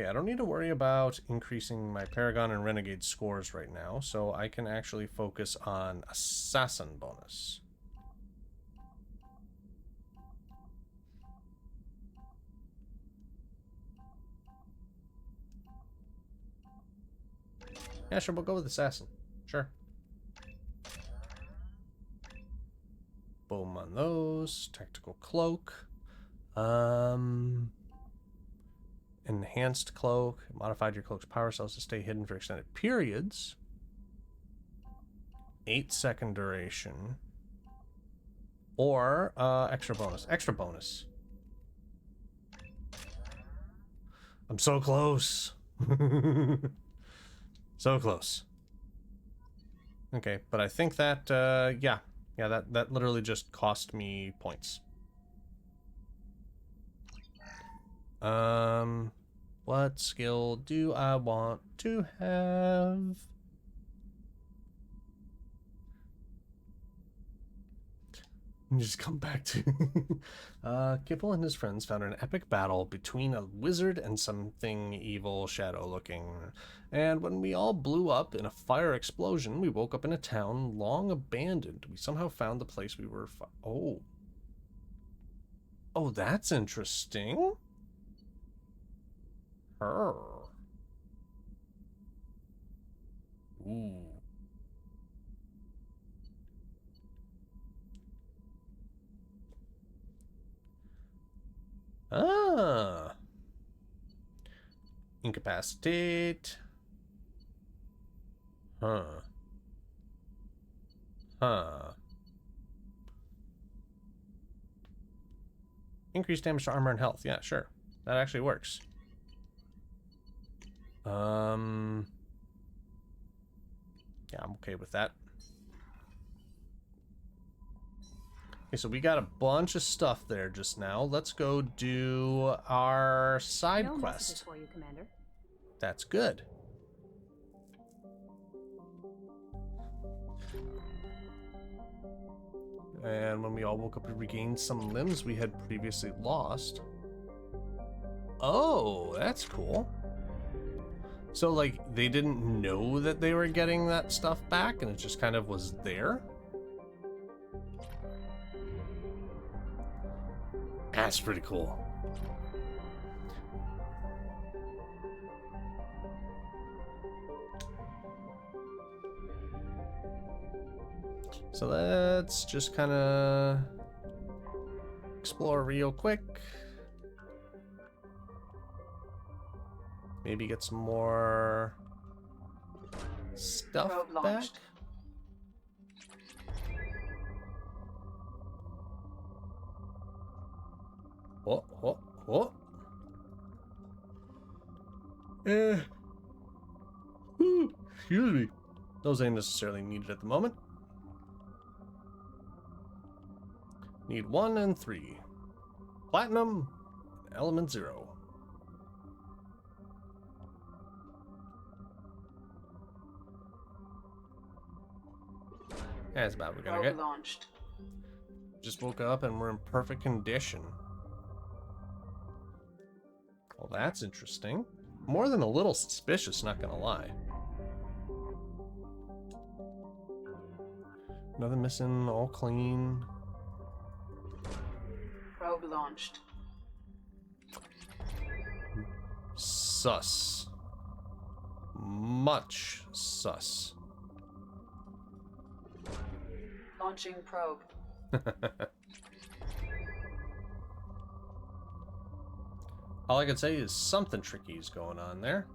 I don't need to worry about increasing my Paragon and Renegade scores right now, so I can actually focus on Assassin bonus. Yeah, sure, we'll go with Assassin. Sure. Boom on those. Tactical cloak. Enhanced cloak. Modified your cloak's power cells to stay hidden for extended periods. 8-second duration. Or extra bonus. Extra bonus. I'm so close. So close. Okay, but I think that yeah, that literally just cost me points. What skill do I want to have? Just come back to Kipple and his friends found an epic battle between a wizard and something evil shadow looking. And when we all blew up in a fire explosion, we woke up in a town long abandoned. We somehow found the place we were oh, that's interesting. Her. Ooh. Ah. Incapacitate. Huh. Increase damage to armor and health. Yeah, sure. That actually works. Yeah, I'm okay with that. Okay, so we got a bunch of stuff there just now. Let's go do our side No quest. messages for you, Commander. That's good. And when we all woke up, we regained some limbs we had previously lost. Oh, that's cool. So, like, they didn't know that they were getting that stuff back, and it just kind of was there? That's pretty cool. So let's just kind of explore real quick. Maybe get some more stuff Probe back. launched. Oh. Excuse me. Those ain't necessarily needed at the moment. Need 1 and 3. Platinum, element 0. That's about what we're gonna Probe get. launched. Just woke up and we're in perfect condition. Well, that's interesting. More than a little suspicious, not gonna lie. Nothing missing, all clean. Probe launched. Sus. Much sus. Launching probe. All I can say is something tricky is going on there.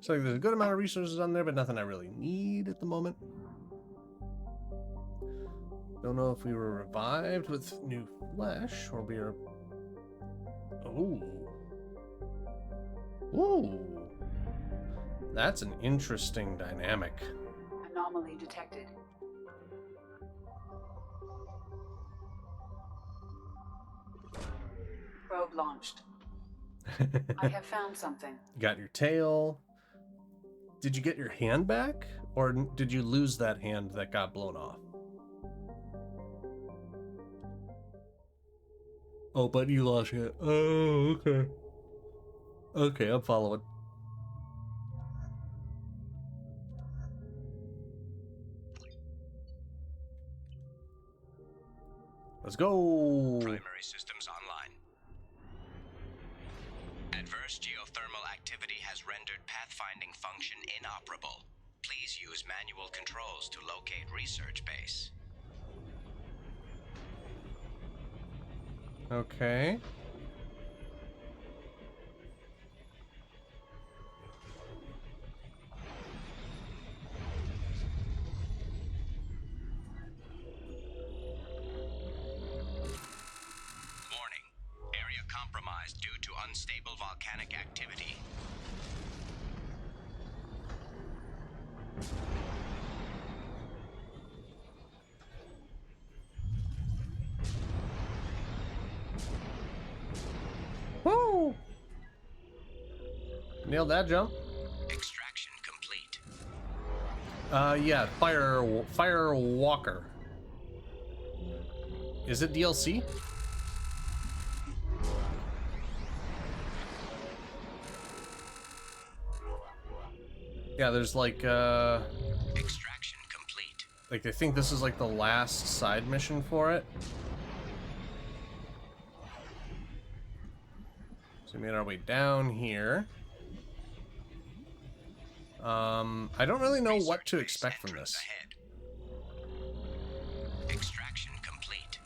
So there's a good amount of resources on there, but nothing I really need at the moment. Don't know if we were revived with new flesh or we are. Oh. Ooh. That's an interesting dynamic. Anomaly detected. Probe launched. I have found something. You got your tail. Did you get your hand back? Or did you lose that hand that got blown off? Oh, but you lost it. Oh, okay. Okay, I'm following. Let's go. Primary systems online. Adverse geothermal activity has rendered pathfinding function inoperable. Please use manual controls to locate research base. Okay. Warning. Area compromised due to unstable volcanic activity. Woo! Nailed that jump. Extraction complete. Yeah, Fire Walker. Is it DLC? Yeah, there's like Extraction complete. like I think this is like the last side mission for it. So we made our way down here. I don't really know what to expect from this. Extraction complete.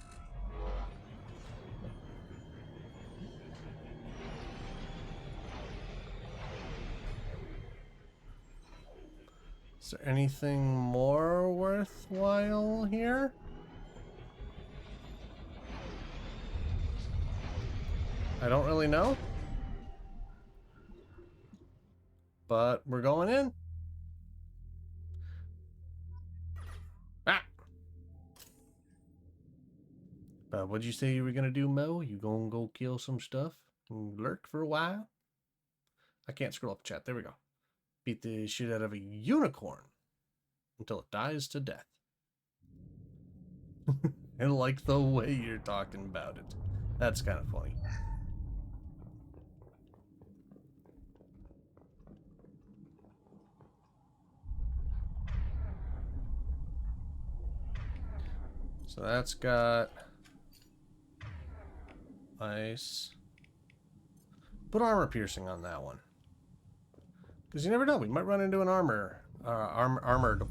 Is there anything more worthwhile here? I don't really know. But we're going in. Ah! What'd you say you were gonna do, Mo? You gonna go kill some stuff and lurk for a while? I can't scroll up chat. There we go. Beat the shit out of a unicorn until it dies to death. I like the way you're talking about it. That's kind of funny. So that's got ice. Put armor piercing on that one. Because you never know, we might run into an armored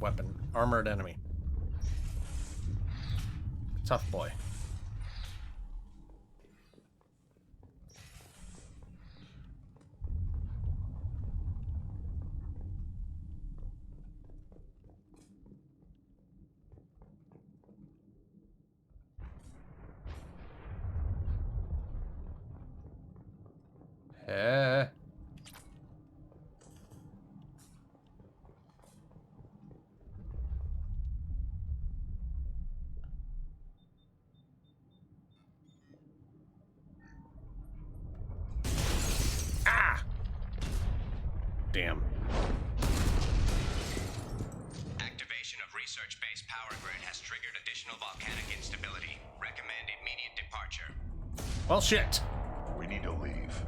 weapon, armored enemy. Tough boy. Yeah. Ah! Damn. Activation of research base power grid has triggered additional volcanic instability. Recommend immediate departure. Well, shit. We need to leave.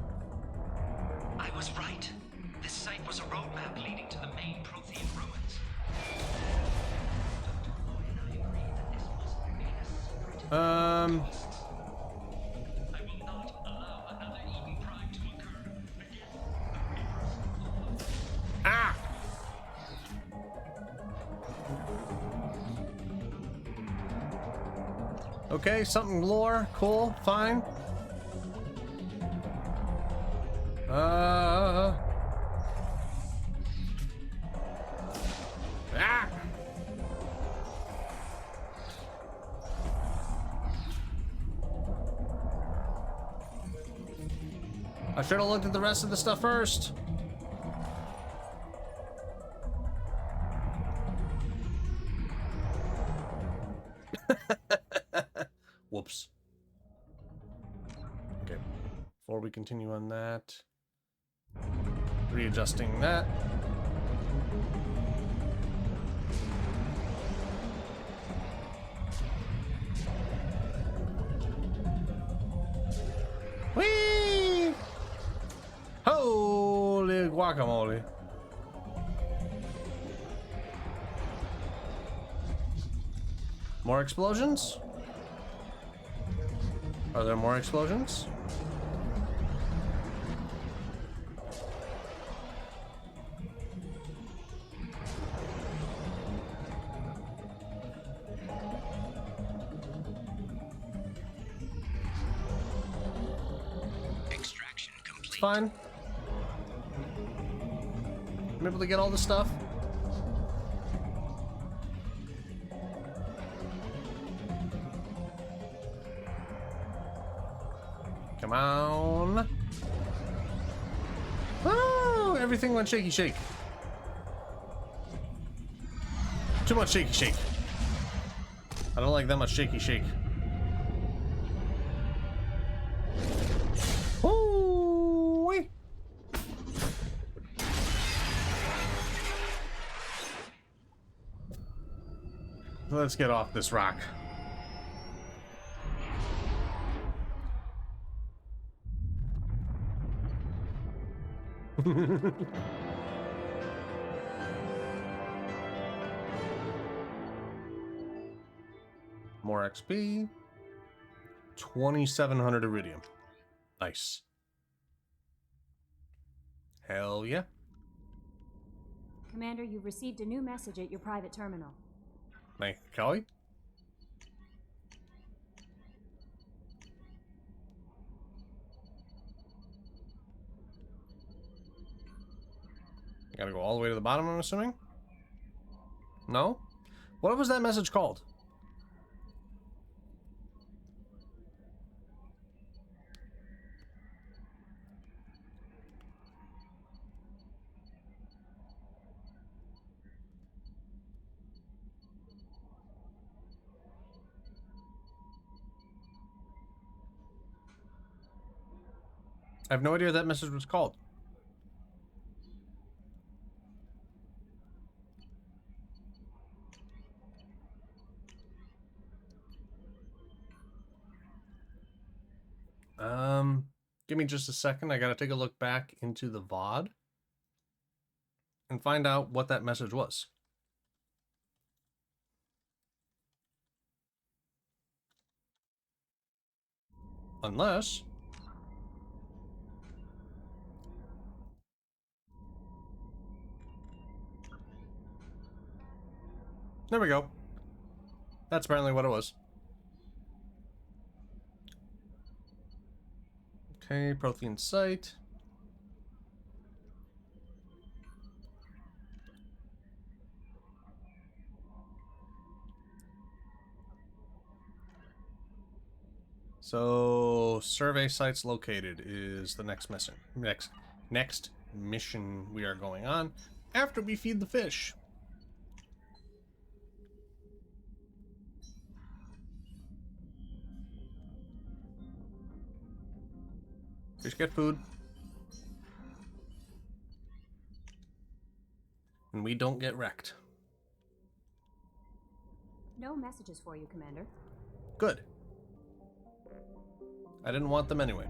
I was right. This site was a roadmap leading to the main Prothean ruins. I will not allow another Eden Prime to occur again. Ah! Okay, something lore. Cool. Fine. Ah! I should have looked at the rest of the stuff first. Whoops. Okay. Before we continue on that, readjusting that. Whee! Holy guacamole. More explosions? Are there more explosions? fine. I'm able to get all this stuff. Come on. Oh, everything went shaky shake. Too much shaky shake. I don't like that much shaky shake. Ooh-wee. Let's get off this rock. More XP. 2,700 iridium. Nice. Hell yeah. Commander, you've received a new message at your private terminal. Thank you, Kelly. I gotta go all the way to the bottom, I'm assuming? No? What was that message called? I have no idea what that message was called. Give me just a second. I gotta take a look back into the VOD and find out what that message was. Unless... There we go. That's apparently what it was. Okay, Prothean site. So, survey sites located is the next mission. Next mission we are going on after we feed the fish. Fish get food. And we don't get wrecked. No messages for you, Commander. Good. I didn't want them anyway.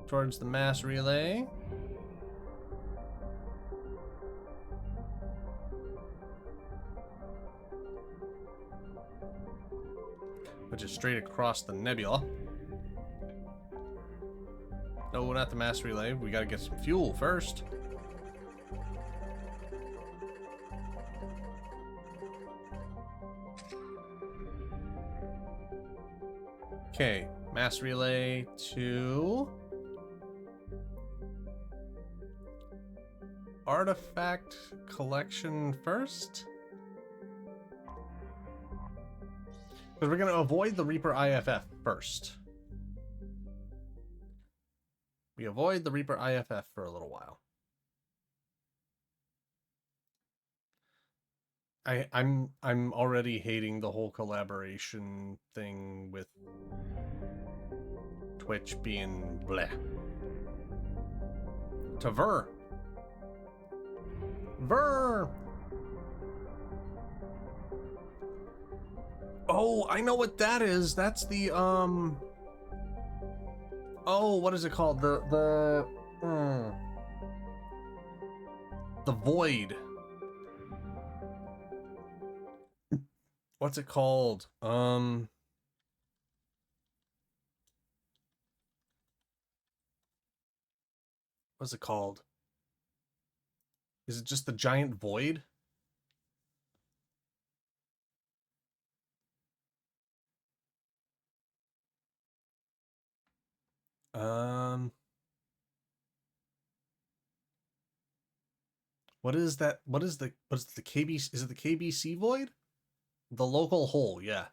Towards the mass relay. Which is straight across the nebula. No, not the mass relay. We gotta get some fuel first. Okay, mass relay to artifact collection first. Because we're going to avoid the Reaper IFF first. We avoid the Reaper IFF for a little while. I'm already hating the whole collaboration thing with Twitch being bleh. To Ver. Ver! Oh, I know what that is. That's the, oh, what is it called? The Void. What's it called? What's it called? Is it just the giant void? What is that? What is the KBC? Is it the KBC void? The local hole, yeah.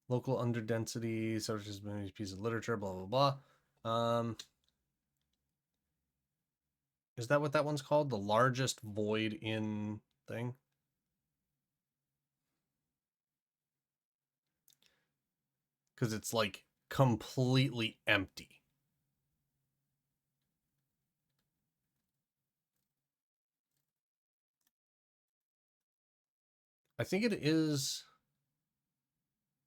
Local underdensity, such as many pieces of literature, blah blah blah. Is that what that one's called? The largest void in thing? Because it's like completely empty. I think it is.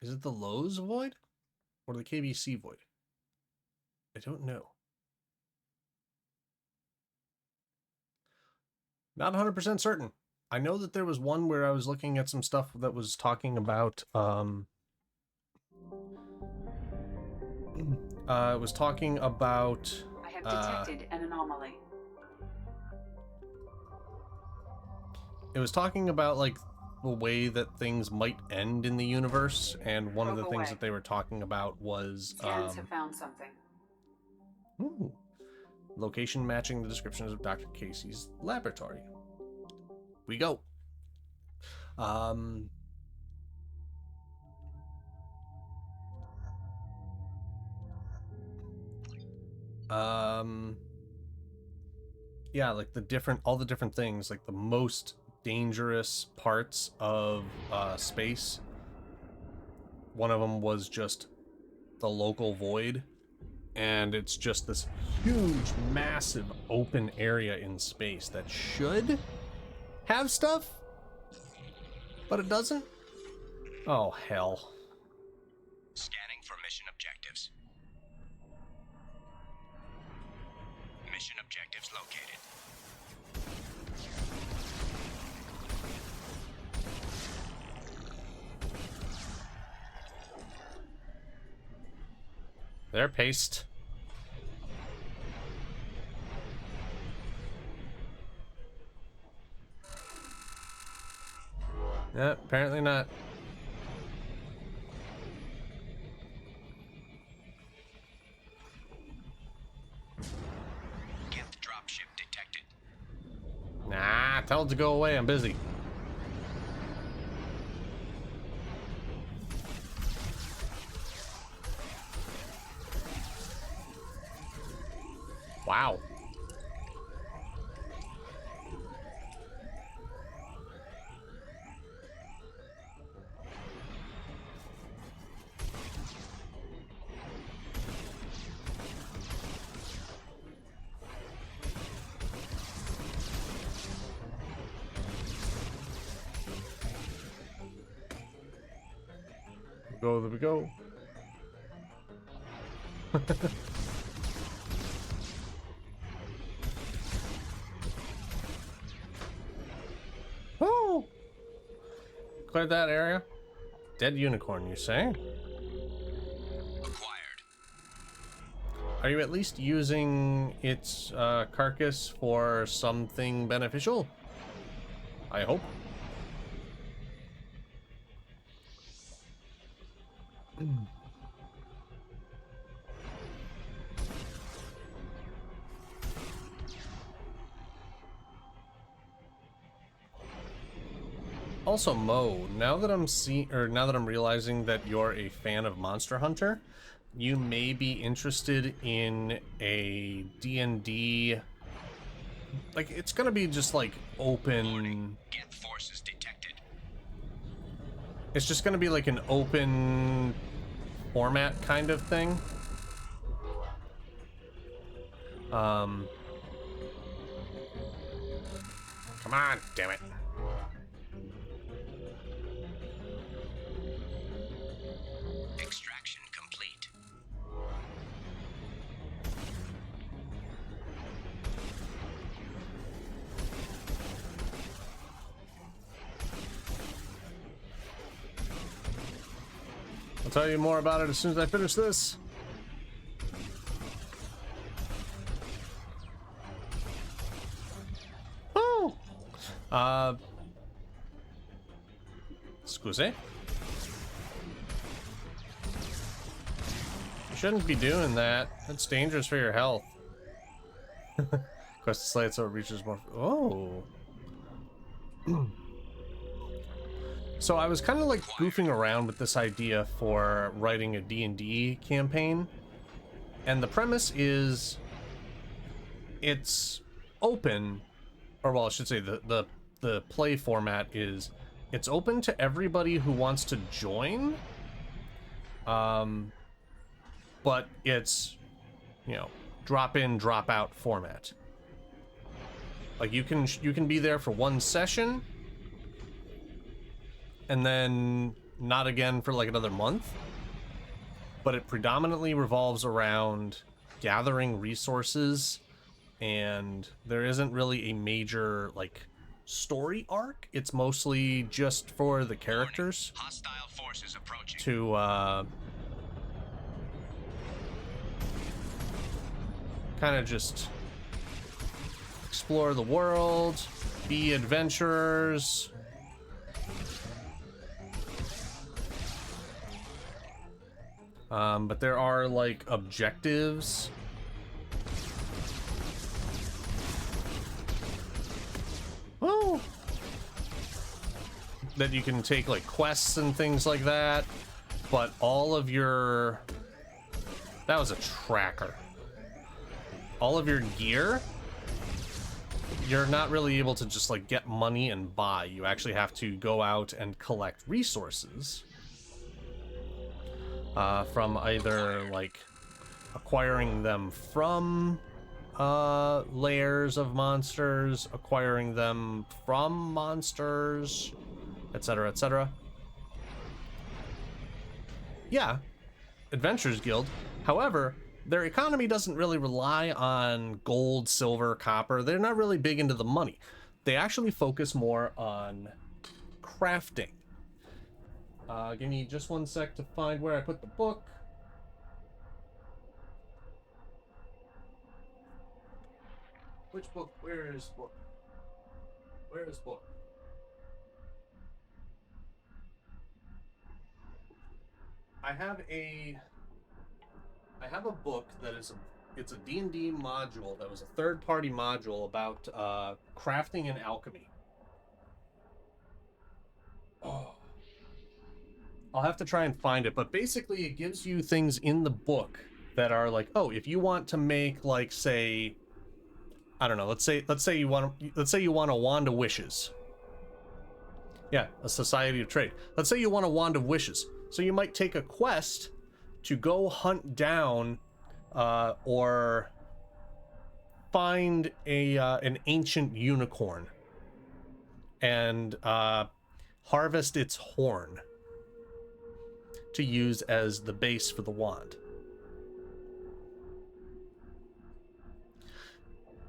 Is it the Lowe's void or the KBC void? I don't know. Not 100% certain. I know that there was one where I was looking at some stuff that was talking about it was talking about I have detected an anomaly. It was talking about like the way that things might end in the universe, and one of the things that they were talking about was Scans have found something. Ooh, location matching the descriptions of Dr. Casey's laboratory. We go. Yeah, like all the different things, like the most dangerous parts of space. One of them was just the local void, and it's just this huge, massive open area in space that should have stuff, but it doesn't. Oh, hell. Scanning for mission objectives. Mission objectives located. They're paced. Yeah, apparently not. Geth dropship detected. Nah, tell it to go away. I'm busy. Wow. Go, there we go. Oh! Cleared that area. Dead unicorn, you say? Acquired. Are you at least using its carcass for something beneficial? I hope. Also, Mo, now that I'm realizing that you're a fan of Monster Hunter, you may be interested in a D&D. Like, it's gonna be just like open. Geth forces detected. It's just gonna be like an open format kind of thing. Come on, damn it. Extraction complete. I'll tell you more about it as soon as I finish this. Oh! Scusi? shouldn't be doing that. That's dangerous for your health. Quest to slay it so it reaches more. Oh. So I was kind of like goofing around with this idea for writing a D&D campaign. And the premise is it's open, or well, I should say the play format is it's open to everybody who wants to join. But it's, you know, drop in, drop out format. Like you can be there for one session and then not again for like another month. But it predominantly revolves around gathering resources, and there isn't really a major like story arc. It's mostly just for the characters Hostile forces approaching. to kind of just explore the world, be adventurers. But there are like objectives. Oh, that you can take like quests and things like that. But all of your, that was a tracker. All of your gear, you're not really able to just like get money and buy. You actually have to go out and collect resources. From either like acquiring them from layers of monsters, acquiring them from monsters, etc., etc. Yeah, Adventurers Guild. However, their economy doesn't really rely on gold, silver, copper. They're not really big into the money. They actually focus more on crafting. Give me just one sec to find where I put the book. Which book? Where is book? Where is book? I have a book that is it's a D&D module that was a third-party module about crafting and alchemy. Oh. I'll have to try and find it, but basically it gives you things in the book that are like, oh, if you want to make like, say, I don't know, let's say you want a wand of wishes. Yeah, a society of trade. Let's say you want a wand of wishes. So you might take a quest to go hunt down or find an ancient unicorn and harvest its horn to use as the base for the wand.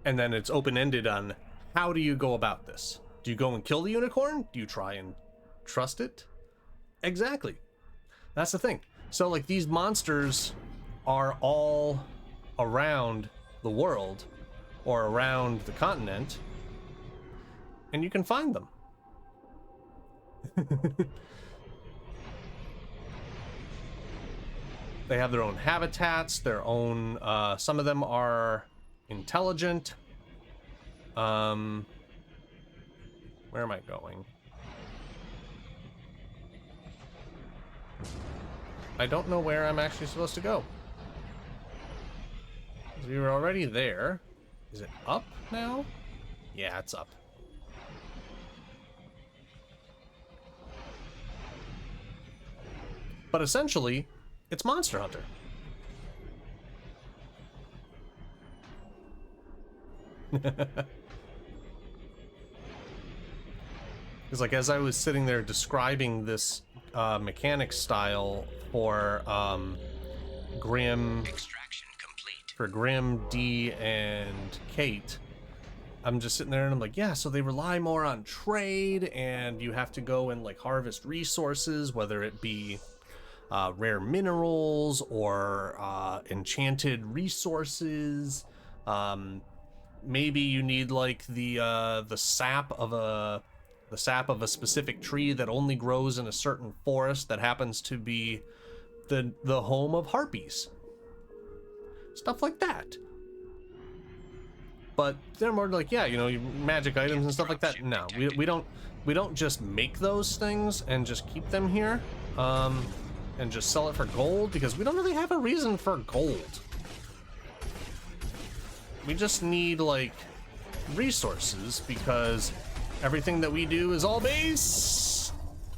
And then it's open-ended on how do you go about this? Do you go and kill the unicorn? Do you try and trust it? Exactly. That's the thing. So like these monsters are all around the world or around the continent, and you can find them. They have their own habitats, their own, some of them are intelligent. Where am I going? I don't know where I'm actually supposed to go. We were already there. Is it up now? Yeah, it's up. But essentially, it's Monster Hunter. It's like as I was sitting there describing this mechanic style for Grim, D, and Kate, I'm just sitting there and I'm like, yeah, so they rely more on trade, and you have to go and like harvest resources, whether it be rare minerals or enchanted resources. Maybe you need like the sap of a specific tree that only grows in a certain forest that happens to be the home of harpies. Stuff like that. But they're more like, yeah, you know, magic items and stuff like that. No, we don't just make those things and just keep them here, and just sell it for gold, because we don't really have a reason for gold. We just need, like, resources, because everything that we do is all based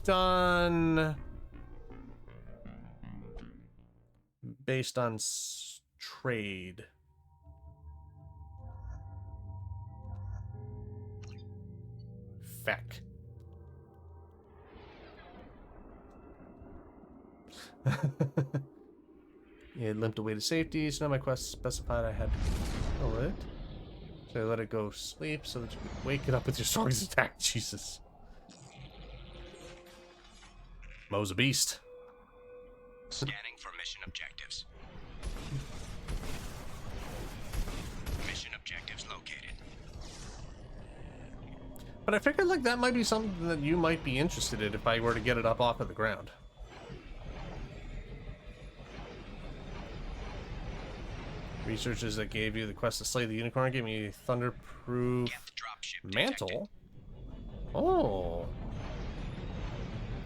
on trade. Feck. It limped away to safety, so now my quest specified I had to kill it. So I let it go sleep so that you could wake it up with your strongest attack. Jesus. Mo's a beast. Scanning for mission objectives. Mission objectives located. But I figured like that might be something that you might be interested in if I were to get it up off of the ground. Researchers that gave you the quest to slay the unicorn gave me a thunderproof mantle. Oh.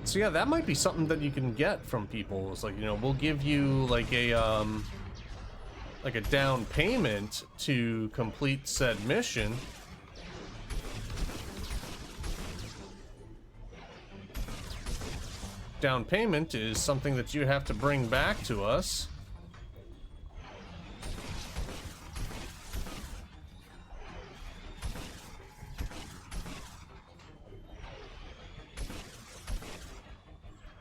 So yeah, that might be something that you can get from people. It's like, you know, we'll give you like a down payment to complete said mission. Down payment is something that you have to bring back to us.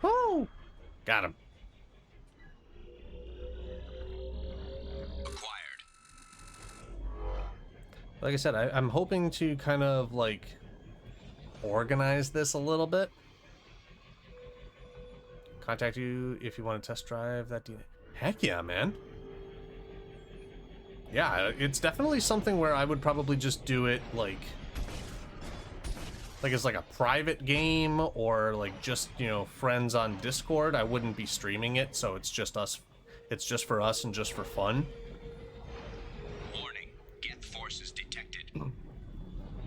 Woo! Got him. Acquired. Like I said, I'm hoping to kind of like organize this a little bit. Contact you if you want to test drive that. Heck yeah, man. Yeah, it's definitely something where I would probably just do it like it's like a private game, or like just, you know, friends on Discord. I wouldn't be streaming it, so it's just us. It's just for us and just for fun. Warning, Geth forces detected.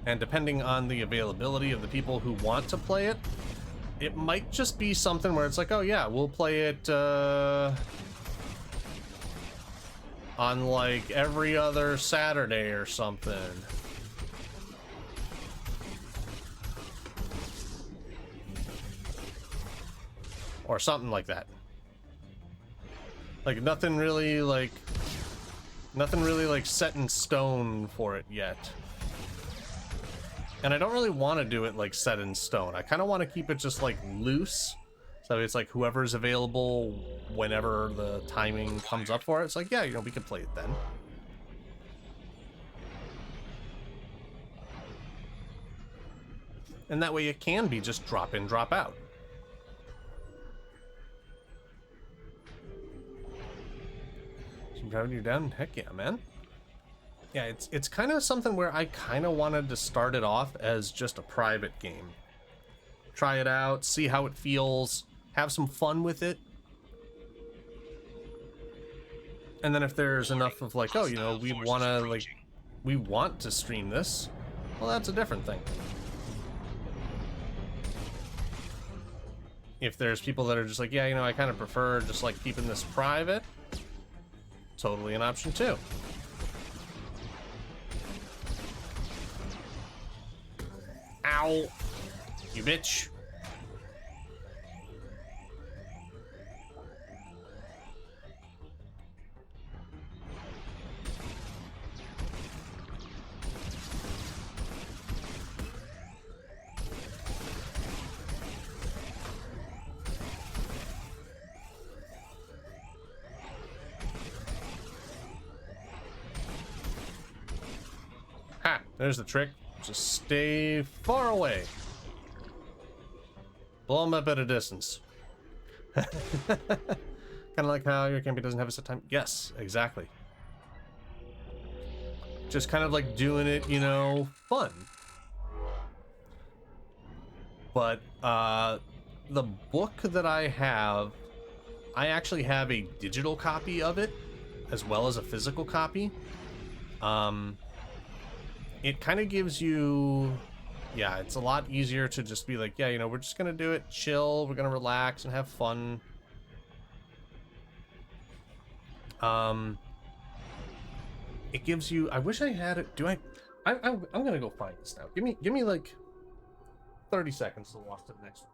And depending on the availability of the people who want to play it, it might just be something where it's like, oh yeah, we'll play it on like every other Saturday or something. Or something like that. Like nothing really like set in stone for it yet. And I don't really want to do it like set in stone. I kind of want to keep it just like loose. So it's like whoever's available whenever the timing comes up for it. It's like, yeah, you know, we can play it then. And that way it can be just drop in, drop out. Driving you down? Heck yeah, man. Yeah, it's kind of something where I kind of wanted to start it off as just a private game. Try it out, see how it feels, have some fun with it. And then if there's enough of like, oh, you know, we want to stream this, well, that's a different thing. If there's people that are just like, yeah, you know, I kind of prefer just like keeping this private, totally an option too. Ow! You bitch. Ha! There's the trick. Just stay far away. Blow them up at a distance. Kind of like how your campaign doesn't have a set time. Yes, exactly. Just kind of like doing it, you know, fun. But the book that I have, I actually have a digital copy of it. as well as a physical copy, it kind of gives you, yeah, it's a lot easier to just be like, yeah, you know, we're just gonna do it chill, we're gonna relax and have fun. It gives you, I wish I had it. I'm gonna go find this now. Give me like 30 seconds to walk to the next one.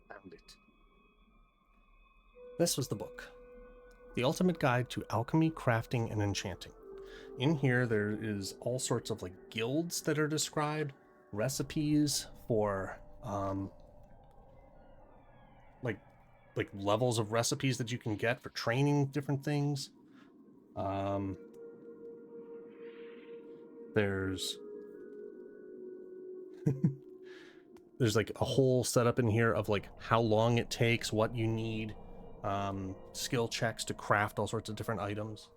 Found it. This was the book. The Ultimate Guide to Alchemy, Crafting, and Enchanting. In here, there is all sorts of like guilds that are described, recipes for like levels of recipes that you can get for training different things. There's there's like a whole setup in here of like how long it takes, what you need, skill checks to craft all sorts of different items.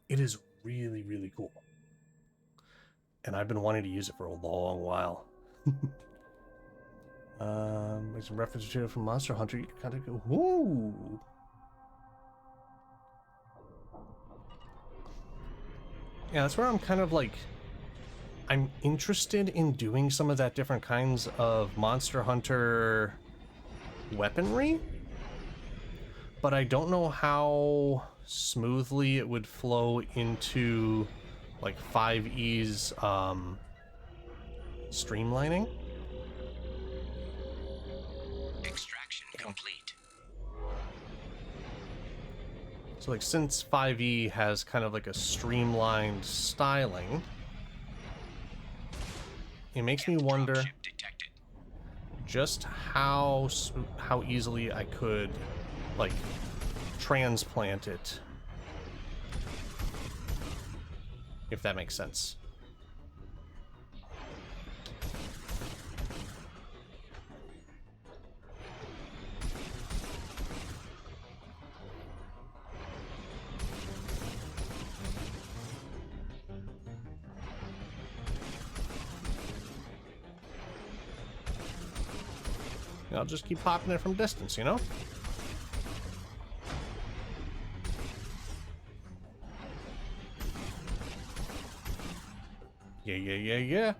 It is really, really cool. And I've been wanting to use it for a long while. Make some reference material from Monster Hunter. You kind of go, whoo! Yeah, that's where I'm kind of like, I'm interested in doing some of that different kinds of Monster Hunter weaponry, but I don't know how smoothly it would flow into like 5E's streamlining. Extraction complete. So like since 5E has kind of like a streamlined styling, it makes me wonder just how easily I could like transplant it, if that makes sense. I'll just keep popping it from distance, you know? Yeah.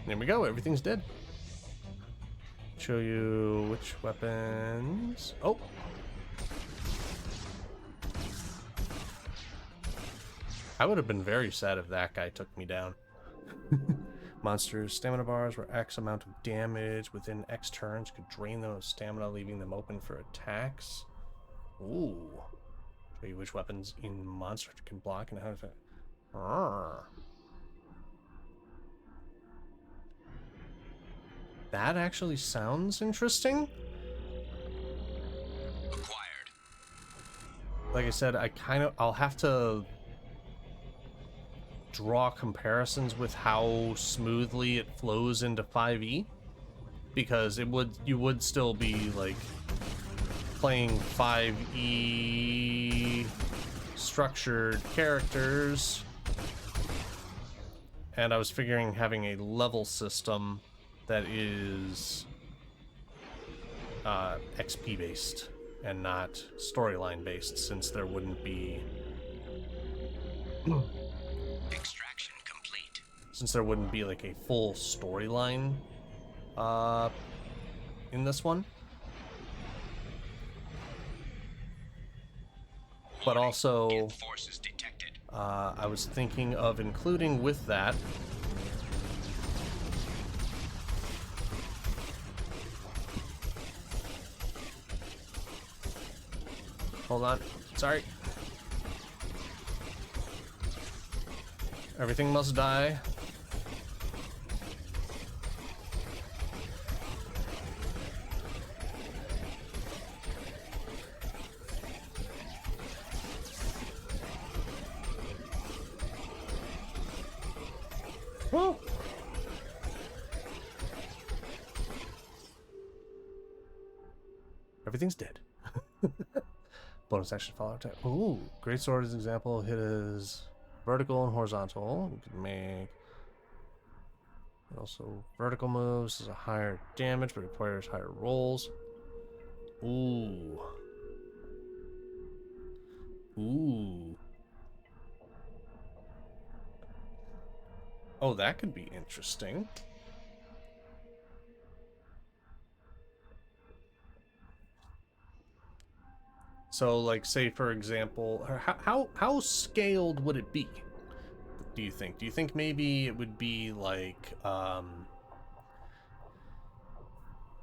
There we go, everything's dead. Show you which weapons. Oh! I would have been very sad if that guy took me down. Monsters' stamina bars where X amount of damage within X turns could drain them of stamina, leaving them open for attacks. Ooh. Show you which weapons in Monster can block and how to... Arrgh. That actually sounds interesting. Acquired. Like I said, I'll have to draw comparisons with how smoothly it flows into 5E, because you would still be like playing 5E structured characters, and I was figuring having a level system that is XP based and not storyline based, since there wouldn't be Extraction complete. Since there wouldn't be like a full storyline in this one. but also I was thinking of including with that hold on, sorry. Everything must die. Woo! Everything's dead. Bonus action follow attack. Ooh, great sword is an example. Hit is vertical and horizontal. You can make also vertical moves is a higher damage but requires higher rolls. Ooh. Ooh. Oh, that could be interesting. So, like, say for example, how scaled would it be? Do you think? Do you think maybe it would be like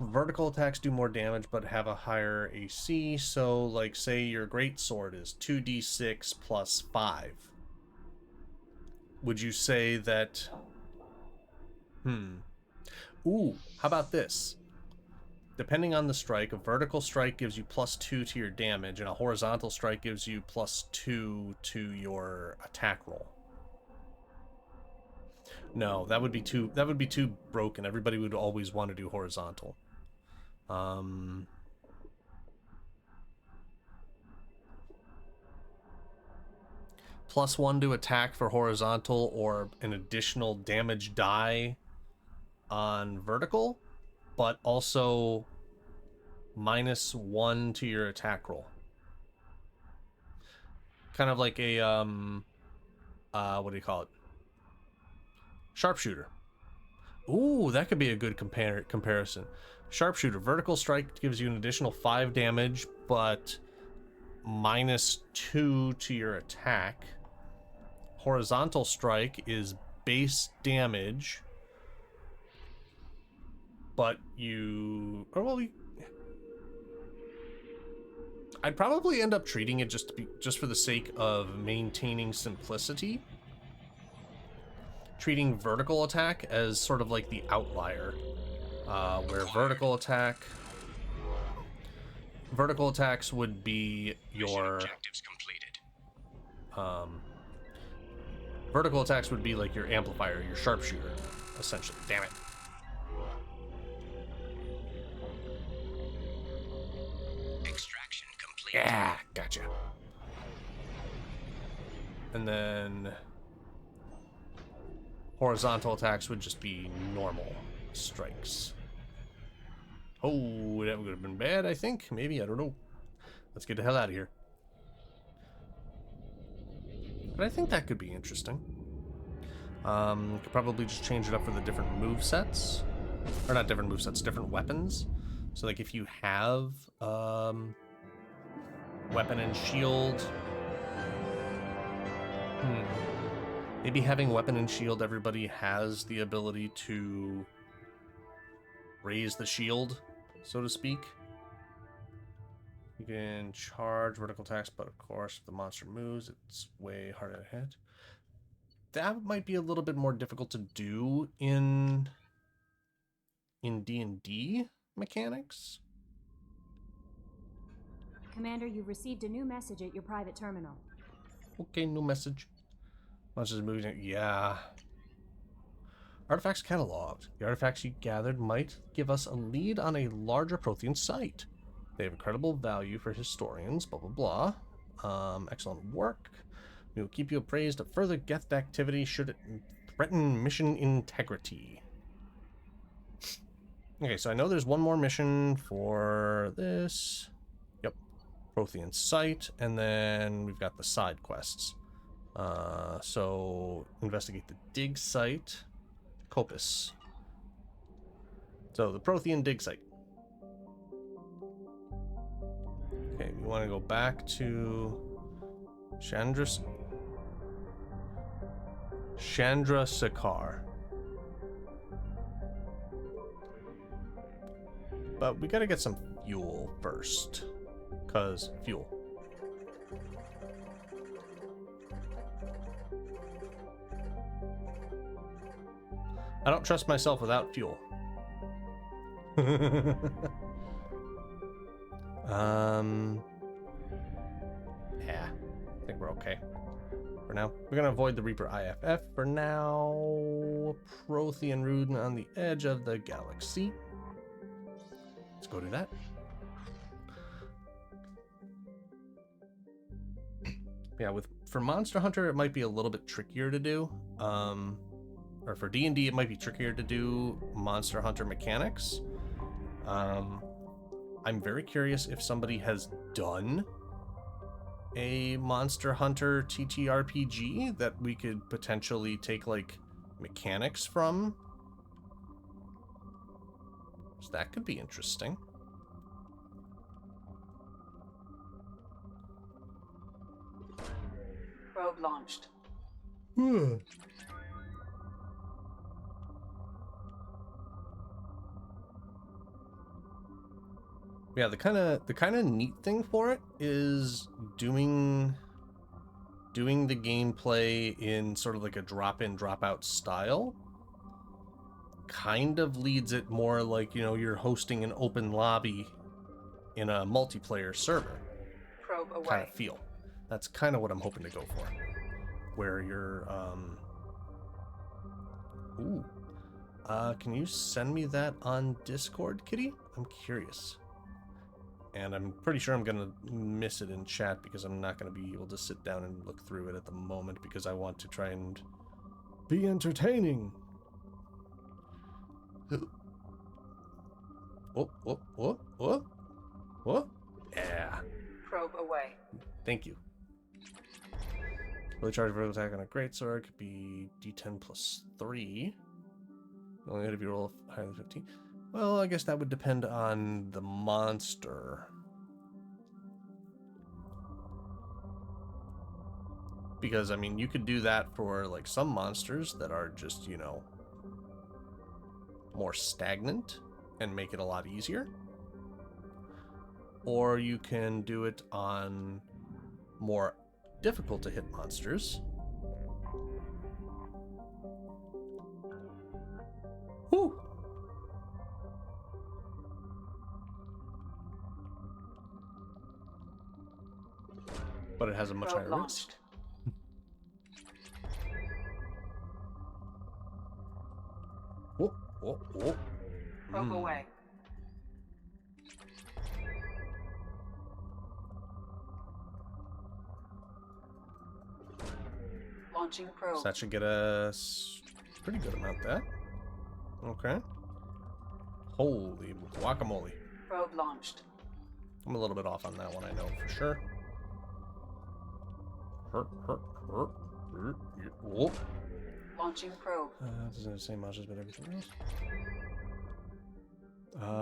vertical attacks do more damage but have a higher AC? So, like, say your great sword is 2d6 plus 5. Would you say that? Ooh, how about this? Depending on the strike, a vertical strike gives you +2 to your damage, and a horizontal strike gives you +2 to your attack roll. No, that would be too broken. Everybody would always want to do horizontal. +1 to attack for horizontal, or an additional damage die on vertical, but also -1 to your attack roll. Kind of like a what do you call it? Sharpshooter. Ooh, that could be a good comparison. Sharpshooter, vertical strike gives you an additional 5 damage, but -2 to your attack. Horizontal strike is base damage, but you... Oh, well, I'd probably end up treating it just for the sake of maintaining simplicity. Treating vertical attack as sort of like the outlier, where vertical attacks would be your vertical attacks would be like your amplifier, your sharpshooter, essentially. Damn it. Extraction complete. Yeah, gotcha. And then horizontal attacks would just be normal strikes. Oh, that would have been bad, I think. Maybe, I don't know. Let's get the hell out of here. But I think that could be interesting. Could probably just change it up for the different move sets. Or not different move sets, different weapons. So like if you have weapon and shield. Maybe having weapon and shield, everybody has the ability to raise the shield, so to speak. You can charge vertical attacks, but of course, if the monster moves, it's way harder to hit. That might be a little bit more difficult to do in D&D mechanics. Commander, you've received a new message at your private terminal. Okay, new message. Monsters moving. Yeah. Artifacts cataloged. The artifacts you gathered might give us a lead on a larger Prothean site. They have incredible value for historians, blah, blah, blah. Excellent work. We will keep you appraised of further Geth activity should it threaten mission integrity. Okay, so I know there's one more mission for this. Yep. Prothean site. And then we've got the side quests. So investigate the dig site. Copus. So the Prothean dig site. Okay, we want to go back to Chandrasekhar. But we gotta get some fuel first. Cause fuel. I don't trust myself without fuel. Yeah, I think we're okay for now. We're gonna avoid the Reaper IFF for now. Prothean Rune on the edge of the galaxy. Let's go do that. Yeah, for Monster Hunter, it might be a little bit trickier to do. Or for D&D, it might be trickier to do Monster Hunter mechanics. I'm very curious if somebody has done a Monster Hunter TTRPG that we could potentially take, like, mechanics from. So that could be interesting. Probe launched. Yeah, the kind of neat thing for it is doing the gameplay in sort of like a drop-in, drop-out style. Kind of leads it more like, you know, you're hosting an open lobby in a multiplayer server. Probe away. Kind of feel. That's kind of what I'm hoping to go for. Where you're, can you send me that on Discord, Kitty? I'm curious. And I'm pretty sure I'm going to miss it in chat because I'm not going to be able to sit down and look through it at the moment because I want to try and be entertaining. What? Yeah. Probe away. Thank you. Really charged vertical attack on a greatsword could be D10 plus 3. Only had to be roll higher than 15. Well, I guess that would depend on the monster. Because, I mean, you could do that for, like, some monsters that are just, you know, more stagnant and make it a lot easier. Or you can do it on more difficult to hit monsters. Whew! But it has a much higher risk. Probe away. Launching probe. So that should get us a pretty good amount that. Okay. Holy guacamole. Probe launched. I'm a little bit off on that one, I know for sure. Whoop. Launching probe. Doesn't have the same monsters, but everything else.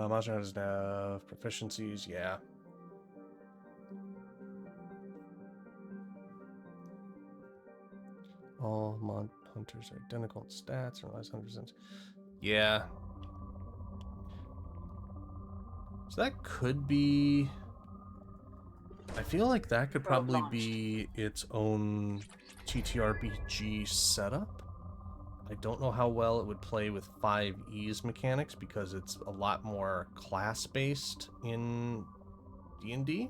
Monster Hunters have proficiencies, yeah. All hunters are identical in stats, or less 100%. Yeah. So that could be... I feel like that could probably be its own TTRPG setup. I don't know how well it would play with 5E's mechanics because it's a lot more class-based in D&D.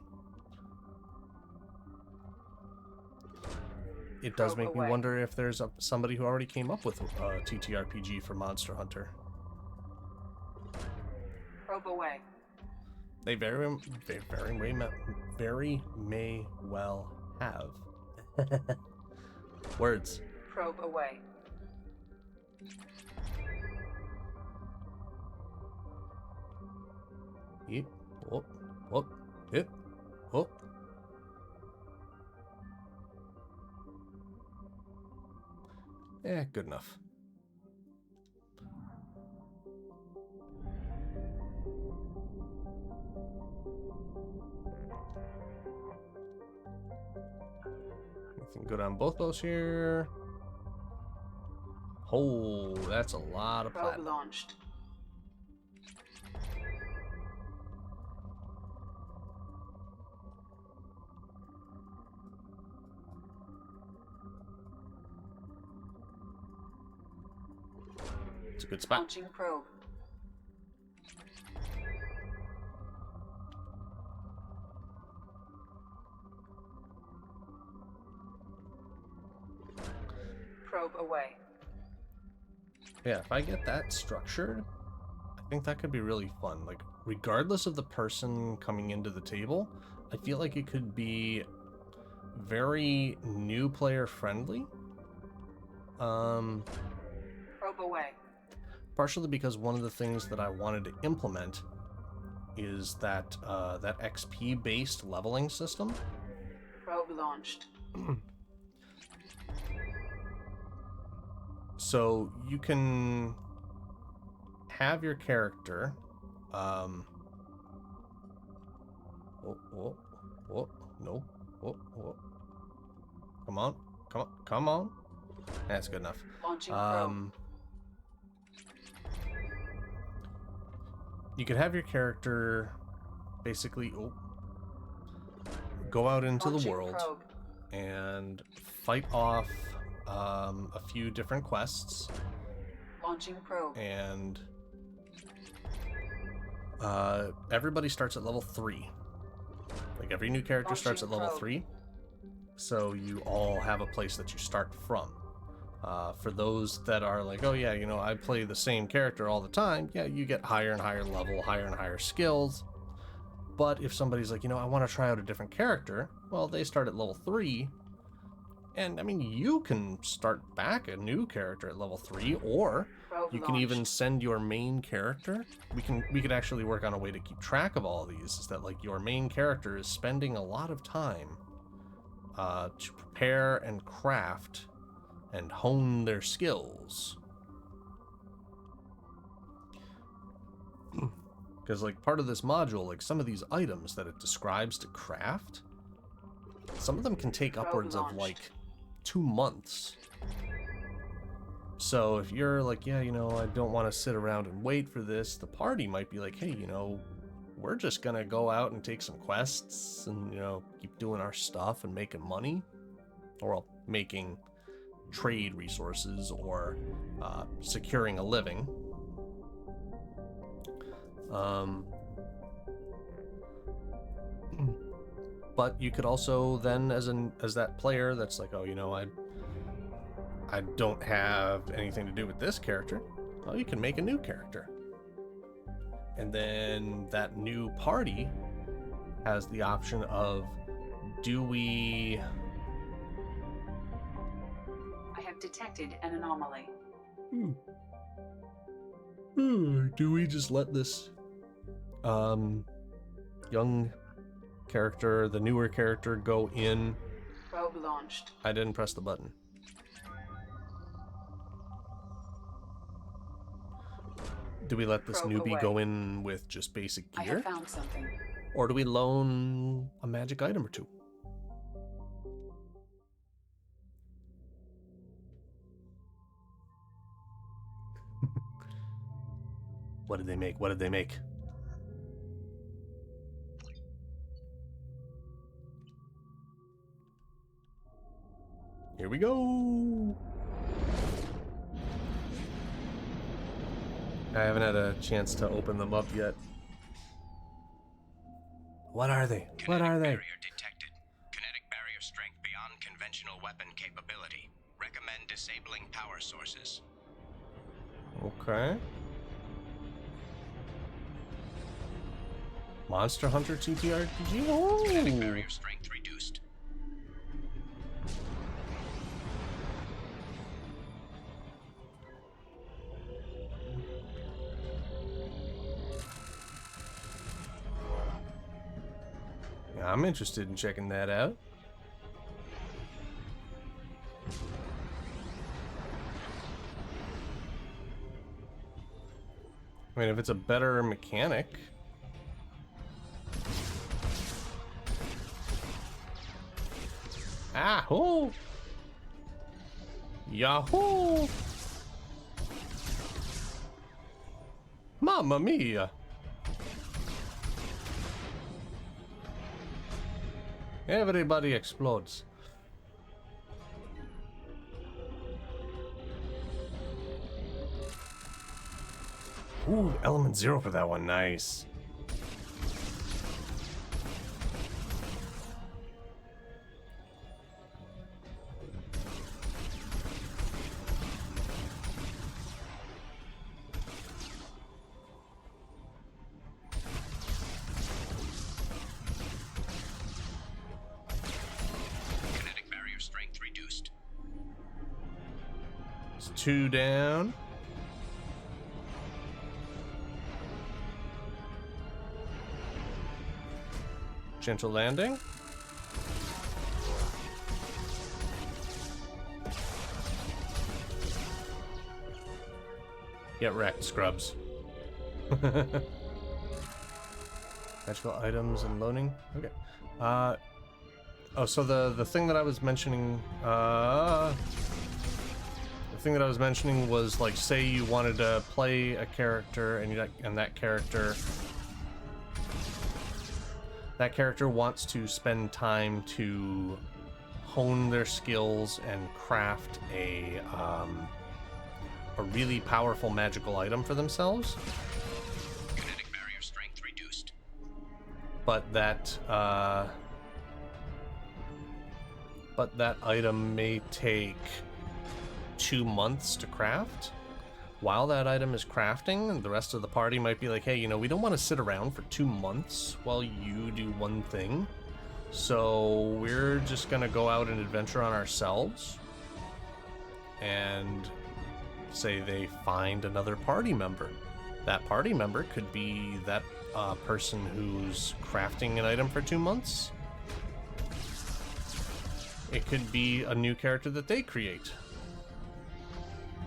It does make me wonder if there's somebody who already came up with a TTRPG for Monster Hunter. Probe away. They very may well have. Words. Probe away. Yep. Whoop. Yep. Whoop. Yeah, good enough. Anything good on both those here? Oh, that's a lot of Probe platinum. launched. It's a good spot. Launching probe. Probe away. Yeah, if I get that structured, I think that could be really fun. Like, regardless of the person coming into the table, I feel like it could be very new player friendly. Probe away. Partially because one of the things that I wanted to implement is that that XP based leveling system. Probe launched. So you can have your character oh, no. Oh. Come on. That's good enough. Launching probe. You could have your character basically go out into the world and fight off a few different quests. Launching probe. And everybody starts at level 3. Like, every new character starts at level 3. So you all have a place that you start from. For those that are like, oh yeah, you know, I play the same character all the time, yeah, you get higher and higher level, higher and higher skills. But if somebody's like, you know, I want to try out a different character, well, they start at level 3. And I mean, you can start back a new character at level 3, or you can even send your main character. We could actually work on a way to keep track of all these, is that like your main character is spending a lot of time to prepare and craft and hone their skills. Because like part of this module, like some of these items that it describes to craft, some of them can take upwards of like 2 months. So if you're like, yeah, you know, I don't want to sit around and wait for this, the party might be like, hey, you know, we're just gonna go out and take some quests and, you know, keep doing our stuff and making money, or making trade resources, or securing a living. But you could also then, as that player that's like, oh, you know, I don't have anything to do with this character, well, you can make a new character. And then that new party has the option of, do we... I have detected an anomaly. Do we just let this young character, the newer character, go in? Probe launched. I didn't press the button. Do we let this newbie go in with just basic gear? I have found something. Or do we loan a magic item or two? What did they make? What did they make? Here we go. I haven't had a chance to open them up yet. What are they? What are they? Barrier detected. Kinetic barrier strength beyond conventional weapon capability. Recommend disabling power sources. Okay. Monster Hunter TTRPG? Oh. Kinetic barrier strength reduced. I'm interested in checking that out. I mean, if it's a better mechanic. Ahoo! Yahoo! Mamma mia! Everybody explodes. Ooh, element 0 for that one. Nice. Kinetic barrier strength reduced. It's 2 down. Gentle landing. Get wrecked, scrubs. Magical items and loading. Okay. Oh, so the thing that I was mentioning, was like, say you wanted to play a character and that character wants to spend time to hone their skills and craft a really powerful magical item for themselves. Kinetic barrier strength reduced. But that item may take 2 months to craft. While that item is crafting, the rest of the party might be like, hey, you know, we don't want to sit around for 2 months while you do one thing. So we're just going to go out and adventure on ourselves. And say they find another party member. That party member could be that person who's crafting an item for 2 months. It could be a new character that they create.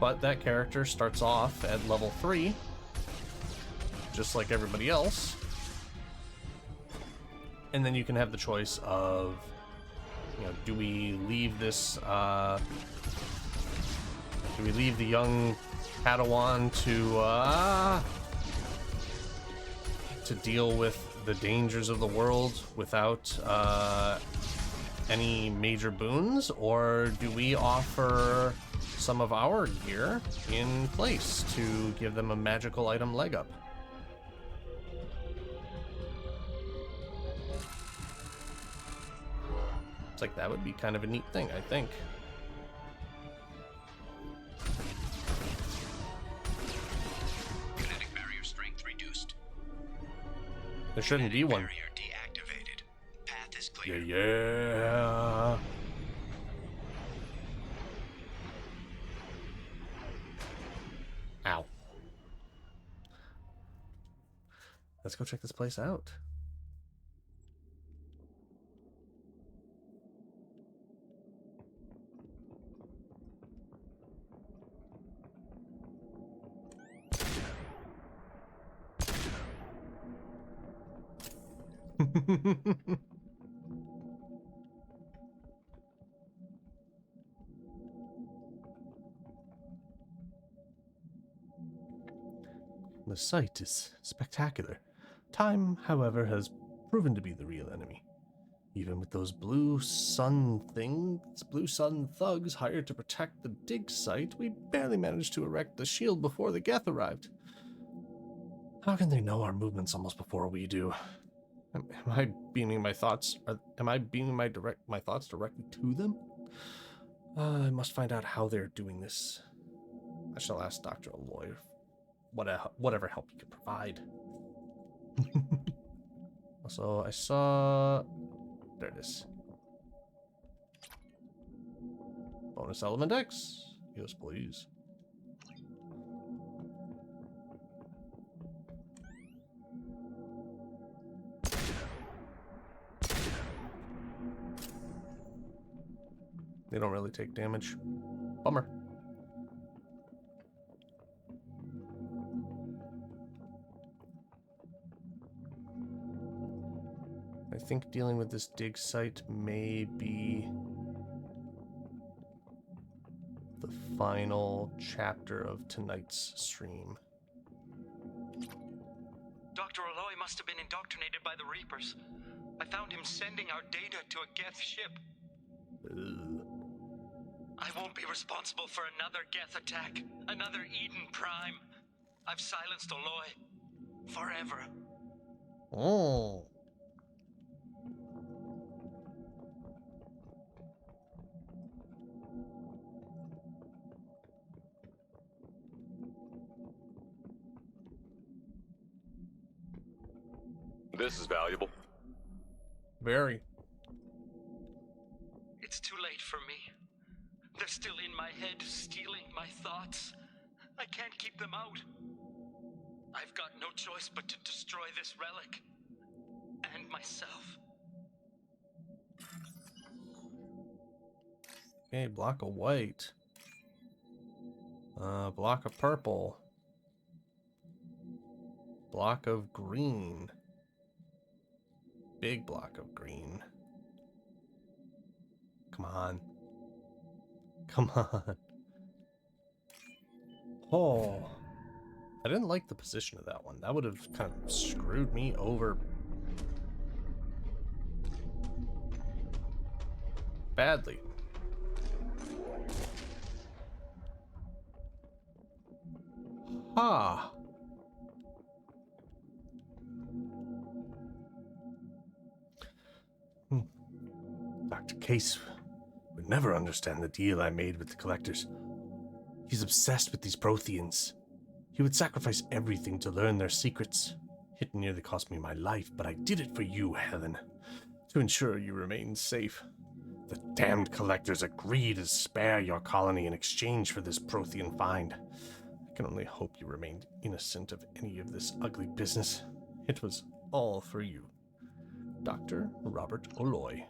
But that character starts off at level 3, just like everybody else. And then you can have the choice of, you know, do we leave this, do we leave the young Padawan to deal with the dangers of the world without any major boons, or do we offer some of our gear in place to give them a magical item leg up? It's like, that would be kind of a neat thing, I think. Kinetic barrier strength reduced. There shouldn't be one. Barrier deactivated. Path is clear. Yeah. Ow. Let's go check this place out. The sight is spectacular. Time, however, has proven to be the real enemy. Even with those blue sun thugs hired to protect the dig site, we barely managed to erect the shield before the Geth arrived. How can they know our movements almost before we do? Am I beaming my thoughts? Am I beaming my thoughts directly to them? I must find out how they're doing this. I shall ask Dr. Aloy whatever help you can provide. Also, I saw... There it is. Bonus element X. Yes, please. They don't really take damage. Bummer. I think dealing with this dig site may be final chapter of tonight's stream. Dr. Aloy must have been indoctrinated by the Reapers. I found him sending our data to a Geth ship. I won't be responsible for another Geth attack, another Eden Prime. I've silenced Aloy. Forever. Oh. This is valuable. Very. It's too late for me. They're still in my head, stealing my thoughts. I can't keep them out. I've got no choice but to destroy this relic. And myself. Okay, block of white. Block of purple. Block of green. Big block of green. Come on. Come on. Oh. I didn't like the position of that one. That would have kind of screwed me over badly. Ha! Dr. Case would never understand the deal I made with the collectors. He's obsessed with these Protheans. He would sacrifice everything to learn their secrets. It nearly cost me my life, but I did it for you, Helen, to ensure you remain safe. The damned collectors agreed to spare your colony in exchange for this Prothean find. I can only hope you remained innocent of any of this ugly business. It was all for you. Dr. Robert Aloy.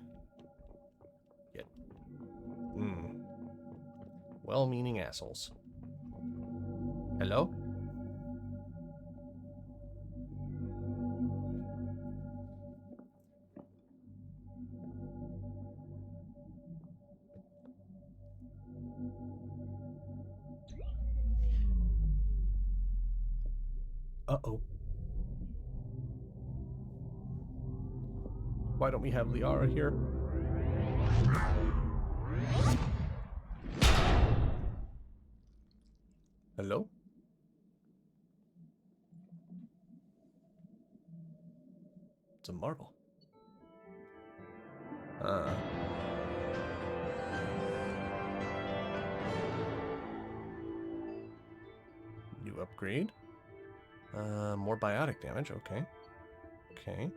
Yet. Well-meaning assholes. Hello? Uh-oh. Why don't we have Liara here? Hello? It's a marble. New upgrade. More biotic damage, okay. Okay.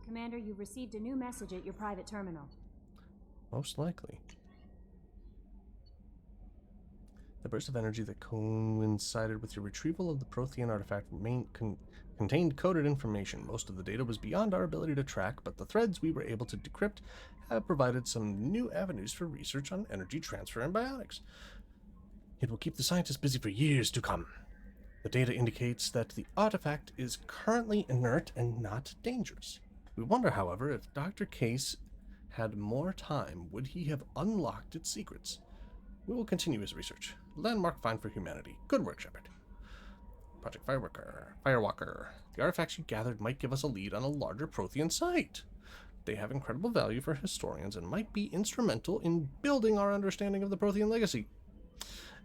Commander, you received a new message at your private terminal. Most likely. The burst of energy that coincided with your retrieval of the Prothean artifact contained coded information. Most of the data was beyond our ability to track, but the threads we were able to decrypt have provided some new avenues for research on energy transfer and biotics. It will keep the scientists busy for years to come. The data indicates that the artifact is currently inert and not dangerous. We wonder, however, if Dr. Case had more time, would he have unlocked its secrets? We will continue his research. Landmark find for humanity. Good work, Shepard. Project Firewalker. The artifacts you gathered might give us a lead on a larger Prothean site. They have incredible value for historians and might be instrumental in building our understanding of the Prothean legacy.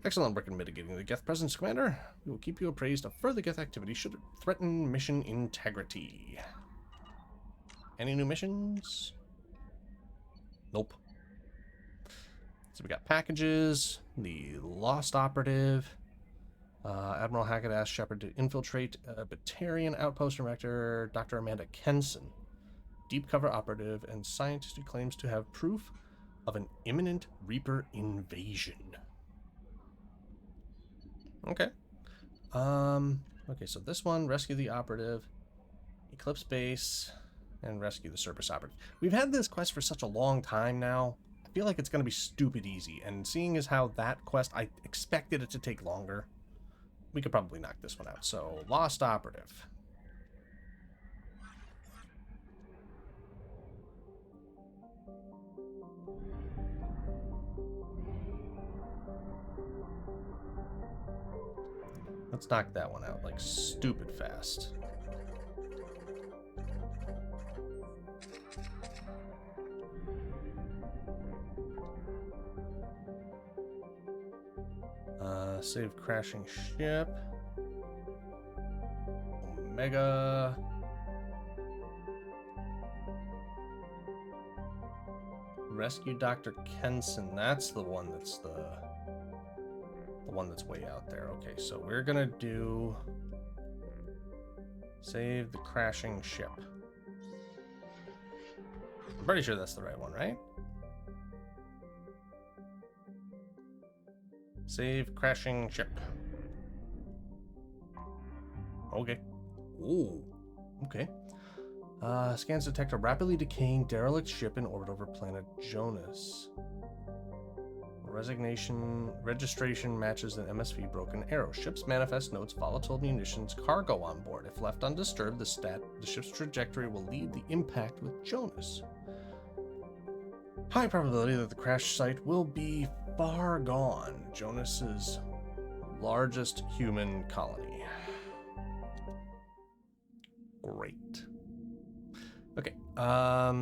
Excellent work in mitigating the Geth presence, Commander. We will keep you appraised of further Geth activity should it threaten mission integrity. Any new missions? Nope. So we got packages, the Lost Operative, Admiral Hackett asked Shepard to infiltrate a Batarian outpost director, Dr. Amanda Kenson, deep cover operative, and scientist who claims to have proof of an imminent Reaper invasion. Okay. Okay, so this one, rescue the operative, Eclipse base, and rescue the Cerberus operative. We've had this quest for such a long time now. I feel like it's going to be stupid easy, and seeing as how that quest, I expected it to take longer, we could probably knock this one out. So, Lost Operative. Let's knock that one out like stupid fast. Save crashing ship. Omega. Rescue Dr. Kenson. That's the one that's the one that's way out there. Okay, so we're gonna do save the crashing ship. I'm pretty sure that's the right one, right? Save crashing ship. Okay. Ooh. Okay. Scans detect a rapidly decaying derelict ship in orbit over planet Jonas. Registration matches an MSV Broken Arrow. Ship's manifest notes volatile munitions cargo on board. If left undisturbed, the ship's trajectory will lead the impact with Jonas. High probability that the crash site will be far gone. Jonas's largest human colony. Great. Okay,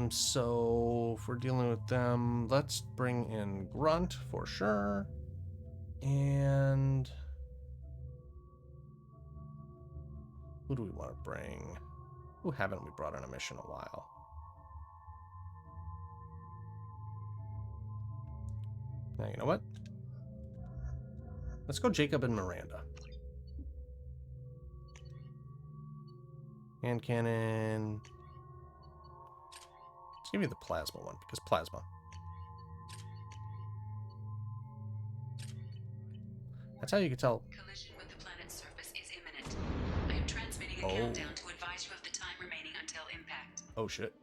so if we're dealing with them, let's bring in Grunt for sure. And who do we want to bring? Who haven't we brought on a mission in a while? Now, you know what? Let's go Jacob and Miranda. Hand cannon. Let's give you the plasma one, because plasma. That's how you can tell. Collision with the planet's surface is imminent. I am transmitting a countdown to advise you of the time remaining until impact. Oh shit.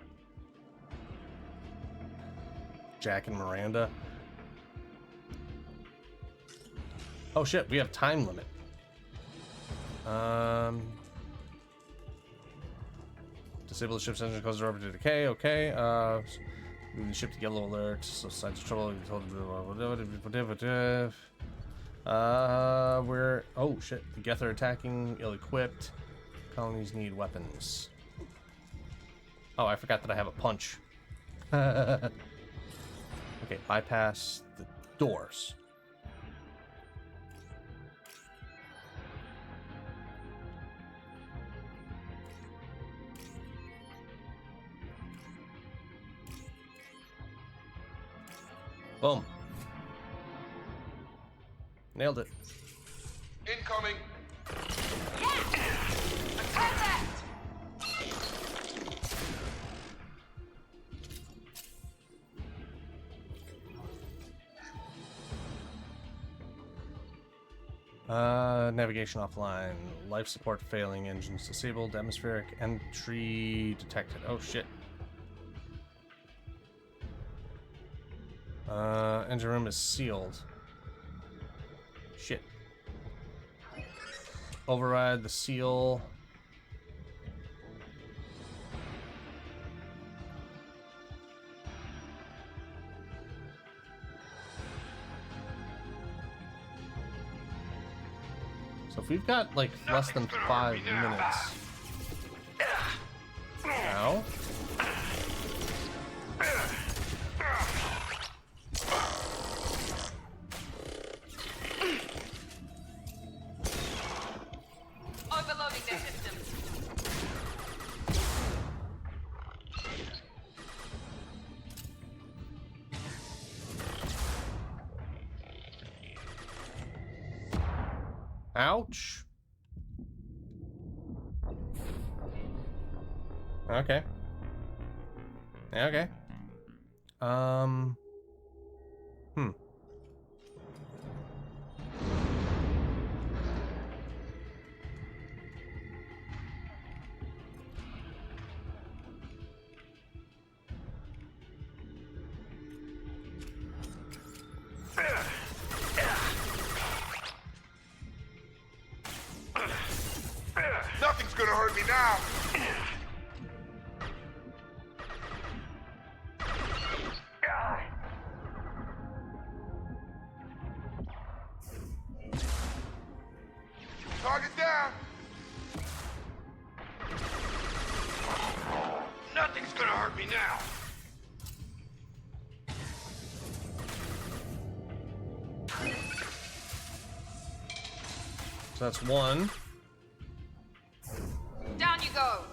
Jack and Miranda. Oh shit, we have time limit. Disable the ship's engine, causes orbit to decay. Okay. Move the ship to yellow alert. So signs of trouble. We're oh shit. The Geth are attacking, ill-equipped. Colonies need weapons. Oh, I forgot that I have a punch. Okay, bypass the doors. Boom. Nailed it. Incoming. Navigation offline. Life support failing. Engines disabled. Atmospheric entry detected. Oh shit. Engine room is sealed. Shit. Override the seal. So if we've got like less than 5 minutes. Ow. Overloading their systems. Ouch. Okay. Okay. Nothing's gonna hurt me now. Target down. Nothing's gonna hurt me now. So that's one. Down you go.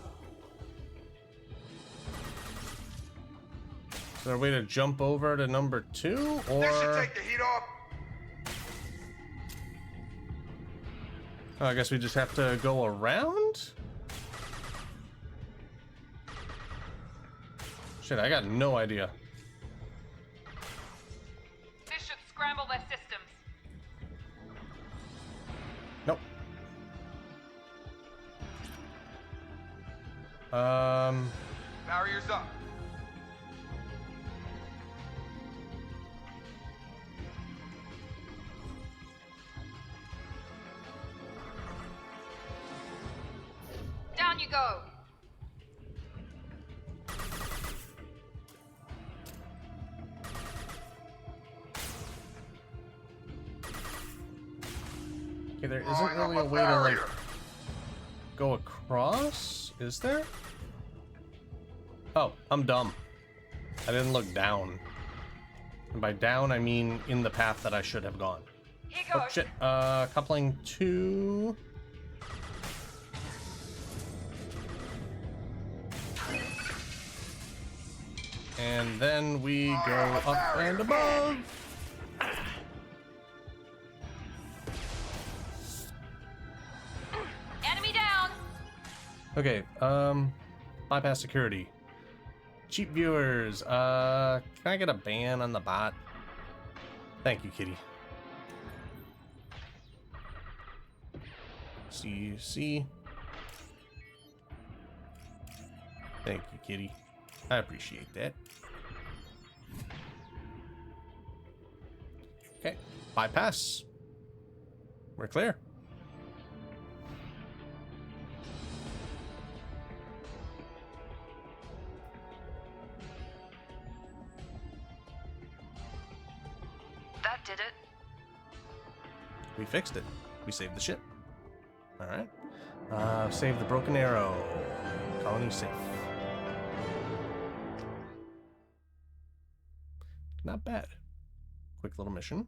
Is there a way to jump over to number 2, or? This should take the heat off. Oh, I guess we just have to go around? Shit, I got no idea. This should scramble their systems. Nope. Barriers up. Down you go. Okay, there isn't really a way to, like, go across, is there? Oh, I'm dumb. I didn't look down. And by down, I mean in the path that I should have gone. Oh, shit. Coupling 2... And then we go up and above. Enemy down. Okay, bypass security. Cheap viewers, can I get a ban on the bot? Thank you, kitty. See. Thank you, kitty. I appreciate that. Okay, bypass. We're clear. That did it. We fixed it. We saved the ship. Alright. Save the broken arrow. Colony safe. Not bad. Quick little mission.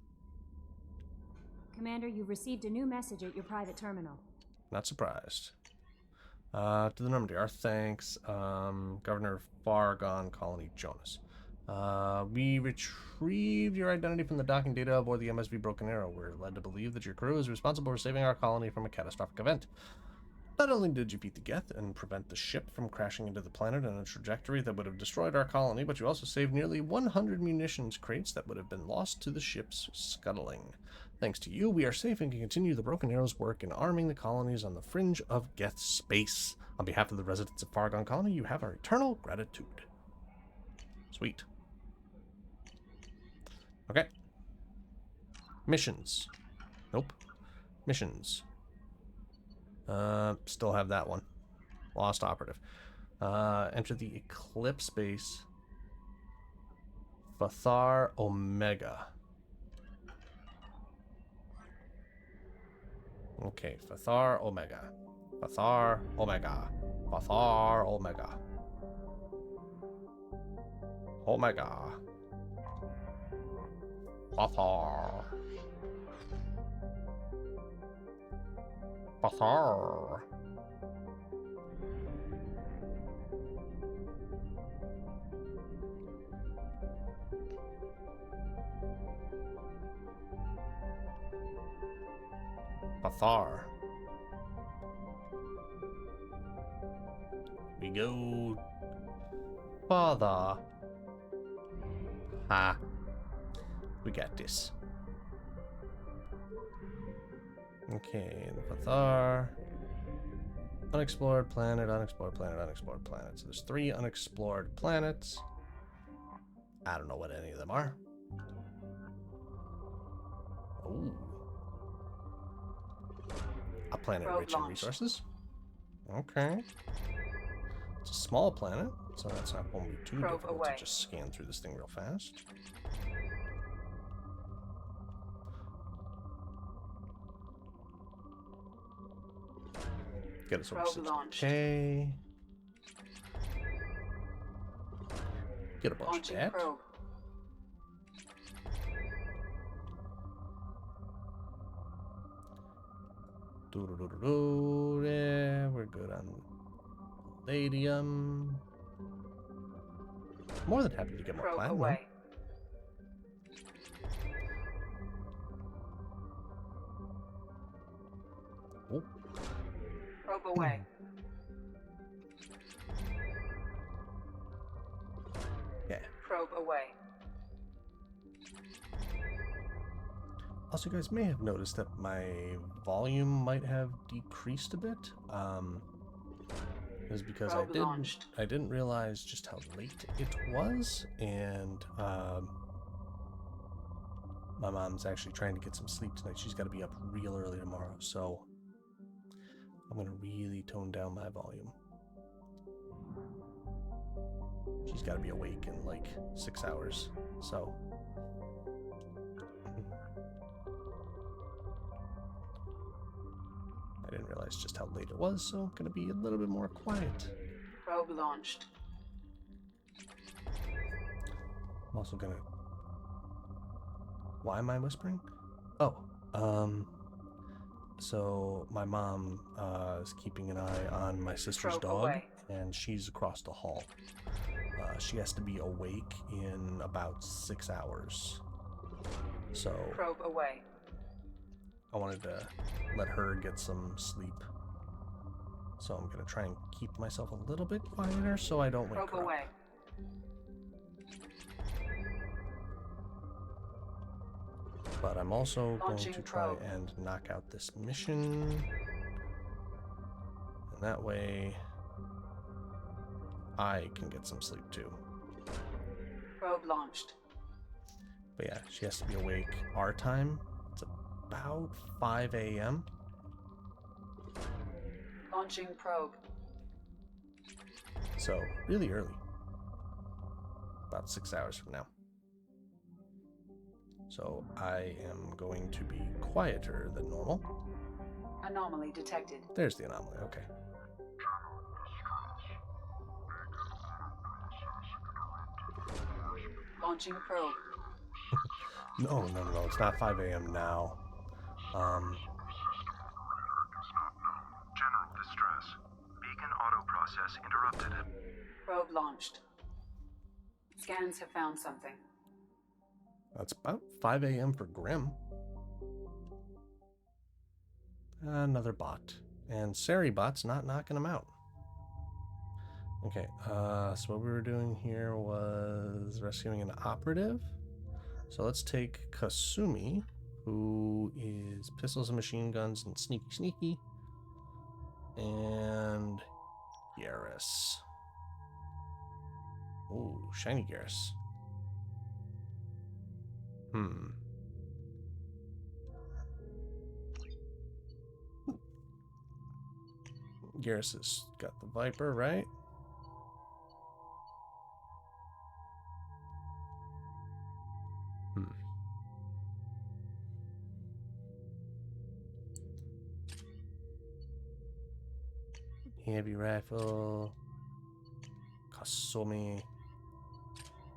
Commander, you've received a new message at your private terminal. Not surprised. To the Normandy, our thanks. Governor Fargon, Colony Jonas. We retrieved your identity from the docking data aboard the MSV Broken Arrow. We're led to believe that your crew is responsible for saving our colony from a catastrophic event. Not only did you beat the Geth and prevent the ship from crashing into the planet in a trajectory that would have destroyed our colony, but you also saved nearly 100 munitions crates that would have been lost to the ship's scuttling. Thanks to you, we are safe and can continue the Broken Arrow's work in arming the colonies on the fringe of Geth space. On behalf of the residents of Fargon Colony, you have our eternal gratitude. Sweet. Okay. Missions. Nope. Missions. Still have that one. Lost operative. Enter the Eclipse base. Fathar Omega. Okay, Fathar Omega. Fathar Omega. Fathar Omega. Omega. Fathar. Fathar. Fathar. We go father. Ha. We got this. Okay, the Fathar. Unexplored planet, unexplored planet, unexplored planet. So there's 3 unexplored planets. I don't know what any of them are. Ooh. A planet rich in resources. Okay. It's a small planet, so that's not going to be too difficult to just scan through this thing real fast. Get us over Probe 60K. Get a bunch Launching of that. probe. Yeah, we're good on Palladium. More than happy to get more Probe platinum. away. Oh. Probe away. Yeah. Probe away. Also, you guys may have noticed that my volume might have decreased a bit. It was because Probe launched. I didn't realize just how late it was, and my mom's actually trying to get some sleep tonight. She's got to be up real early tomorrow, so I'm gonna really tone down my volume. She's got to be awake in like 6 hours, so. I didn't realize just how late it was, so I'm gonna be a little bit more quiet. Probe launched. I'm also gonna... Why am I whispering? Oh, so my mom is keeping an eye on my sister's Probe dog, away. and she's across the hall. She has to be awake in about 6 hours. So Probe away. I wanted to let her get some sleep. So I'm gonna try and keep myself a little bit quieter so I don't wake Probe her up. away. But I'm also Launching going to try probe. and knock out this mission. And that way I can get some sleep too. Probe launched. But yeah, she has to be awake our time. It's about 5 a.m. Launching probe. So really early. About 6 hours from now. So I am going to be quieter than normal. Anomaly detected. There's the anomaly, okay. Launching probe. No, it's not 5 a.m. now. General distress. Beacon auto process interrupted. Probe launched. Scans have found something. That's about 5 a.m. for Grim. Another bot. And Seribot's not knocking him out. Okay, so what we were doing here was rescuing an operative. So let's take Kasumi, who is pistols and machine guns and sneaky. And Garrus. Ooh, shiny Garrus. Garrus has got the Viper, right? Heavy rifle. Kasumi.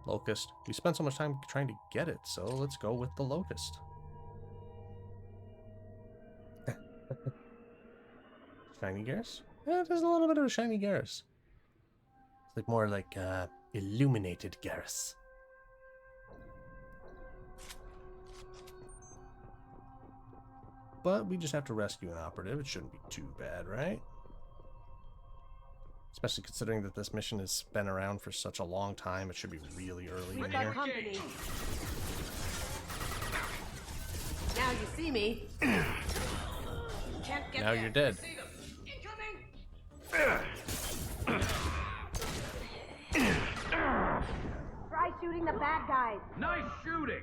Locust. We spent so much time trying to get it, so let's go with the Locust. Shiny Garrus? Yeah, there's a little bit of a shiny Garrus. It's like more like illuminated Garrus. But we just have to rescue an operative. It shouldn't be too bad, right? Especially considering that this mission has been around for such a long time. It should be really early in here. Company. Now you see me. Can't get Now there. you're dead. Try shooting the bad guys. Nice shooting!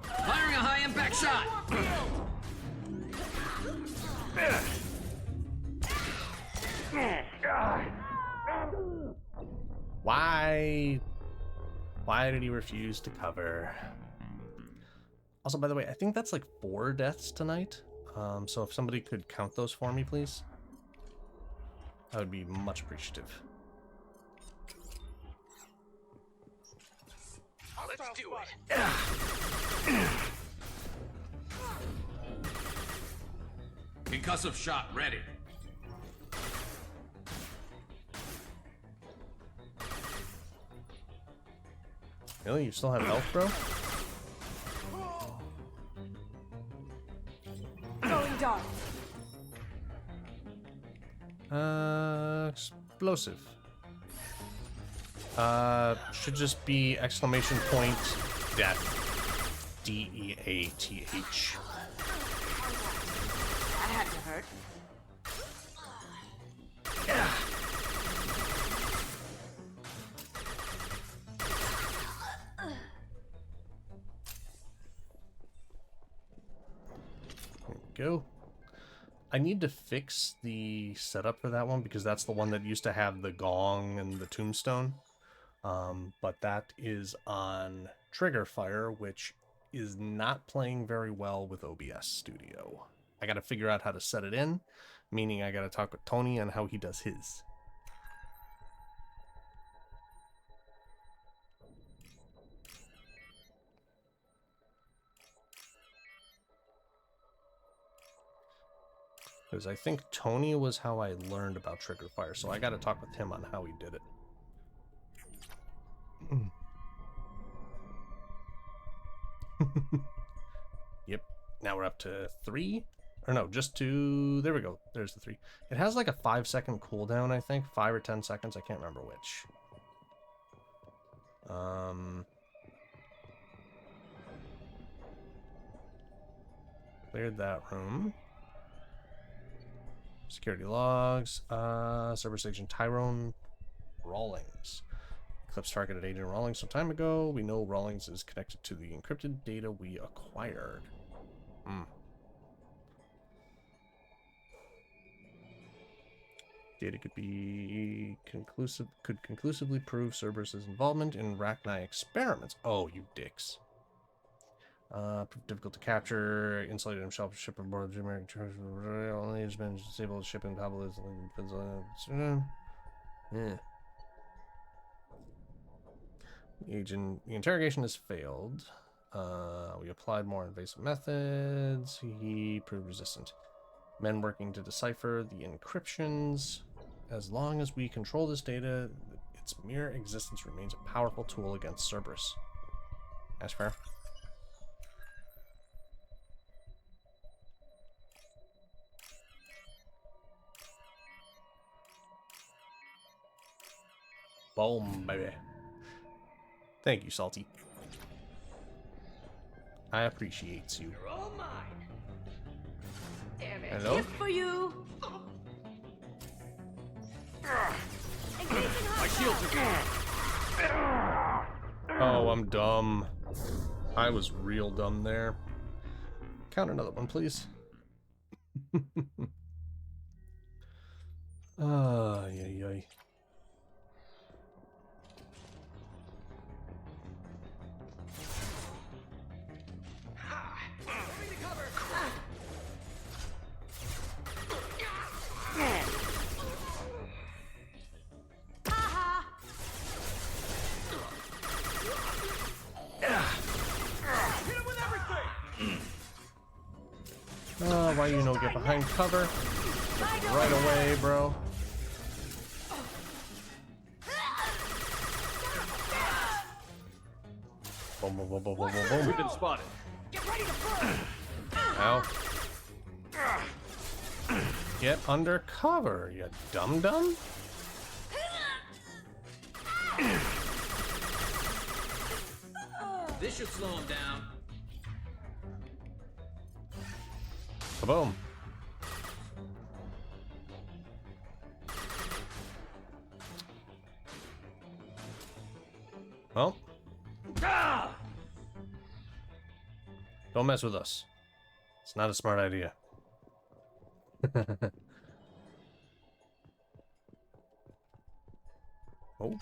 Firing a high impact shot! Why did he refuse to cover? Also, by the way, I think that's like 4 deaths tonight. So if somebody could count those for me, please. I would be much appreciative. Let's do it. Concussive shot ready. Really? You still have health, bro? Going dark. Explosive. Should just be exclamation point death. D-E-A-T-H. That had to hurt. Yeah. There we go. I need to fix the setup for that one because that's the one that used to have the gong and the tombstone. But that is on Triggerfire, which is not playing very well with OBS Studio. I got to figure out how to set it in, meaning I got to talk with Tony on how he does his. Because I think Tony was how I learned about Triggerfire, so I got to talk with him on how he did it. Yep. Now we're up to 3. Or no, just 2. There we go. There's the 3. It has like a 5-second cooldown, I think. 5 or 10 seconds. I can't remember which. Cleared that room. Security logs. Service agent Tyrone Rawlings. Eclipse targeted Agent Rawlings some time ago. We know Rawlings is connected to the encrypted data we acquired. Data could conclusively prove Cerberus's involvement in Rachni experiments. Oh, you dicks. Difficult to capture. Insulated himself. Ship aboard the American only has been disabled. Shipping Pablo. Yeah. The interrogation has failed. We applied more invasive methods. He proved resistant. Men working to decipher the encryptions. As long as we control this data, its mere existence remains a powerful tool against Cerberus. That's fair. Boom, baby. Thank you, Salty. I appreciate you. You're all mine. Damn it. Hello? Gift for you. My shields are gone. Oh, I'm dumb. I was real dumb there. Count another one, please. Yay. Why you no get behind cover? Right away, bro. Boom, boom, boom, boom, boom, boom, boom. We've been spotted. Ow. Get under cover, you dum-dum. This should slow him down. Kaboom. Well. Don't mess with us. It's not a smart idea. Oh.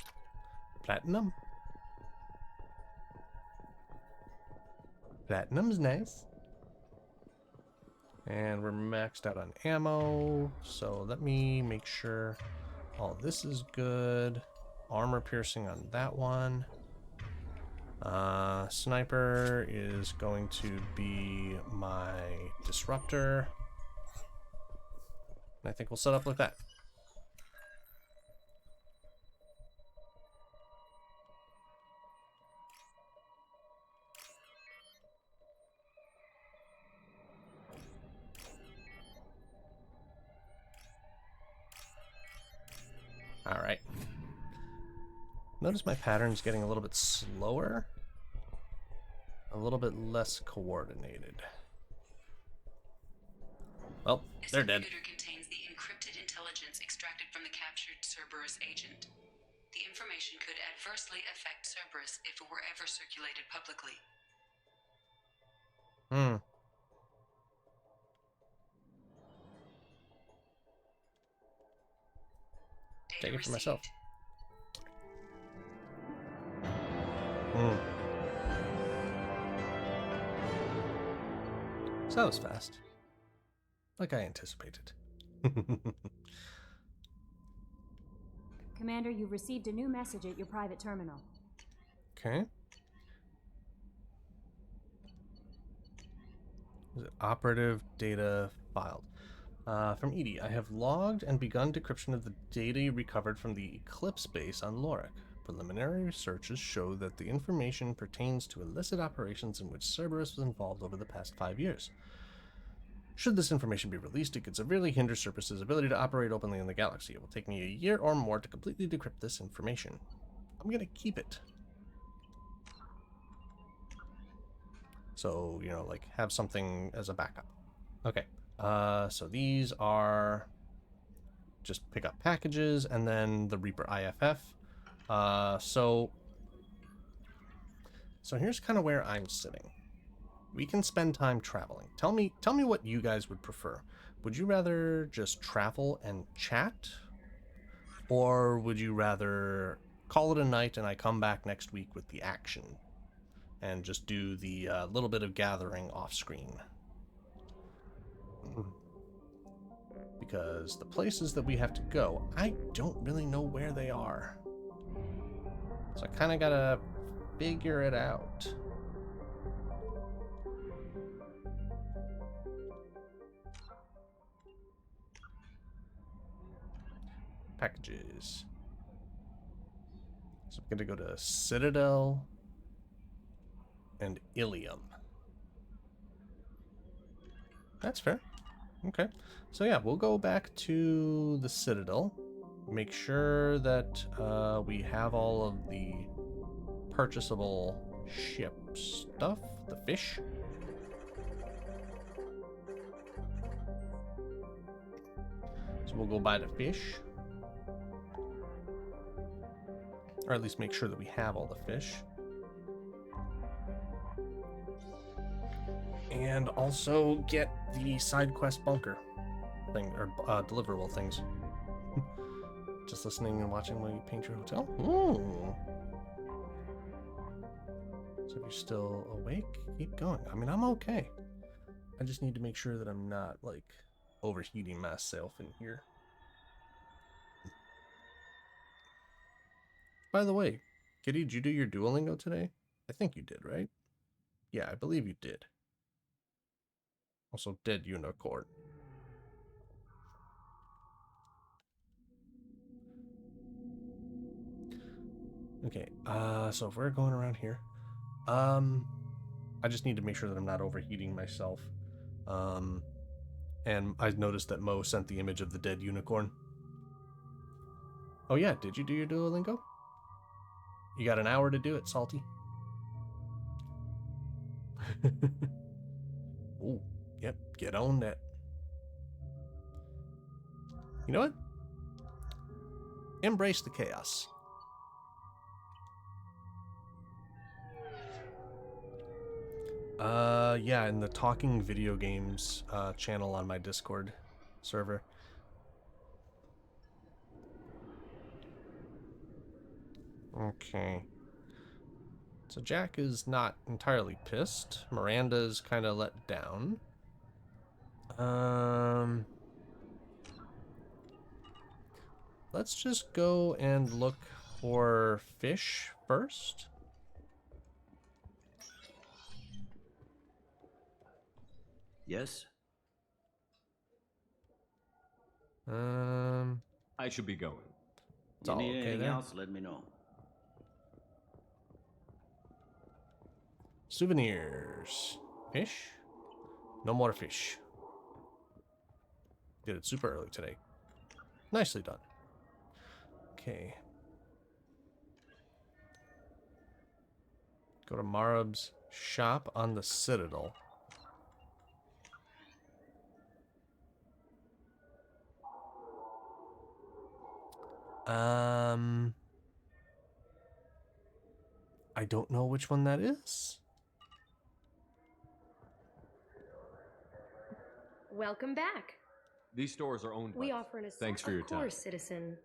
Platinum. Platinum's nice. And we're maxed out on ammo, so let me make sure all this is good. Armor piercing on that one. Sniper is going to be my disruptor. And I think we'll set up like that. All right. Notice my pattern's getting a little bit slower, a little bit less coordinated. Well, they're dead. This computer contains the encrypted intelligence extracted from the captured Cerberus agent. The information could adversely affect Cerberus if it were ever circulated publicly. Take it for myself. So that was fast. Like I anticipated. Commander, you've received a new message at your private terminal. Okay. Is it operative data filed? From Edie, I have logged and begun decryption of the data you recovered from the Eclipse base on Lorik. Preliminary researches show that the information pertains to illicit operations in which Cerberus was involved over the past 5 years. Should this information be released, it could severely hinder Cerberus's ability to operate openly in the galaxy. It will take me a year or more to completely decrypt this information. I'm gonna keep it. So, you know, like, have something as a backup. Okay. So these are just pick up packages, and then the Reaper IFF. So here's kind of where I'm sitting. We can spend time traveling. Tell me what you guys would prefer. Would you rather just travel and chat, or would you rather call it a night and I come back next week with the action and just do the little bit of gathering off screen? Because the places that we have to go, I don't really know where they are. So I kind of gotta figure it out. Packages. So I'm gonna go to Citadel and Ilium. That's fair. Okay. So yeah, we'll go back to the Citadel. Make sure that we have all of the purchasable ship stuff. The fish. So we'll go buy the fish. Or at least make sure that we have all the fish. And also get the side quest bunker thing, or deliverable things. Just listening and watching while you paint your hotel? Ooh. So if you're still awake, keep going. I mean, I'm okay. I just need to make sure that I'm not, like, overheating myself in here. By the way, Kitty, did you do your Duolingo today? I think you did, right? Yeah, I believe you did. Also, dead unicorn. Okay, so if we're going around here, I just need to make sure that I'm not overheating myself. And I noticed that Mo sent the image of the dead unicorn. Oh yeah, did you do your Duolingo? You got an hour to do it, Salty. Ooh, yep, get on that. You know what? Embrace the chaos. Yeah, in the Talking Video Games channel on my Discord server. Okay. So Jack is not entirely pissed. Miranda's kind of let down. Let's just go and look for fish first. Yes? I should be going. It's You all need okay anything there. else, let me know. Souvenirs. Fish? No more fish. Did it super early today. Nicely done. Okay. Go to Marab's shop on the Citadel. I don't know which one that is. Welcome back. These stores are owned We by... offer an Thanks for your Of time. course, citizen.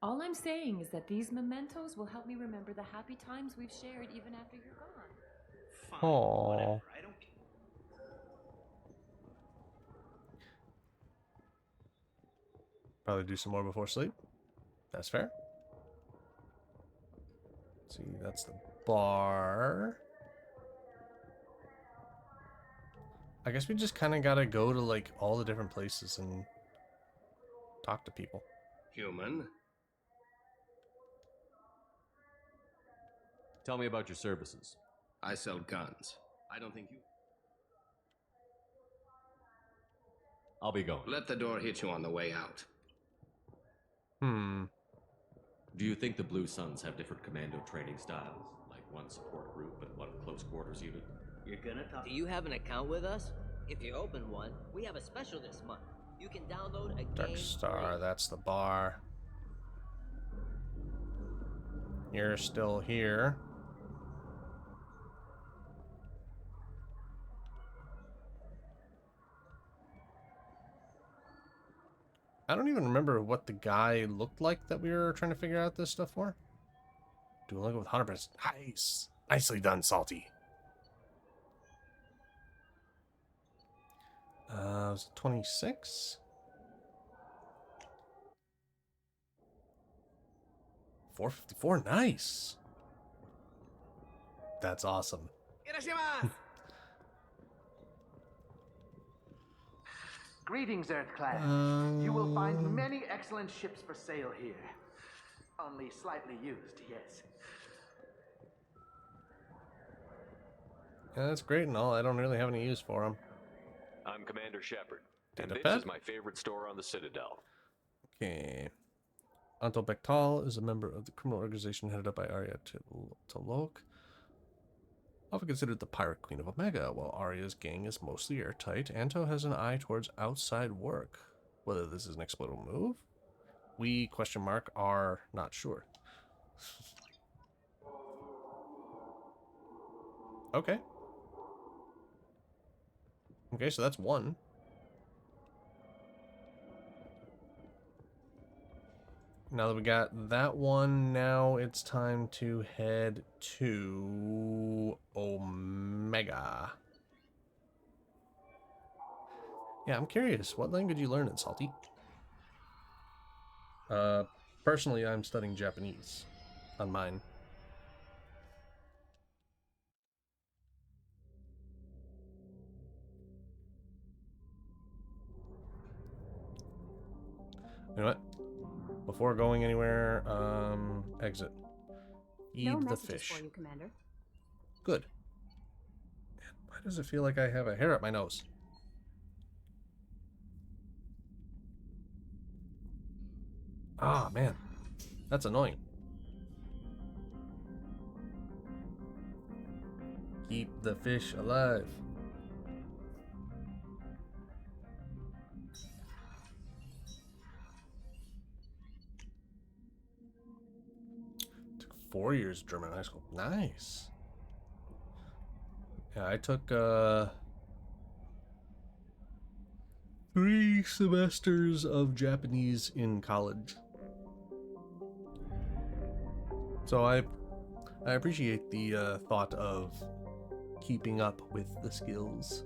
All I'm saying is that these mementos will help me remember the happy times we've shared even after you're gone. Aww. Probably do some more before sleep. That's fair. Let's see, that's the bar. I guess we just kind of gotta go to like all the different places and talk to people. Human? Tell me about your services. I sell guns. I don't think you... I'll be going. Let the door hit you on the way out. Do you think the Blue Suns have different commando training styles? Like one support group and one close quarters unit? You're gonna talk... Do you have an account with us? If you open one, we have a special this month. You can download a Dark game Star, that's the bar. You're still here. I don't even remember what the guy looked like that we were trying to figure out this stuff for. Doing look with 100%. Nice. Nicely done, Salty. Was it 26? 454, nice. That's awesome. Greetings, Earth class. You will find many excellent ships for sale here. Only slightly used, yes. Yeah, that's great and all. I don't really have any use for them. I'm Commander Shepard, and Data this pet? is my favorite store on the Citadel. Okay. Anto Bektal is a member of the criminal organization headed up by Arya T'Loak, often considered the pirate queen of Omega. While Arya's gang is mostly airtight, Anto has an eye towards outside work. Whether this is an exploitable move, we, are not sure. Okay. Okay, so that's one. Now that we got that one, now it's time to head to Omega. Yeah, I'm curious. What language you learn in Salty? Personally, I'm studying Japanese on mine. You know what? Before going anywhere, exit. Eat No the messages fish. for you, Commander. Good. Man, why does it feel like I have a hair up my nose? Ah, man. That's annoying. Keep the fish alive. Took 4 years of German high school. Nice. Yeah, I took 3 semesters of Japanese in college. So I appreciate the thought of keeping up with the skills.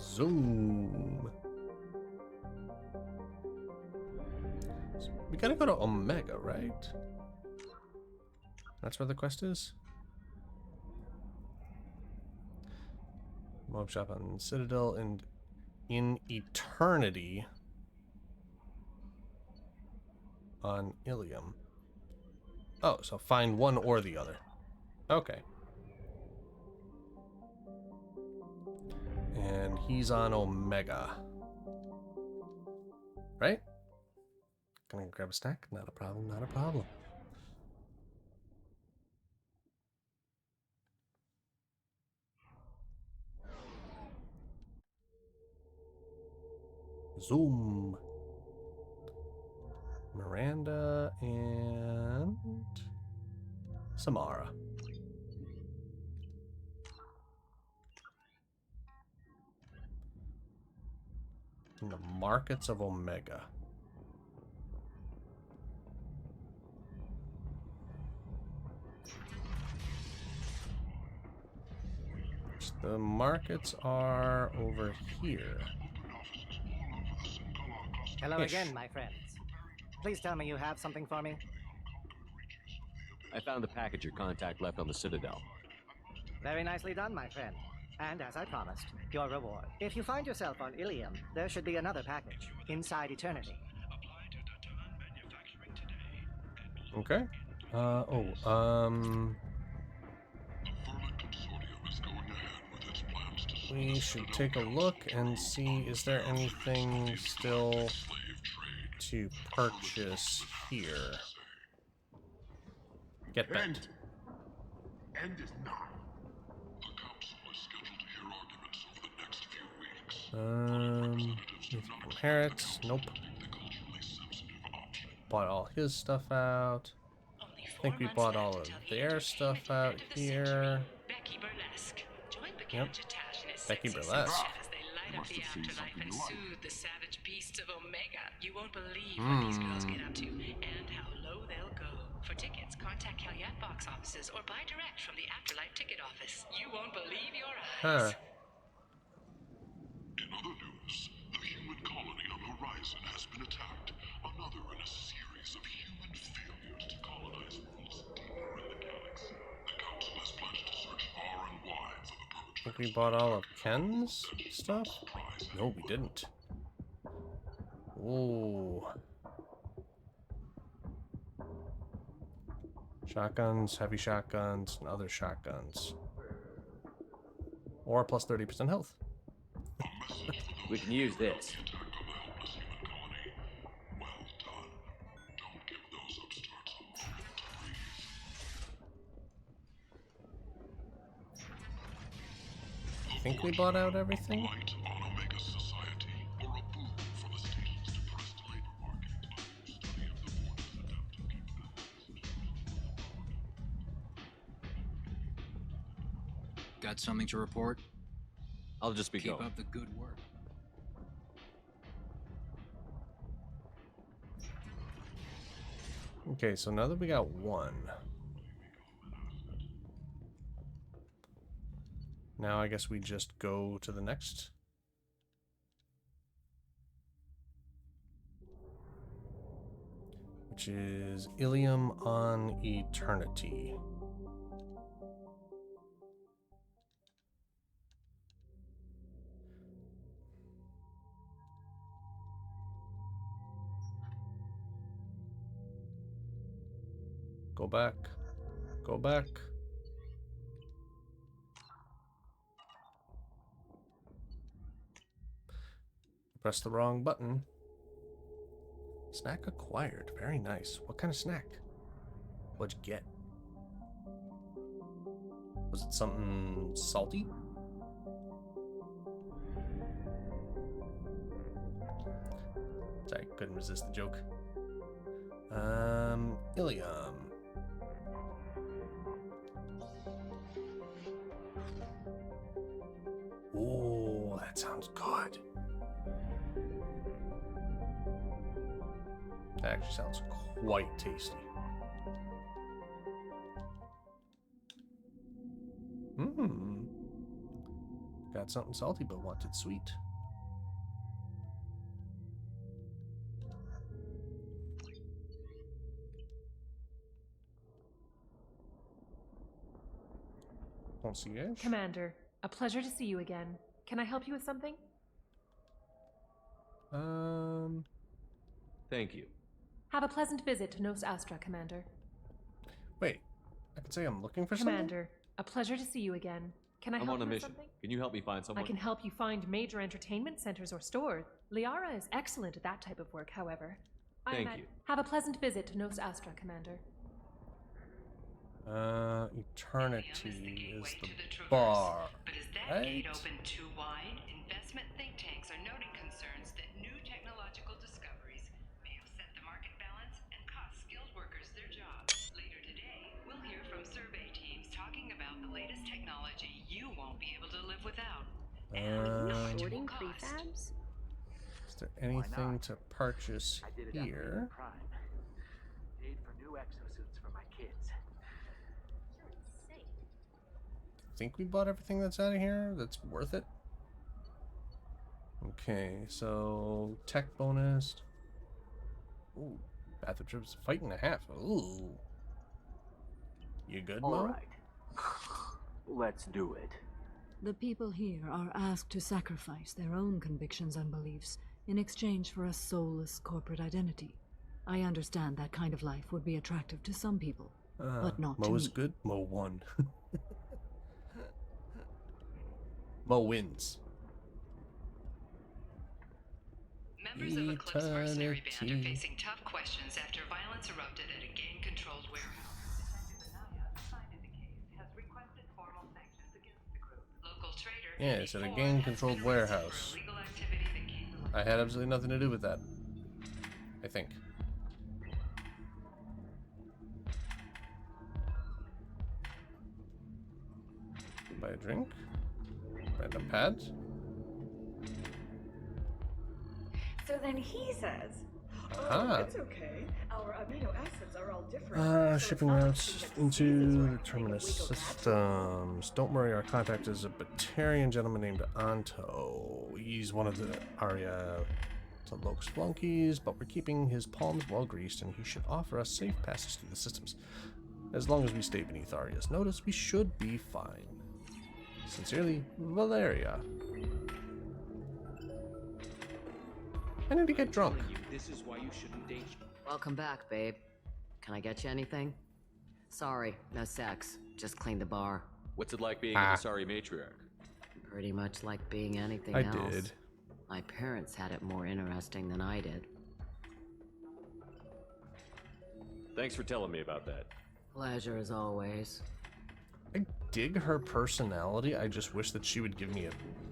Zoom. We gotta go to Omega, right? That's where the quest is? Mob shop on Citadel and in Eternity on Ilium. Oh, so find one or the other. Okay. And he's on Omega. Right? Gonna grab a snack? Not a problem, not a problem. Zoom. Miranda and Samara. In the markets of Omega. The markets are over here. Hello Ish. again, my friends. Please tell me you have something for me. I found the package your contact left on the Citadel. Very nicely done, my friend. And as I promised, your reward. If you find yourself on Ilium, there should be another package inside Eternity. Okay. We should take a look and see, is there anything still to purchase here? Get bent. End is nigh. The council is scheduled to hear arguments over the next few weeks. Inherit. Nope. Bought all his stuff out. I think we bought all of their stuff out here. Becky Burlesque. Join Yep. Becky Burlesque. As they light up the afterlife and soothe the savage beasts of Omega. You won't believe what Hmm. these girls get up to and how low they'll go. For tickets, contact Calyat box offices or buy direct from the Afterlife ticket office. You won't believe your eyes. Huh. In other news, the human colony on Horizon has been attacked. Another in a series of human failures to colonize worlds deeper in the galaxy. The council has pledged to search far and wide for the perpetrators. I think we bought all of Ken's stuff? No, we didn't. Ooh. Shotguns, heavy shotguns, and other shotguns. Or plus 30% health. We can use this. I think we bought out everything. Got something to report? I'll just be Keep going. up the good work. Okay, so now that we got one. Now I guess we just go to the next. Which is Ilium on Eternity. Go back. Go back. Press the wrong button. Snack acquired. Very nice. What kind of snack? What'd you get? Was it something salty? Sorry, couldn't resist the joke. Ilium. Oh, that sounds good. That actually sounds quite tasty. Got something salty but wanted sweet. Don't see you. Commander, a pleasure to see you again. Can I help you with something? Thank you. Have a pleasant visit to Nos Astra, Commander. Wait, I can say I'm looking for something? Commander, a pleasure to see you again. Can I I'm help on a you with mission. something? Can you help me find someone? I can help you find major entertainment centers or stores. Liara is excellent at that type of work, however. Thank you. Have a pleasant visit to Nos Astra, Commander. Eternity is the bar. But is that Right? gate open too wide? Investment think tanks are noting concerns that new technological discoveries may upset the market balance and cost skilled workers their jobs. Later today, we'll hear from survey teams talking about the latest technology you won't be able to live without. Sorting prefabs? Is there anything to purchase I did it after here? Prime. Paid for new exosuits for my kids. Think we bought everything that's out of here that's worth it? Okay, so tech bonus. Ooh, bathroom trips, fight and a half. Ooh. You good, Mo? All right. Let's do it. The people here are asked to sacrifice their own convictions and beliefs in exchange for a soulless corporate identity. I understand that kind of life would be attractive to some people, but not to Mo's me. good. Mo won. Mo wins. Members of a Eclipse mercenary band are facing tough questions after violence erupted at a gang-controlled warehouse. Detective Anaya, assigned to the case, has requested formal sanctions against the group. Local trader Yeah, it's at a gang-controlled warehouse. illegal activity that came to light. I had absolutely nothing to do with that. I think. Buy a drink. Random pads. So then he says, "Oh, Aha. it's okay. Our amino acids are all different." so Shipping it's not like routes we get into diseases or the anything terminus if we go bad. systems. Don't worry, our contact is a Batarian gentleman named Anto. He's one of the Aria Locus flunkies, but we're keeping his palms well greased, and he should offer us safe passage through the systems. As long as we stay beneath Aria's notice, we should be fine. Sincerely, Valeria. I need to get drunk. This is why you shouldn't date. Welcome back, babe. Can I get you anything? Sorry, no sex. Just cleaned the bar. What's it like being an Asari matriarch? Pretty much like being anything I else. did. My parents had it more interesting than I did. Thanks for telling me about that. Pleasure as always. I dig her personality. I just wish that she would give me a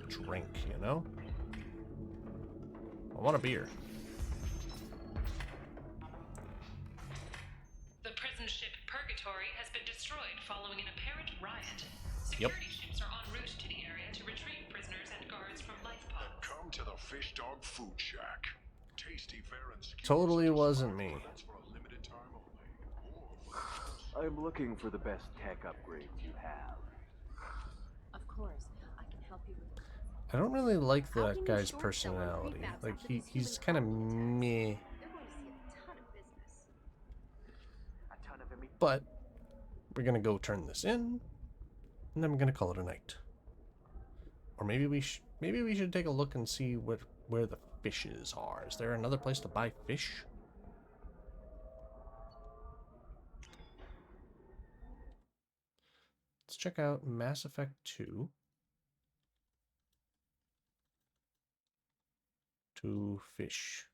drink, you know? I want a beer. The prison ship Purgatory has been destroyed following an apparent riot. Security ships are en route to the area to retrieve prisoners and guards from life pods. Come to the Fish Dog Food Shack. Tasty fare and skills. Totally wasn't me. That's for a limited time only. I'm looking for the best tech upgrades you have. Of course, I can help you with I don't really like that guy's personality. Like, he's kind of meh. But we're gonna go turn this in, and then we're gonna call it a night. Or maybe we should take a look and see where the fishes are. Is there another place to buy fish? Let's check out Mass Effect 2. To fish.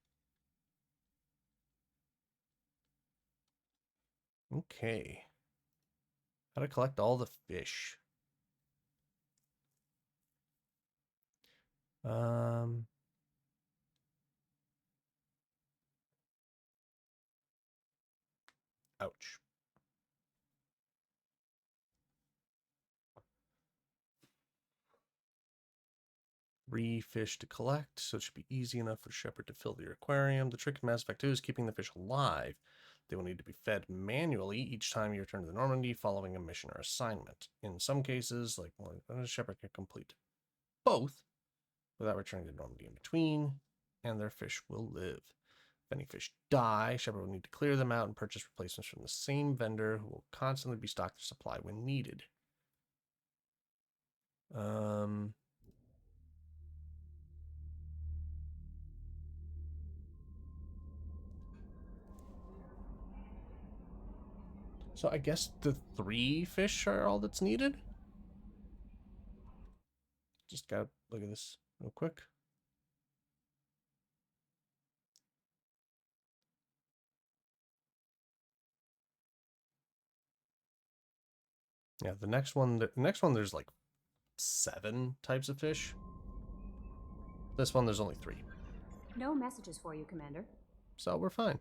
Okay. How to collect all the fish. Ouch. Three fish to collect, so it should be easy enough for Shepard to fill the aquarium. The trick in Mass Effect 2 is keeping the fish alive. They will need to be fed manually each time you return to the Normandy following a mission or assignment. In some cases, like Shepard can complete both without returning to Normandy in between, and their fish will live. If any fish die, Shepard will need to clear them out and purchase replacements from the same vendor who will constantly restock their supply when needed. So I guess the 3 fish are all that's needed? Just gotta look at this real quick. Yeah, the next one there's like 7 types of fish. This one there's only 3. No messages for you, Commander. So we're fine.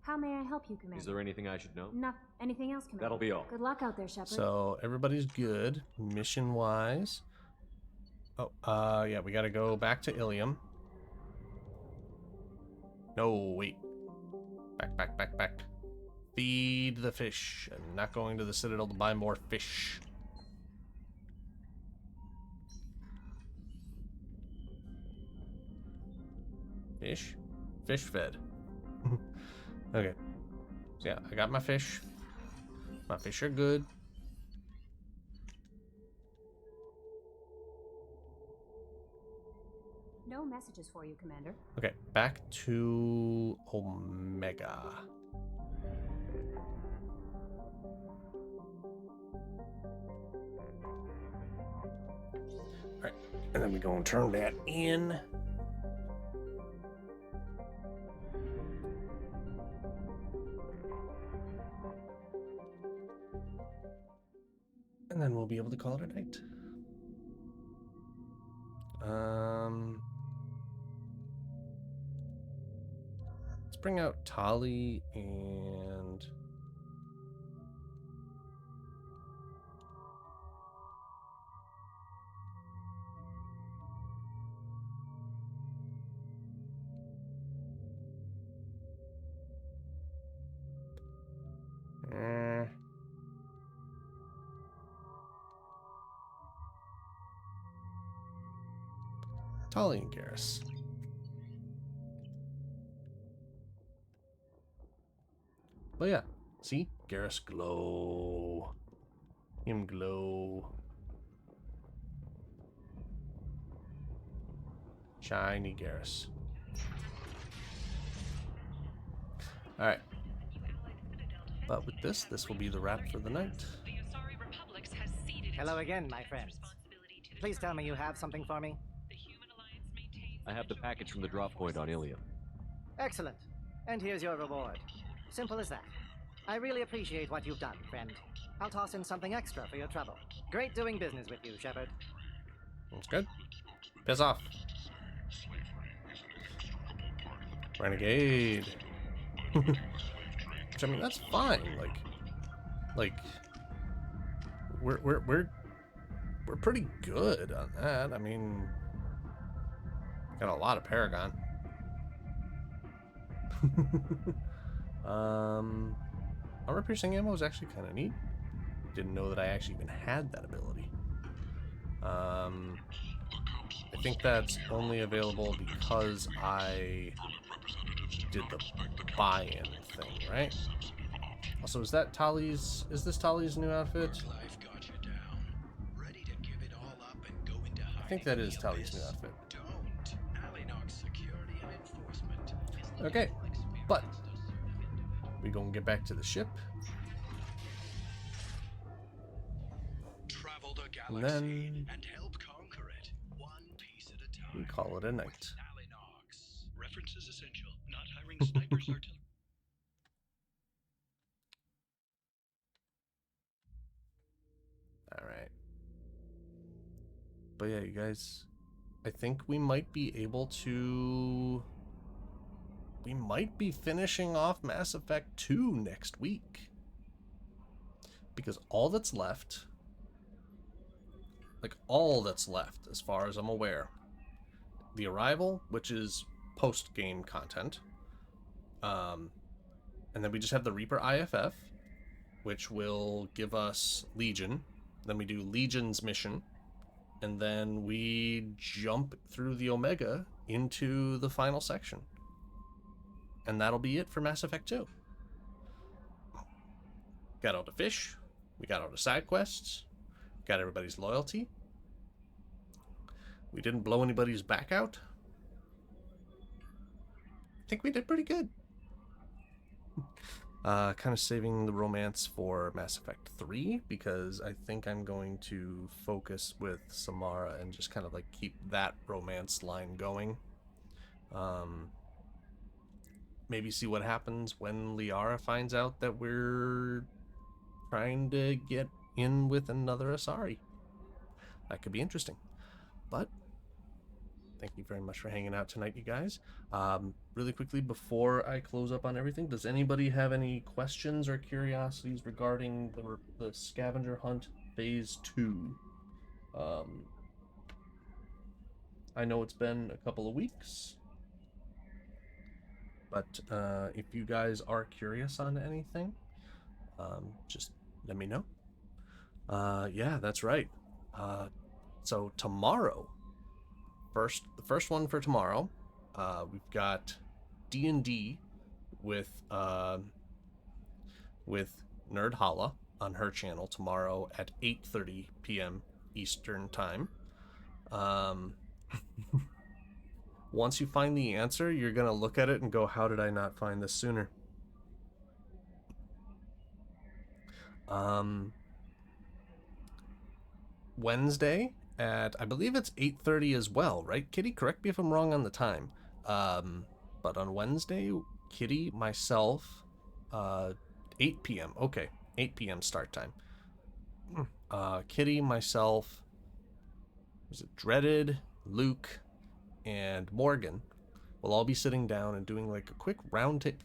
How may I help you, Commander? Is there anything I should know? No. Anything else, Commander? That'll be all. Good luck out there, Shepard. So everybody's good mission-wise. Oh, yeah, we gotta go back to Ilium. No, wait. Back. Feed the fish. I'm not going to the Citadel to buy more fish. Fish? Fish fed. Okay. So yeah, I got my fish. My fish are good. No messages for you, Commander. Okay, back to Omega. Alright, and then we go and turn that in. And then we'll be able to call it a night. Let's bring out Tali and Tali and Garrus. But yeah, see? Garrus glow. Him glow. Shiny Garrus. Alright. But with this will be the wrap for the night. Hello again, my friends. Please tell me you have something for me. I have the package from the drop point on Ilium. Excellent. And here's your reward. Simple as that. I really appreciate what you've done, friend. I'll toss in something extra for your trouble. Great doing business with you, Shepard. That's good. Piss off. Renegade. Which, I mean, that's fine. Like we're pretty good on that. I mean, got a lot of Paragon. Armor piercing ammo is actually kind of neat. Didn't know that I actually even had that ability. I think that's only available because I did the buy-in thing, right? Also, is that Tali's? Is this Tali's new outfit? I think that is Tali's new outfit. Okay, but we gonna get back to the ship, and then we call it a night. References essential. Not hiring snipers or All right. But yeah, you guys, I think we might be able to. We might be finishing off Mass Effect 2 next week. Because all that's left, as far as I'm aware, The Arrival, which is post-game content, and then we just have the Reaper IFF, which will give us Legion. Then we do Legion's mission, and then we jump through the Omega into the final section. And that'll be it for Mass Effect 2. Got all the fish, we got all the side quests, got everybody's loyalty. We didn't blow anybody's back out. I think we did pretty good. Kind of saving the romance for Mass Effect 3, because I think I'm going to focus with Samara and just kind of like keep that romance line going. Maybe see what happens when Liara finds out that we're trying to get in with another Asari. That could be interesting. But thank you very much for hanging out tonight, you guys. Really quickly, before I close up on everything, does anybody have any questions or curiosities regarding the Scavenger Hunt Phase 2? I know it's been a couple of weeks, but if you guys are curious on anything, just let me know. Yeah, that's right. So tomorrow, the first one for tomorrow, we've got D&D with Nerdhalla on her channel tomorrow at 8:30 p.m. Eastern Time. Once you find the answer, you're gonna look at it and go, how did I not find this sooner? Wednesday at, I believe it's 8:30 as well, right, Kitty? Correct me if I'm wrong on the time. But on Wednesday, Kitty, myself, 8 p.m. Okay, 8 p.m. start time. Kitty, myself, was it Dreaded, Luke, and Morgan will all be sitting down and doing like a quick round table,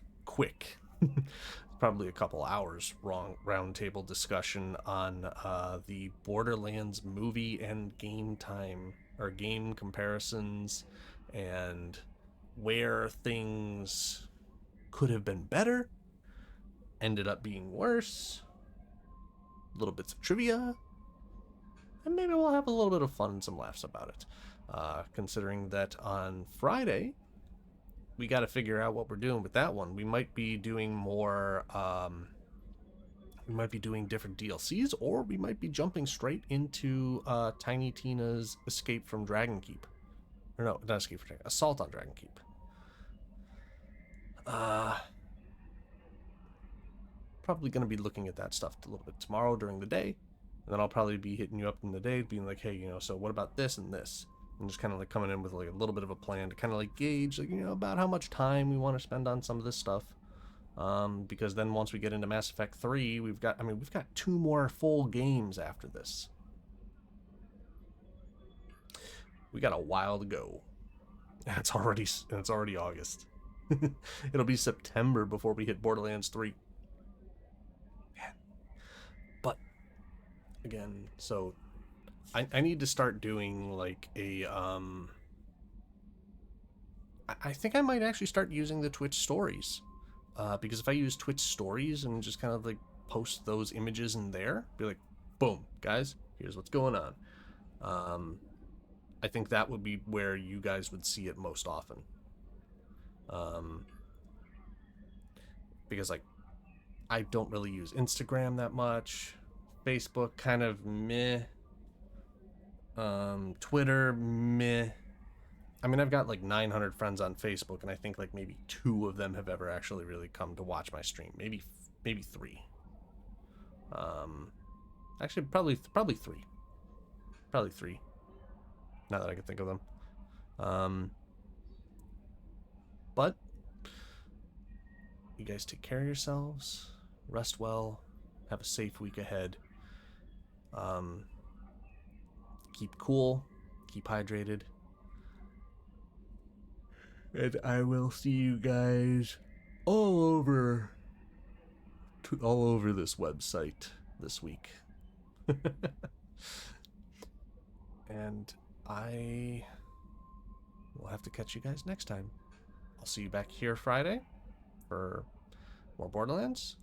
probably a couple hours round table discussion on the Borderlands movie and game time, or game comparisons, and where things could have been better, ended up being worse, little bits of trivia, and maybe we'll have a little bit of fun and some laughs about it. Considering that on Friday, we got to figure out what we're doing with that one. We might be doing more, we might be doing different DLCs, or we might be jumping straight into Tiny Tina's Escape from Dragonkeep. Or no, not Escape from Dragon, Assault on Dragonkeep. Probably going to be looking at that stuff a little bit tomorrow during the day. And then I'll probably be hitting you up in the day, being like, hey, you know, so what about this and this? And just kind of like coming in with like a little bit of a plan to kind of like gauge, like, you know, about how much time we want to spend on some of this stuff. Because then once we get into Mass Effect 3, we've got 2 more full games after this. We got a while to go. And it's already August. It'll be September before we hit Borderlands 3. Man. But again, so I need to start doing like a I think I might actually start using the Twitch stories, because if I use Twitch stories and just kind of like post those images in there, be like, boom, guys, here's what's going on. I think that would be where you guys would see it most often. Because like I don't really use Instagram that much, Facebook kind of meh, Twitter meh. I mean, I've got like 900 friends on Facebook, and I think like maybe 2 of them have ever actually really come to watch my stream. Maybe 3. Actually, probably 3. Probably 3. Now that I can think of them. But you guys take care of yourselves, rest well, have a safe week ahead. Keep cool, keep hydrated. And I will see you guys all over this website this week. And I will have to catch you guys next time. I'll see you back here Friday for more Borderlands.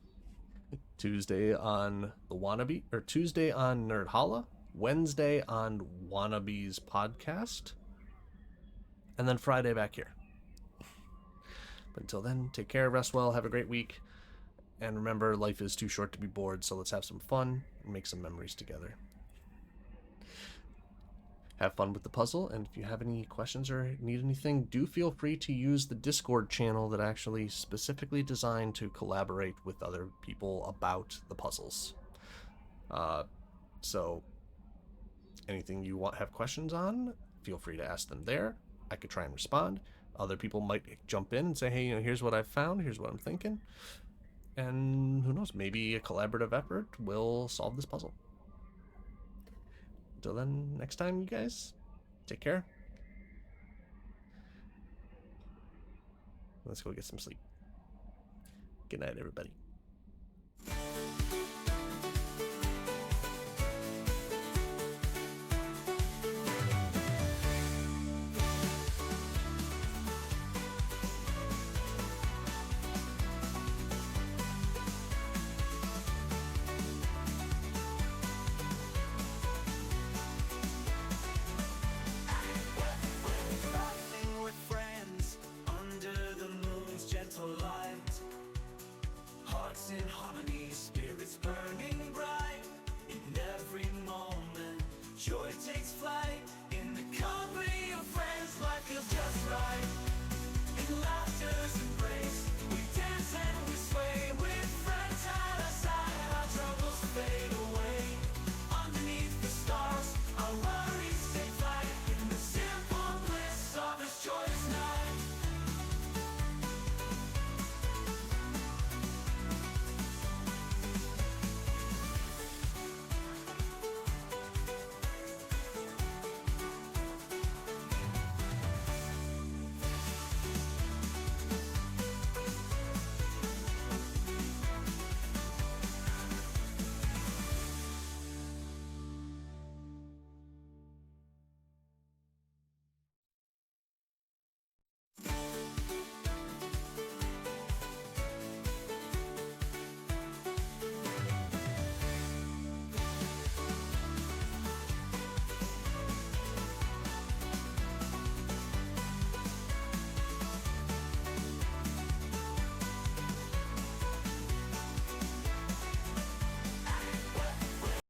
Tuesday on the Wannabe, or Tuesday on Nerdhalla, Wednesday on Wannabe's podcast, and then Friday back here. But until then, take care, rest well, have a great week, and remember, life is too short to be bored, so let's have some fun and make some memories together. Have fun with the puzzle, and if you have any questions or need anything, do feel free to use the Discord channel that actually specifically designed to collaborate with other people about the puzzles. So anything you have questions on, feel free to ask them there. I could try and respond. Other people might jump in and say, hey, here's what I've found, here's what I'm thinking. And who knows, maybe a collaborative effort will solve this puzzle. Until then, next time, you guys, take care. Let's go get some sleep. Good night, everybody. In harmony, spirits burning bright. In every moment, joy takes flight. In the company of friends, life feels just right. In laughter and